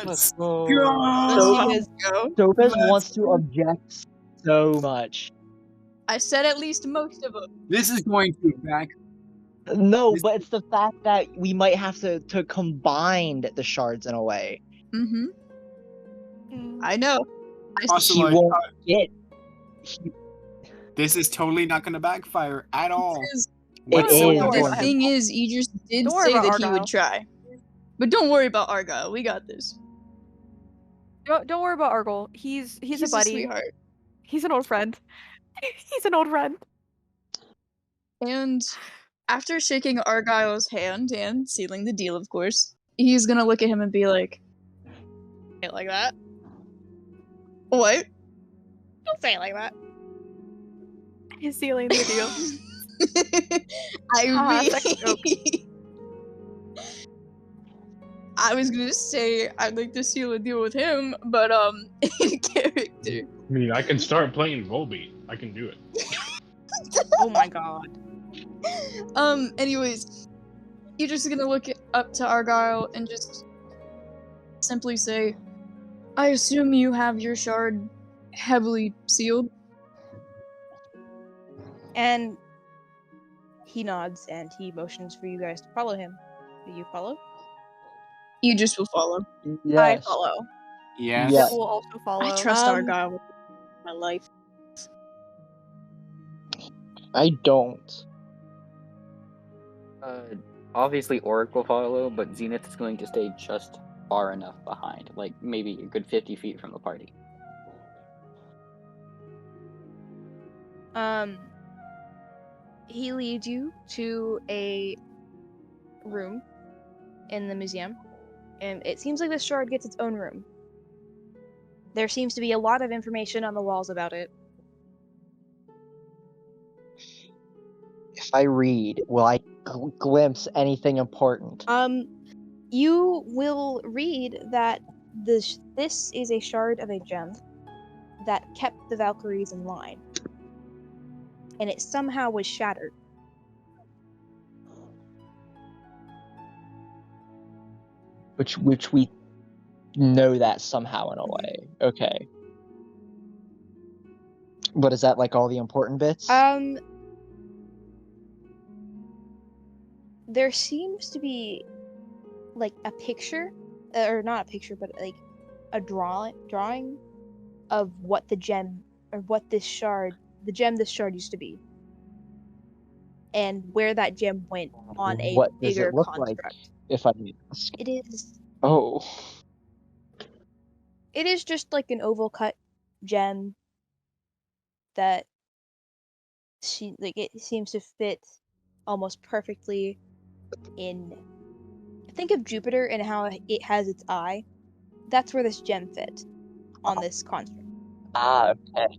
Let's go. Because Sophus wants to object so much. I said at least most of them. This is going to back. No, but it's the fact that we might have to combine the shards in a way. Mm-hmm. I know. Also, He won't get. This is totally not going to backfire at all. The thing is, Idris did say that he would try. But don't worry about Argyle. We got this. Don't worry about Argyle. He's a buddy. Sweetheart. He's an old friend. He's an old friend. And after shaking Argyle's hand and sealing the deal, of course, he's gonna look at him and be like, "Say it like that." What? Don't say it like that. He's sealing the deal. I was gonna say I'd like to seal a deal with him, but in character. I mean, I can start playing Volbeat. I can do it. Oh my god. Anyways, you're just gonna look up to Argyle and just simply say, "I assume you have your shard heavily sealed?" And he nods and he motions for you guys to follow him. Do you follow? You just will follow. Yes. I follow. Yes. Yeah. Will also follow. I trust Argyle with my life. I don't. Obviously, Oric will follow, but Zenith is going to stay just far enough behind, maybe a good 50 feet from the party. He leads you to a room in the museum, and it seems like this shard gets its own room. There seems to be a lot of information on the walls about it. If I read, will I glimpse anything important? You will read that this is a shard of a gem that kept the Valkyries in line, and it somehow was shattered. Which we know that somehow in a way. Okay. But is that all the important bits? There seems to be a picture, or not a picture, but a drawing of what the gem, or what this shard used to be, and where that gem went on a what bigger does it look construct. like, if I may ask? It is. Oh. It is just an oval cut gem that it seems to fit almost perfectly in. Think of Jupiter and how it has its eye. That's where this gem fit. on this construct. Ah, okay.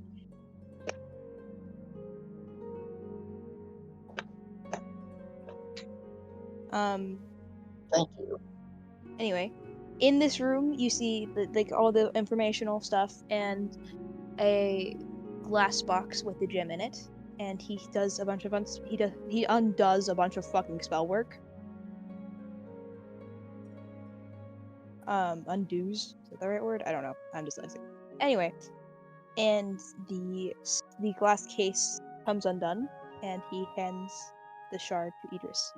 Thank you. Anyway, in this room you see like all the informational stuff and a glass box with the gem in it, and he does a bunch of he undoes a bunch of fucking spell work. Undoes, is that the right word? I don't know. I'm dyslexic. Anyway, and the glass case comes undone, and he hands the shard to Idris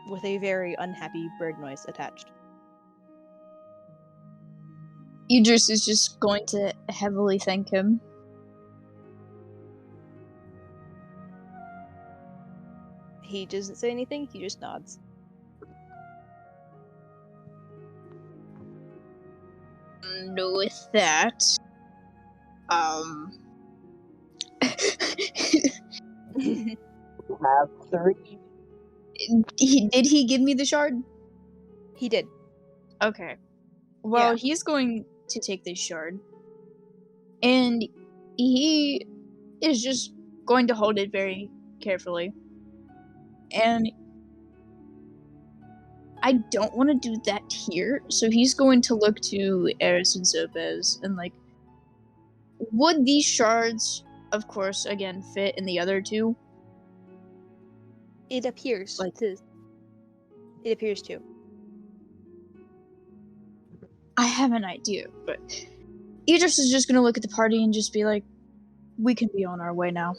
with a very unhappy bird noise attached. Idris is just going to heavily thank him. He doesn't say anything, he just nods. And with that, You have 3. did he give me the shard? He did. Okay. Well, Yeah. he's going to take this shard, and he is just going to hold it very carefully. And I don't want to do that here, so he's going to look to Eris and Zopez and like, would these shards, of course, again, fit in the other two? It appears Like- to. It appears to. I have an idea, but Idris is just gonna look at the party and just be like, we can be on our way now.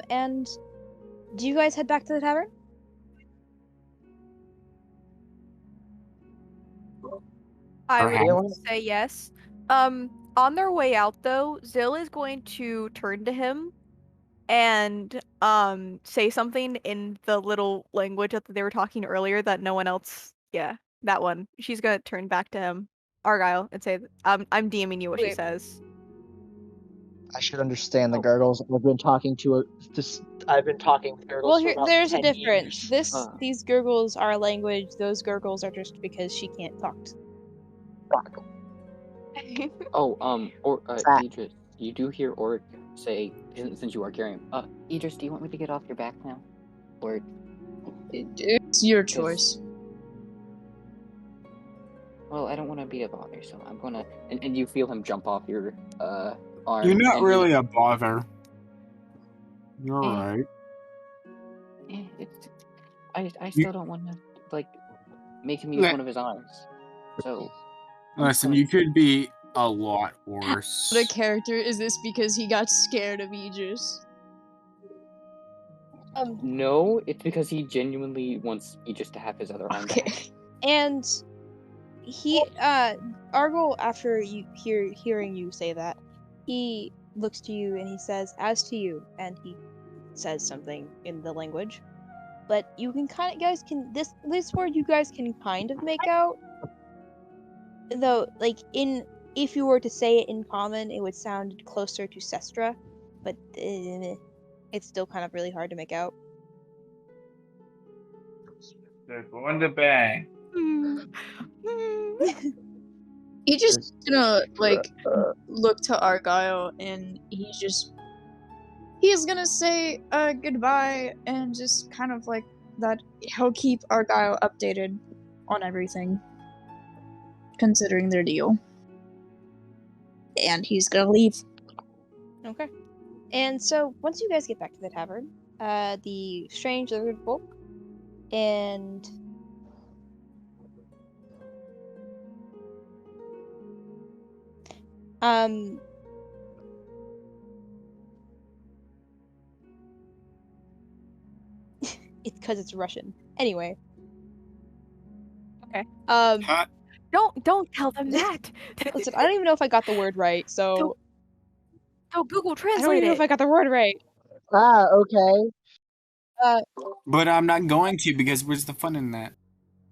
And do you guys head back to the tavern? I would Perhaps. say yes. On their way out though, Zill is going to turn to him and say something in the little language that they were talking earlier that no one else, yeah, that one. She's gonna turn back to him, Argyle, and say, I'm DMing you what she Okay. says. I should understand the gurgles. I've been talking to I've been talking with gurgles Well, for here about there's a 10 difference. years. These gurgles are a language. Those gurgles are just because she can't talk. Idris, you do hear Oric say, since you are carrying him, Idris, do you want me to get off your back now? Or, It's your choice. well, I don't want to be a bother, so I'm gonna, and you feel him jump off your, arm. You're not and really a bother. You're Eh. alright. I still don't want to, like, make him use Let- one of his arms. So, Listen, you could be a lot worse. What a character is this because he got scared of Idris? no, it's because he genuinely wants Idris to have his other arm Okay. back. And he, Argyle, after hearing you say that, he looks to you and he says, "As to you," and he says something in the language. But you can this word you guys can kind of make out. Though, like, if you were to say it in common, it would sound closer to Sestra, but it's still kind of really hard to make out. They're going to bang. He just gonna like look to Argyle and he's gonna say goodbye and just kind of like that he'll keep Argyle updated on everything considering their deal. And he's gonna leave. Okay. And so once you guys get back to the tavern, the strange lizard folk and it's because it's Russian. Anyway. Okay. Huh? Don't tell them that. Listen, I don't even know if I got the word right, so Oh, Google I don't Translate even know it. if I got the word right. Okay. But I'm not going to because where's the fun in that?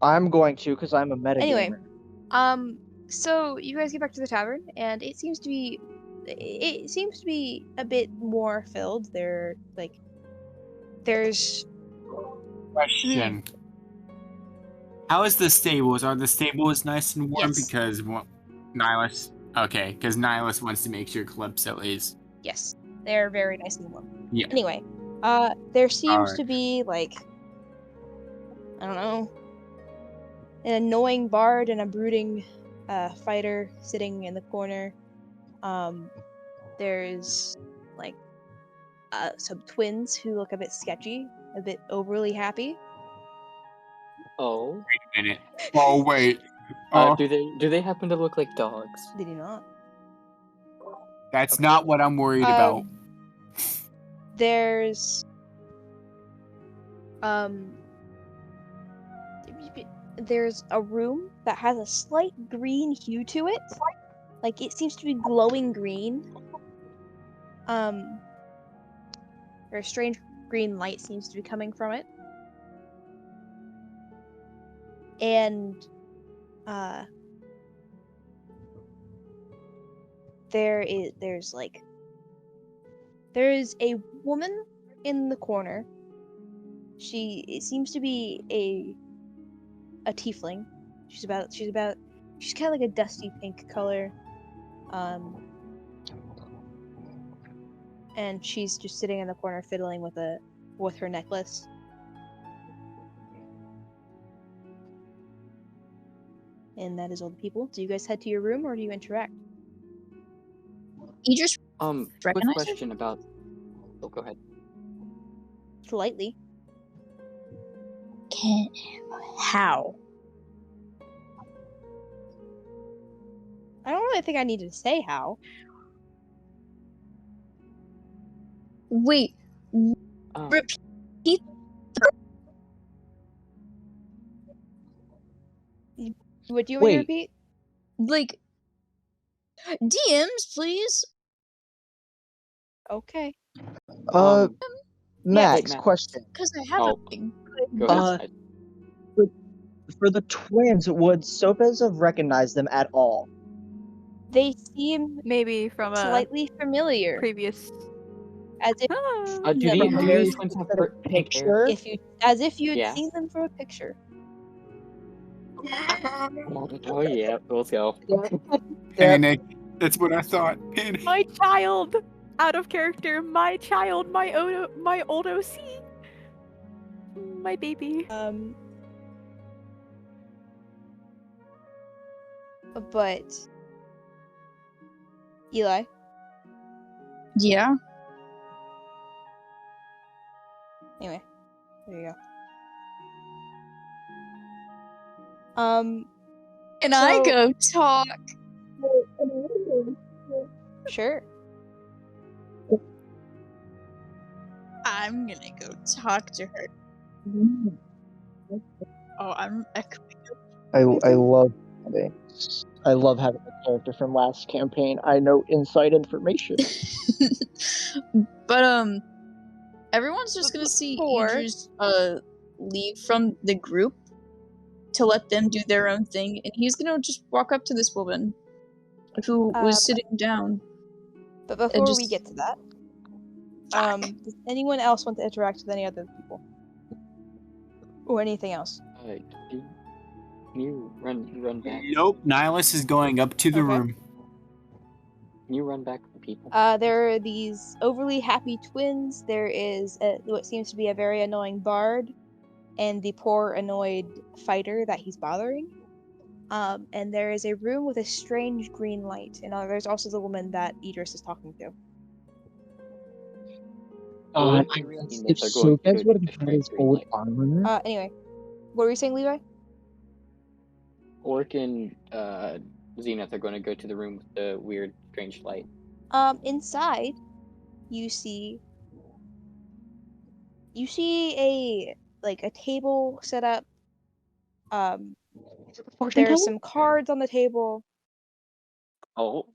I'm going to because I'm a metagamer. Anyway, so you guys get back to the tavern, and it seems to be a bit more filled. There's Question. How is the stables? Are the stables nice and warm? Yes. Because Nihilus. Okay, because Nihilus wants to make sure Calypso is. Yes, they're very nice and warm. Yeah. Anyway, there seems Alright. to be like, I don't know, an annoying bard and a brooding fighter sitting in the corner. There's like some twins who look a bit sketchy, a bit overly happy. Oh. Wait a minute. Oh wait. Do they happen to look like dogs? They do not. That's Okay. not what I'm worried about. There's there's a room that has a slight green hue to it. Like it seems to be glowing green. Or a strange green light seems to be coming from it. And there's a woman in the corner. It seems to be a tiefling. She's kind of like a dusty pink color. And she's just sitting in the corner fiddling with her necklace. And that is all the people. Do you guys head to your room or do you interact? Idris Quick recognize her? question about. Oh, go ahead. Politely. How? I don't really think I need to say how. Wait, Um, repeat. What do you want me to Wait. repeat? Like, DMs, please. Okay. Max, Max. question. Because I have Oh. a thing. Go ahead. For the twins, would Sopez have recognized them at all? They seem Maybe from a slightly familiar, previous. Do as if the From do very these twins have specific pink hair? picture? as if you had Yeah. seen them from a picture. Oh yeah, let's go. Panic. That's what I thought. Panic. My child, out of character. My child, my old OC, my baby. But Eli, Yeah. anyway, there you go. Can I So- go talk? Sure. I'm gonna go talk to her. Oh, I'm echoing. I love having a character from last campaign. I know inside information. But everyone's just gonna see Before- Idris leave from the group to let them do their own thing, and he's gonna just walk up to this woman who was sitting down. But before we just- get to that, does anyone else want to interact with any other people? Or anything else? Can you run back? Nope. Nihilus is going up to the Okay. room. Can you run back the people? There are these overly happy twins. There is what seems to be a very annoying bard, and the poor annoyed fighter that he's bothering. And there is a room with a strange green light, and there's also the woman that Idris is talking to. Well, I if realized they're if going to Sopez would the have had his straight old light. armor. Anyway, what were you saying, Levi? Orc and Zenith are going to go to the room with the weird, strange light. Inside, you see a table set up. There's some cards on the table. Oh,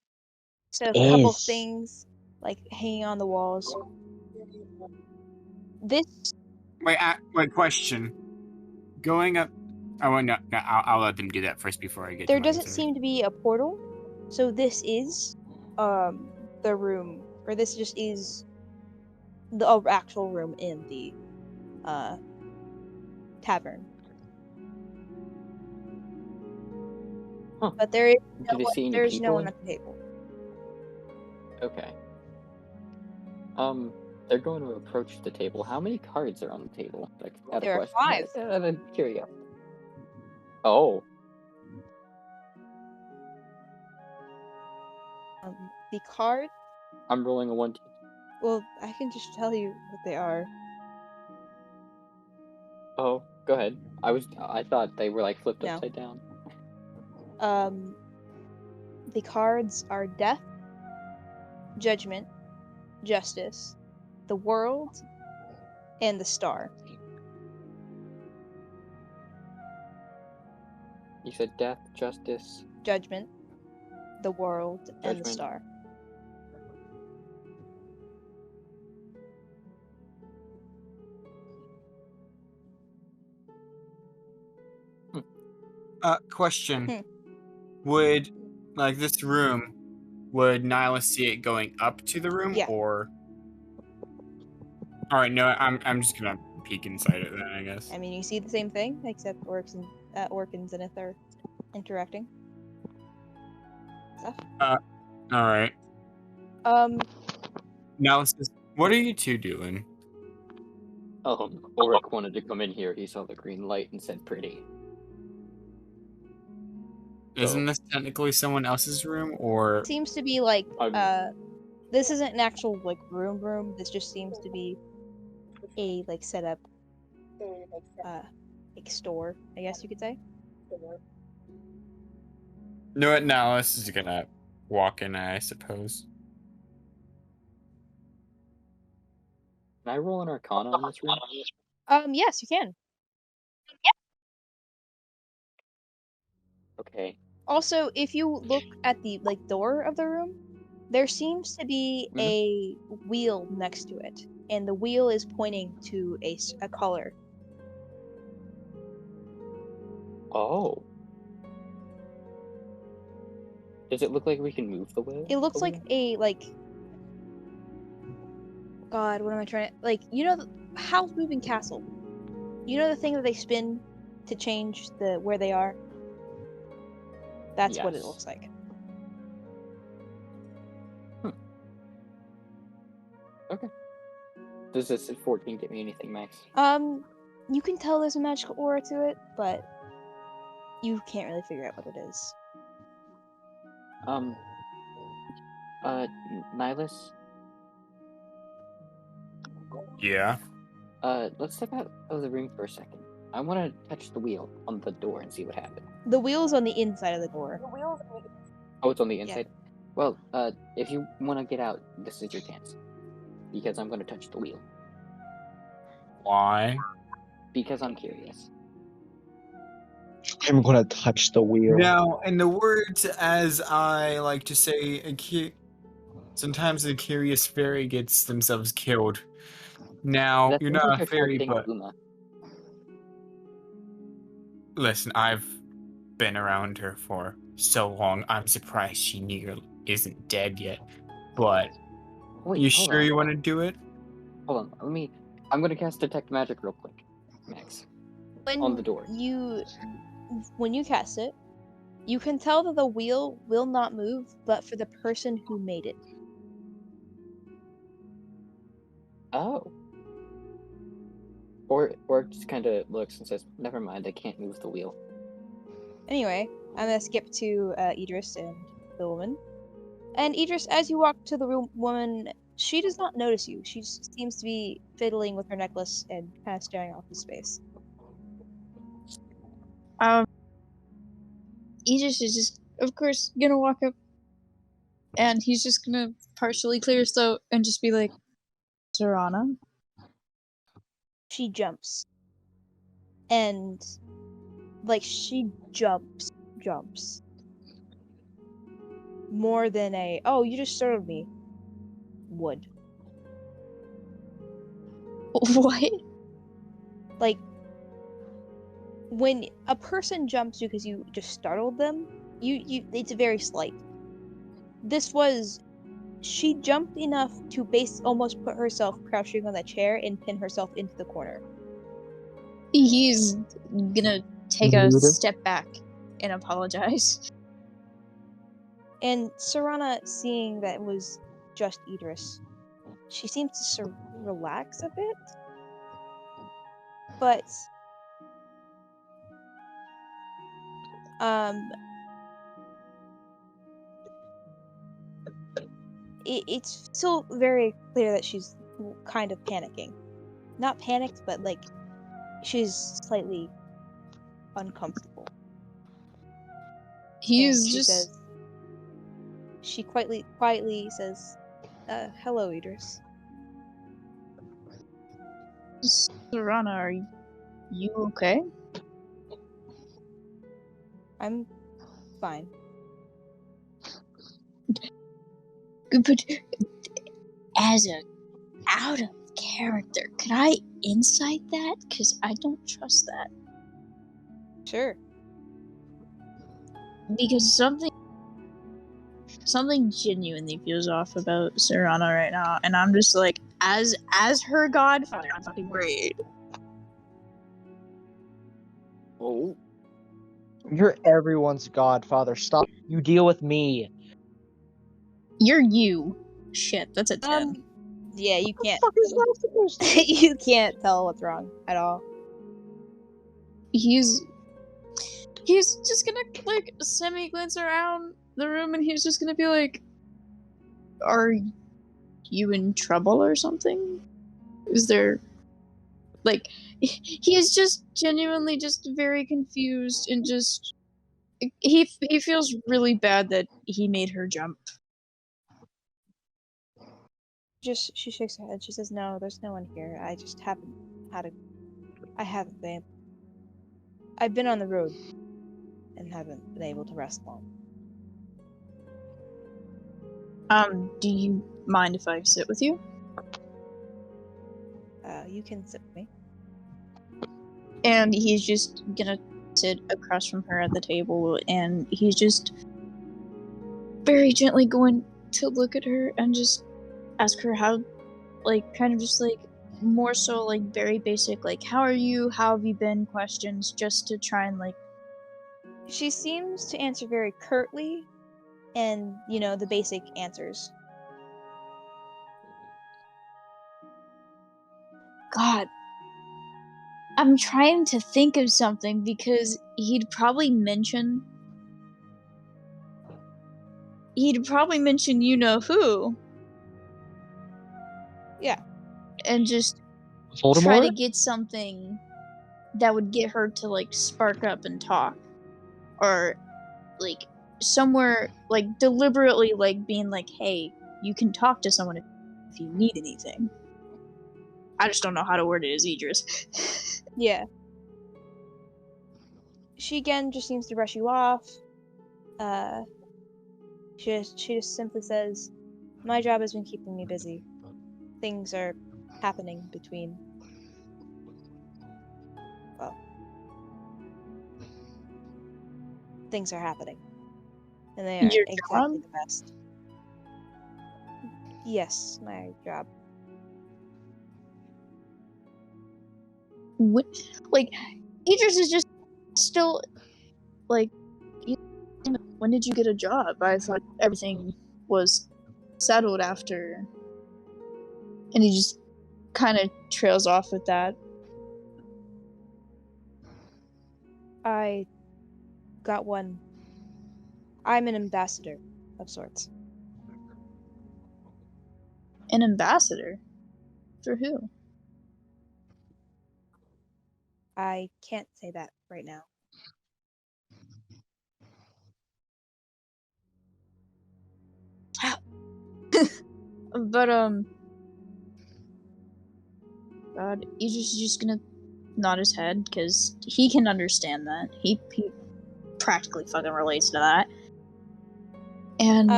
So a couple Is. things like hanging on the walls. This Wait, question. Going up. Oh, no, I'll let them do that first before I get there to doesn't mine, sorry. seem to be a portal, so this is the room, or this just is the actual room in the tavern. But there is Do they see any there's people no one in- at the table. Okay. They're going to approach the table. How many cards are on the table? Like, out of There are question. 5. I'm curious. Oh. The card. I'm rolling a 1. Well, I can just tell you what they are. Oh, go ahead. I thought they were like flipped No. upside down. The cards are Death, Judgment, Justice, the World, and the Star. You said death, justice. Judgment, the World, and the Judgment. Star. Question. Would, like, this room, would Nyla see it going up to the room, Yeah. or... Alright, no, I'm just gonna peek inside it then, I guess. I mean, you see the same thing, except Orc and Zenith are interacting. Stuff. Alright. Analysis, what are you two doing? Ulrich wanted to come in here. He saw the green light and said pretty. Isn't this technically someone else's room, or... It seems to be like, I'm- this isn't an actual, like, room. This just seems to be a, like, setup, like, store, I guess you could say. No, what, Nalis is gonna walk in, I suppose. Can I roll an Arcana on this room? Yes, you can. Okay. Also, if you look at the, like, door of the room, there seems to be a wheel next to it, and the wheel is pointing to a color. Oh. Does it look like we can move the wheel? It looks like a, like... God, what am I trying to... Like, you know, Howl's Moving Castle. You know the thing that they spin to change where they are? That's what it Yes. looks like. Okay. Does this 14 get me anything, Max? You can tell there's a magical aura to it, but you can't really figure out what it is. Nihilus? Yeah? Let's step out of the room for a second. I want to touch the wheel on the door and see what happens. The wheel's on the inside of the door. Oh, it's on the inside? Well, if you want to get out, this is your chance. Because I'm going to touch the wheel. Why? Because I'm curious. I'm gonna touch the wheel. Now, in the words, as I like to say, sometimes a curious fairy gets themselves killed. Now, That you're seems not like a you're fairy, targeting but... Uma. Listen, I've been around her for so long, I'm surprised she isn't dead yet. But, Wait, you hold sure on. you want to do it? Hold on, I'm gonna cast Detect Magic real quick, Max. On the door. When you cast it, you can tell that the wheel will not move, but for the person who made it. Oh. Or just kind of looks and says, never mind, I can't move the wheel. Anyway, I'm gonna skip to Idris and the woman. And Idris, as you walk to the woman, she does not notice you. She seems to be fiddling with her necklace and kind of staring off into space. Aegis is just, of course, gonna walk up, and he's just gonna partially clear his throat and just be like, Serana? She jumps. And, like, she jumps. More than oh, you just startled me. Would. What? Like, when a person jumps because you just startled them, it's very slight. She jumped enough to almost put herself crouching on that chair and pin herself into the corner. He's gonna take a Muted. step back and apologize. And Serana, seeing that it was just Idris, she seems to relax a bit. But it's still very clear that she's kind of panicking. Not panicked, but like she's slightly uncomfortable. He's And she just says, she quietly says, "Hello, Idris." Serana, are you okay? I'm fine. But as a out of character, could I insight that? Because I don't trust that. Sure. Because something genuinely feels off about Serana right now, and I'm just like, as her godfather, I'm fucking great. Oh, You're everyone's godfather. Stop. You deal with me. You're you. Shit, that's a 10. Yeah, you What the can't. fuck is that supposed to be? You can't tell what's wrong at all. He's just gonna like semi-glance around the room, and he's just gonna be like, "Are you in trouble or something? Is there like?" He is just genuinely just very confused, and just he feels really bad that he made her jump. She shakes her head. She says, "No, there's no one here. I just haven't had a. I haven't been. I've been on the road, and haven't been able to rest long." Do you mind if I sit with you? You can sit with me. And he's just gonna sit across from her at the table, and he's just very gently going to look at her and just ask her how, like, kind of just like more so like very basic, like, how are you, how have you been questions, just to try and like. She seems to answer very curtly, and the basic answers. God, I'm trying to think of something, because he'd probably mention you know who. Yeah. And just Voldemort? try to get something that would get her to like spark up and talk, or like somewhere like deliberately like being like, hey, you can talk to someone if you need anything. I just don't know how to word it as Idris. Yeah. She again just seems to brush you off. She just simply says, "My job has been keeping me busy. Things are happening between. Well, things are happening, and they aren't Your exactly job? the best." Yes, my job. What? Like, Idris is just still like, when did you get a job? I thought everything was settled after. And he just kind of trails off with that. I got one. I'm an ambassador of sorts. An ambassador? For who? I can't say that right now. But God, he's just gonna nod his head, because he can understand that. He practically fucking relates to that. And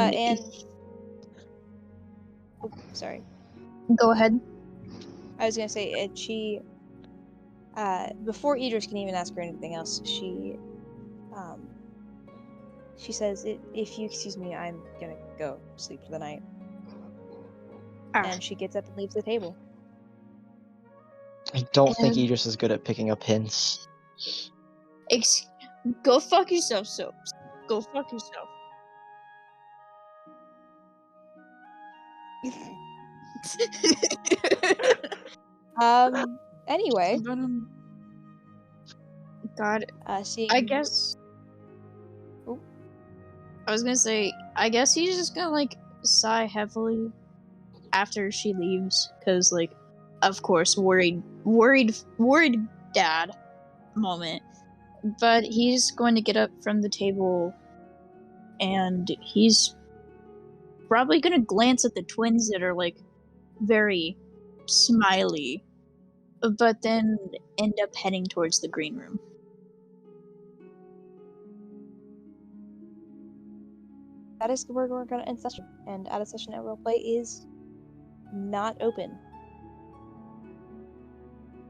oh, sorry. Go ahead. I was gonna say she. Before Idris can even ask her anything else, she says, "If you excuse me, I'm gonna go sleep for the night." And she gets up and leaves the table. I don't think Idris is good at picking up hints. Go fuck yourself, Soaps. Go fuck yourself. Anyway, But, God, seeing. I guess. Oh. I was gonna say, I guess he's just gonna like sigh heavily after she leaves, cause like, of course, worried dad moment. But he's going to get up from the table, and he's probably gonna glance at the twins that are like very smiley, but then end up heading towards the green room. That is where we're gonna end session, and out of session at roleplay is not open.